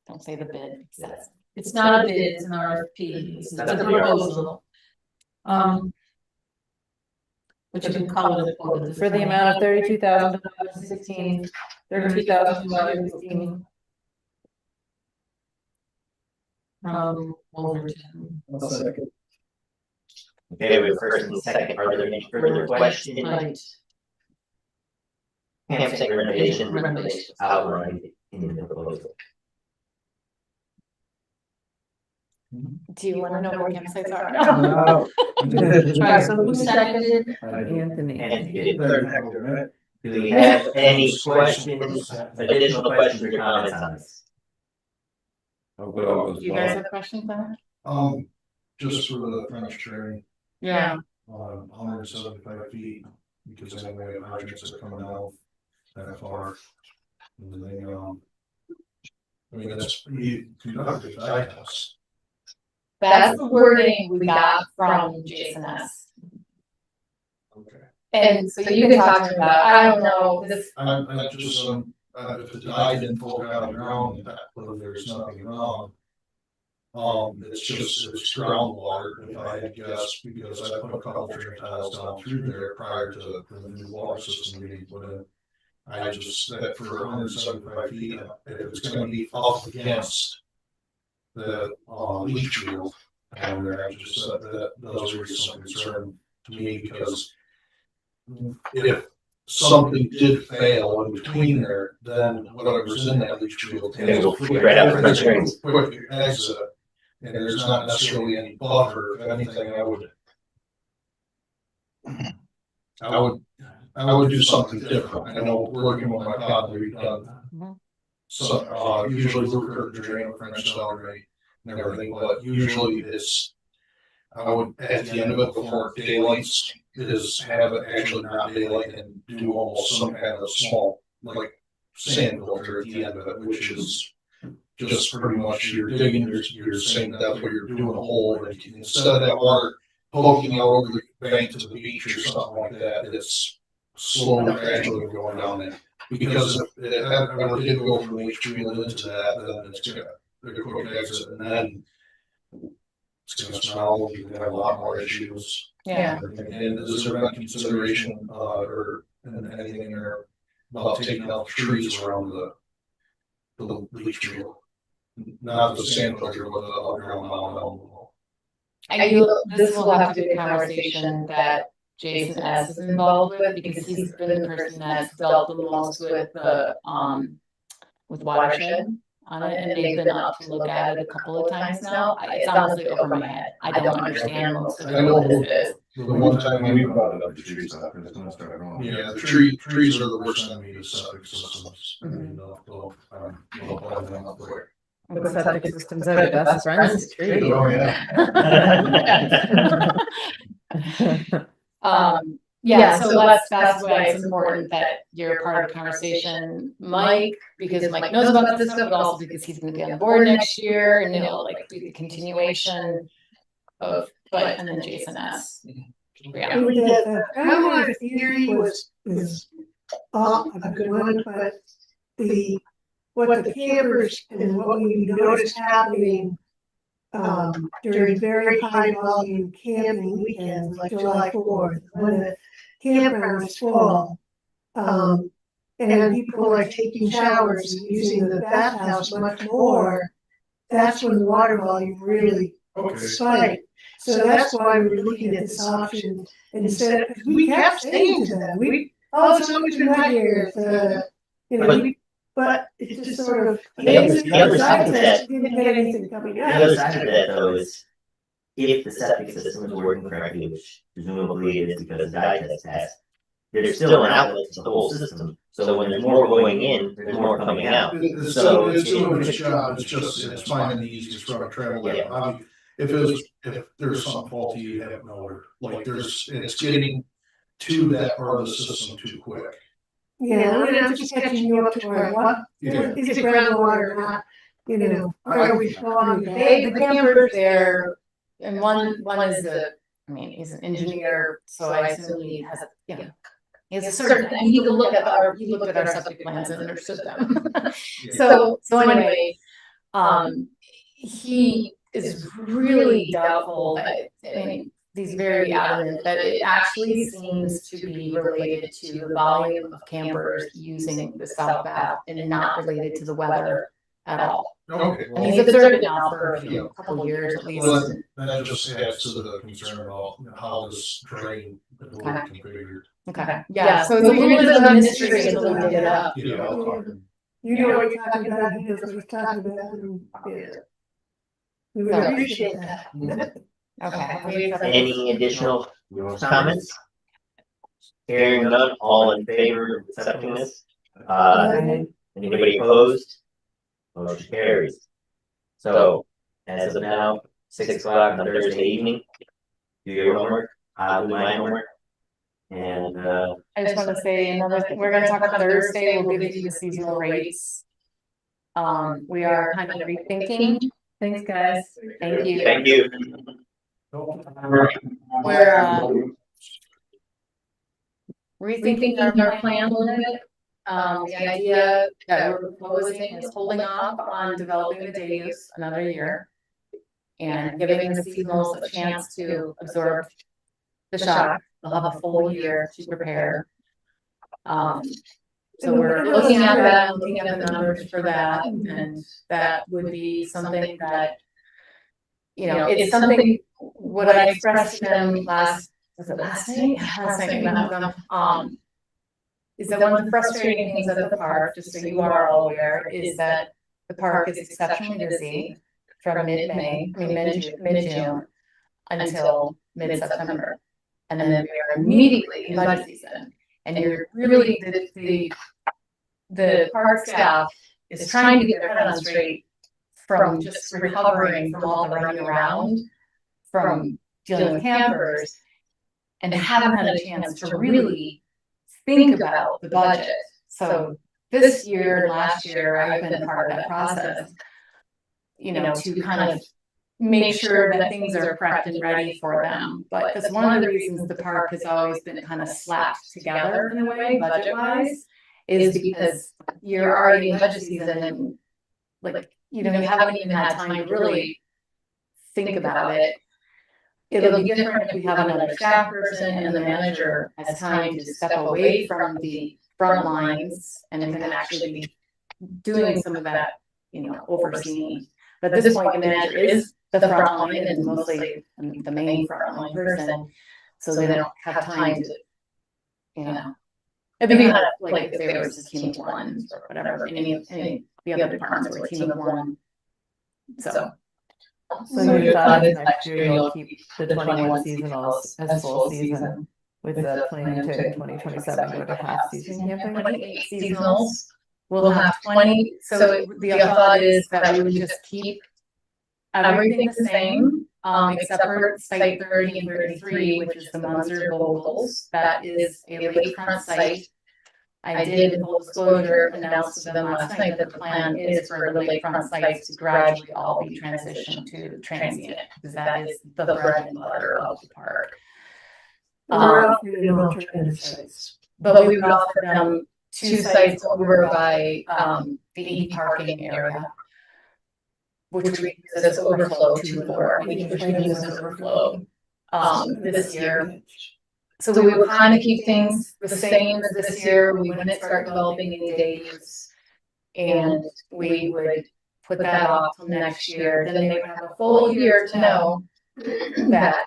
Don't say the bid, accept. it's not a bid, it's an RFP, it's a proposal. But you can call it a quote. For the amount of $32,216. From Wolverton. I'll second. Okay, we have first and second. Are there any further questions? Right. Campsite renovation Renovation. outlined in the proposal. Do you wanna know where campsites are? No. Right, so who seconded? Anthony. And do we have any questions, additional questions or comments on this? Oh, but all goes Do you guys well. have questions on it? Just for the French terrain, Yeah. 175 feet, because anyway, hydrants are coming out that far. And then, I mean, that's pretty conductive house. That's the wording we got from Jason S. Okay. And so you can talk to him about, I don't know, this, I just, if the dye didn't fall out of the ground, that, whether there's nothing wrong. It's groundwater, if I had guessed, because I put a couple drain tiles down through there prior to the new water system being put in. I just, that for 175 feet, if it's gonna be up against the, leach field down there, I just said that those are some concern to me, because if something did fail in between there, then whatever's in that leach field. It'll go right out the drains. Quick exit, and there's not necessarily any buffer. If anything, I would do something different. I know working with my father, we've done so, usually Luker drain, French celery and everything, but usually I would, at the end of it, before daylights, is have it actually not daylight and do almost some kind of small, like, sand filter at the end of it, which is just pretty much you're digging your same depth where you're doing a hole, and instead of that water poking out over the bank to the beach or something like that, it's slowly, gradually going down there. Because if it ever did go from the leach field into that, then it's gonna, a quick exit, and then it's gonna smell, you can have a lot more issues. yeah. And is there been consideration, or anything in there about taking out the trees around the leach field? Not the sand filter, but the underground mound. This will have to be a conversation that Jason S is involved with, because he's been the person that's dealt the most with the, with watershed on it, and they've been up to look at it a couple of times now. It's honestly over my head. I don't understand most of I know what this is. the one time We we, brought it up to trees after it's gonna start growing. yeah, the trees are the worst enemy to septic systems. They'll plug them up quick. The septic systems are the best friends. Trees. Oh, Yeah, so that's why it's important that you're part of the conversation, Mike, because Mike knows about this stuff, but also because he's gonna be on the board next year, and he'll like do the continuation of, but, and then Jason S. Yeah, Groundwater theory is a good one, but what the campers and what we noticed happening during very high volume camping weekends, like July 4th, when the campground is full, and people are taking showers and using the bathhouse much more, that's when the water volume really spiked. So that's why we were looking at this option instead. We kept saying to them, it's always been wet here. But it just sort of The other side of that- didn't get anything coming The out. other side of that though is, if the septic system is working correctly, which presumably it is because the dye test passed, there's still an outlet to the whole system, so when there's more going in, there's more coming out. It's So it's still it- his job, it's finding the easiest route to travel. Yeah. I mean, if there's something faulty, you have no order, like it's getting to that part of the system too quick. Yeah, I'm just catching you up to what Yeah. is it groundwater or not? Where are we falling? The campers there, and one is he's an engineer, so I assume he has he has a certain, and he looked at our septic plans and understood them. So anyway, he is really doubtful that, he's very adamant that it actually seems to be related to the volume of campers using the South Bath and not related to the weather at all. Okay. And he's observed it now for a couple of years at least. Well, that just adds to the concern about how this drain is configured. Okay, yeah, so it's a little bit of a mystery until we dig it up. Yeah. You know what you're talking about, he knows what he's talking about, and we would appreciate that. Okay. Any additional comments? Hearing none, all in favor of accepting this? Anybody opposed? Motion carries. So, as of now, 6 o'clock on Thursday evening, do your homework, I'll do my homework. And, I just want to say another thing, we're gonna talk about Thursday, we'll give you the seasonal rates. We are kind of rethinking. Thanks, guys. Thank you. thank you. We're rethinking our plan a little bit. The idea that we're proposing is holding off on developing the day use another year. And giving the seasonals a chance to absorb the shock. They'll have a full year to prepare. So we're looking at that, looking at the numbers for that, and that would be something that, it's something, what I expressed to them last night? Last night, met with them, is that one of the frustrating things at the park, just so you are all aware, is that the park is exceptionally busy from mid-May, mid-June until mid-September. And then we are immediately in budget season. And you're really, the park staff is trying to get their head on straight from just recovering from all the running around, from dealing with campers, and haven't had a chance to really think about the budget. So this year and last year, I've been a part of that process, to kind of make sure that things are prepped and ready for them. But that's one of the reasons the park has always been kind of slapped together in a way, budget-wise, is because you're already in budget season and you haven't even had time to really think about it. It'll be different if we have another staff person and the manager has time to step away from the front lines and can actually be doing some of that, overseeing. But at this point, the manager is the front line and mostly the main front line person, so they don't have time to, it'd be kind of like if they were just a team of one or whatever, any of the other departments were a team of one. So your thought is next year you'll keep the 21 seasonals as full season with the plan to 2027 go to half season camping? 28 seasonals. We'll have 20. So the thought is that we would just keep everything the same, except for site 30 and 33, which is the Munzer Vocals. That is a lakefront site. I did, in full disclosure, announce to them last night that the plan is for the lakefront sites to gradually all be transitioned to transient, because that is the bread and butter of the park. We're offering alternative sites. But we would offer them two sites over by, the EV parking area. Which we use as overflow which we use as overflow, this year. So we would kind of keep things the same as this year. We wouldn't start developing any days. And we would put that off till next year. Then they would have a full year to know that,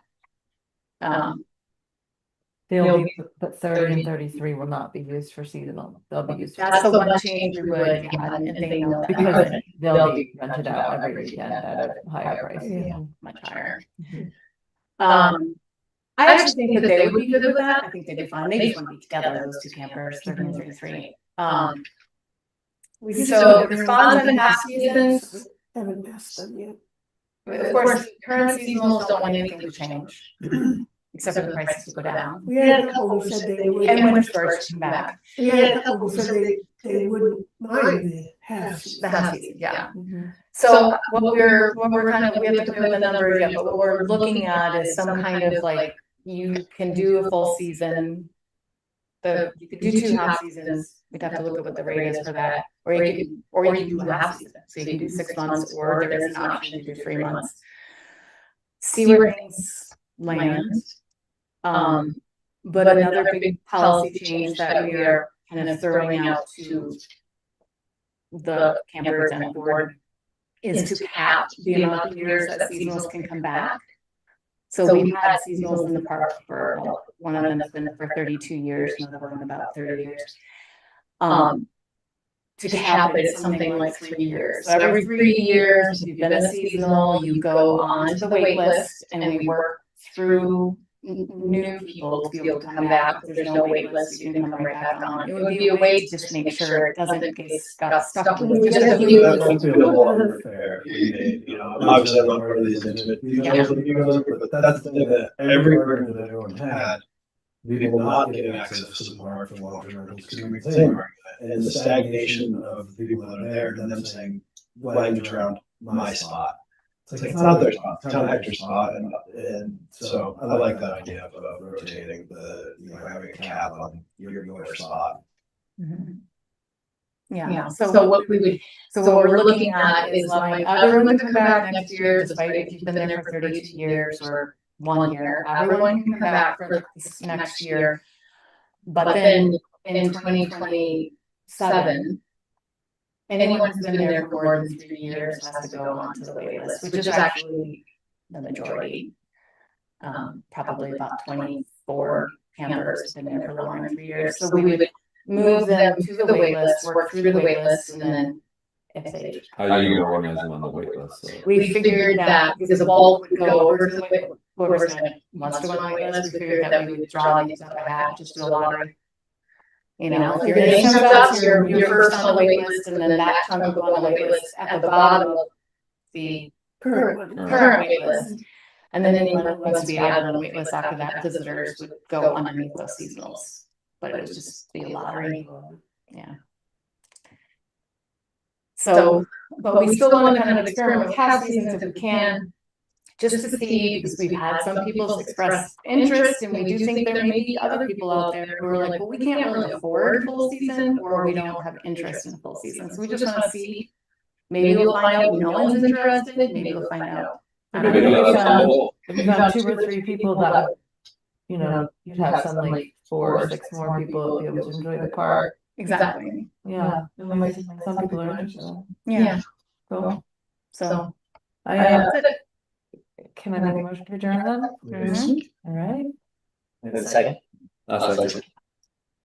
but 30 and 33 will not be used for seasonal. They'll be used. that's the one change we would, and they know that. Because they'll be rented out every weekend at a higher price. Yeah, much higher. I actually think that they would be good with that. I think they'd be fine. They just want to be together, those two campers, 30 and 33. So the spawns and half seasons, Haven't asked them yet. of course, current seasonals don't want anything to change, except for the prices to go down. We had a couple who said they would. And winter storage to come back. We had a couple who said they wouldn't mind the half. The half season, yeah. Mhm. So what we're kind of, we have to play with the numbers yet, but what we're looking at is some kind of like, you can do a full season. You could do 2 half seasons. We'd have to look at what the rate is for that. Or you can do a half season. So you can do 6 months, or there is an option to do 3 months. See where things land. But another big policy change that we are kind of throwing out to the campers and the board is to cap the amount of years that seasonals can come back. So we've had seasonals in the park for, one of them has been for 32 years, another one about 30 years. To cap it at something like 3 years. So every 3 years, if you've been a seasonal, you go on to the wait list, and we work through new people to be able to come back. If there's no wait list, you can come right back on. It would be a way to just make sure it doesn't get stuck with just a few. That's a little unfair. You know, obviously I'm not part of these intimate details of the but that's the thing that every argument that everyone had. People not getting access to the park for long-term rentals because we were the same argument, and the stagnation of the people that are there, and them saying language around my spot. It's like, it's not their spot, it's not Hector's spot, and so I like that idea of rotating the, you know, having a cap on your spot. Yeah, so what we're looking at is allowing everyone to come back next year, despite if you've been there for 32 years or 1 year, everyone can come back for this next year. But then in 2027, anyone who's been there for more than 3 years has to go onto the wait list, which is actually the majority. Probably about 24 campers have been there for longer than 3 years. So we would move them to the wait list, work through the wait list, and then if they. How are you gonna organize them on the wait list? So? We figured that because the bulk would go over to the wait, whoever's wants to go on the wait list, we figured that we would draw these out of a hat, just do a lottery. You know, if your name comes up, you're first on the wait list, and then that chunk will go on the wait list at the bottom of the current wait list. And then anyone who wants to be added on the wait list after that, visitors would go underneath those seasonals. But it would just be a lottery. Yeah. So, but we still want to kind of experiment with half seasons if we can, just to see, because we've had some people express interest, and we do think there may be other people out there who are like, well, we can't really afford full season, or we don't have interest in full season. So we just want to see. Maybe we'll find out no one's interested. Maybe we'll find out. Maybe if you found 2 or 3 people that would, you know, you'd have some like 4 or 6 more people be able to enjoy the park. Exactly. Yeah. Some people are interested. Yeah. Cool. So Can I make a motion to adjourn then? Mhm. All right. Second. That's like.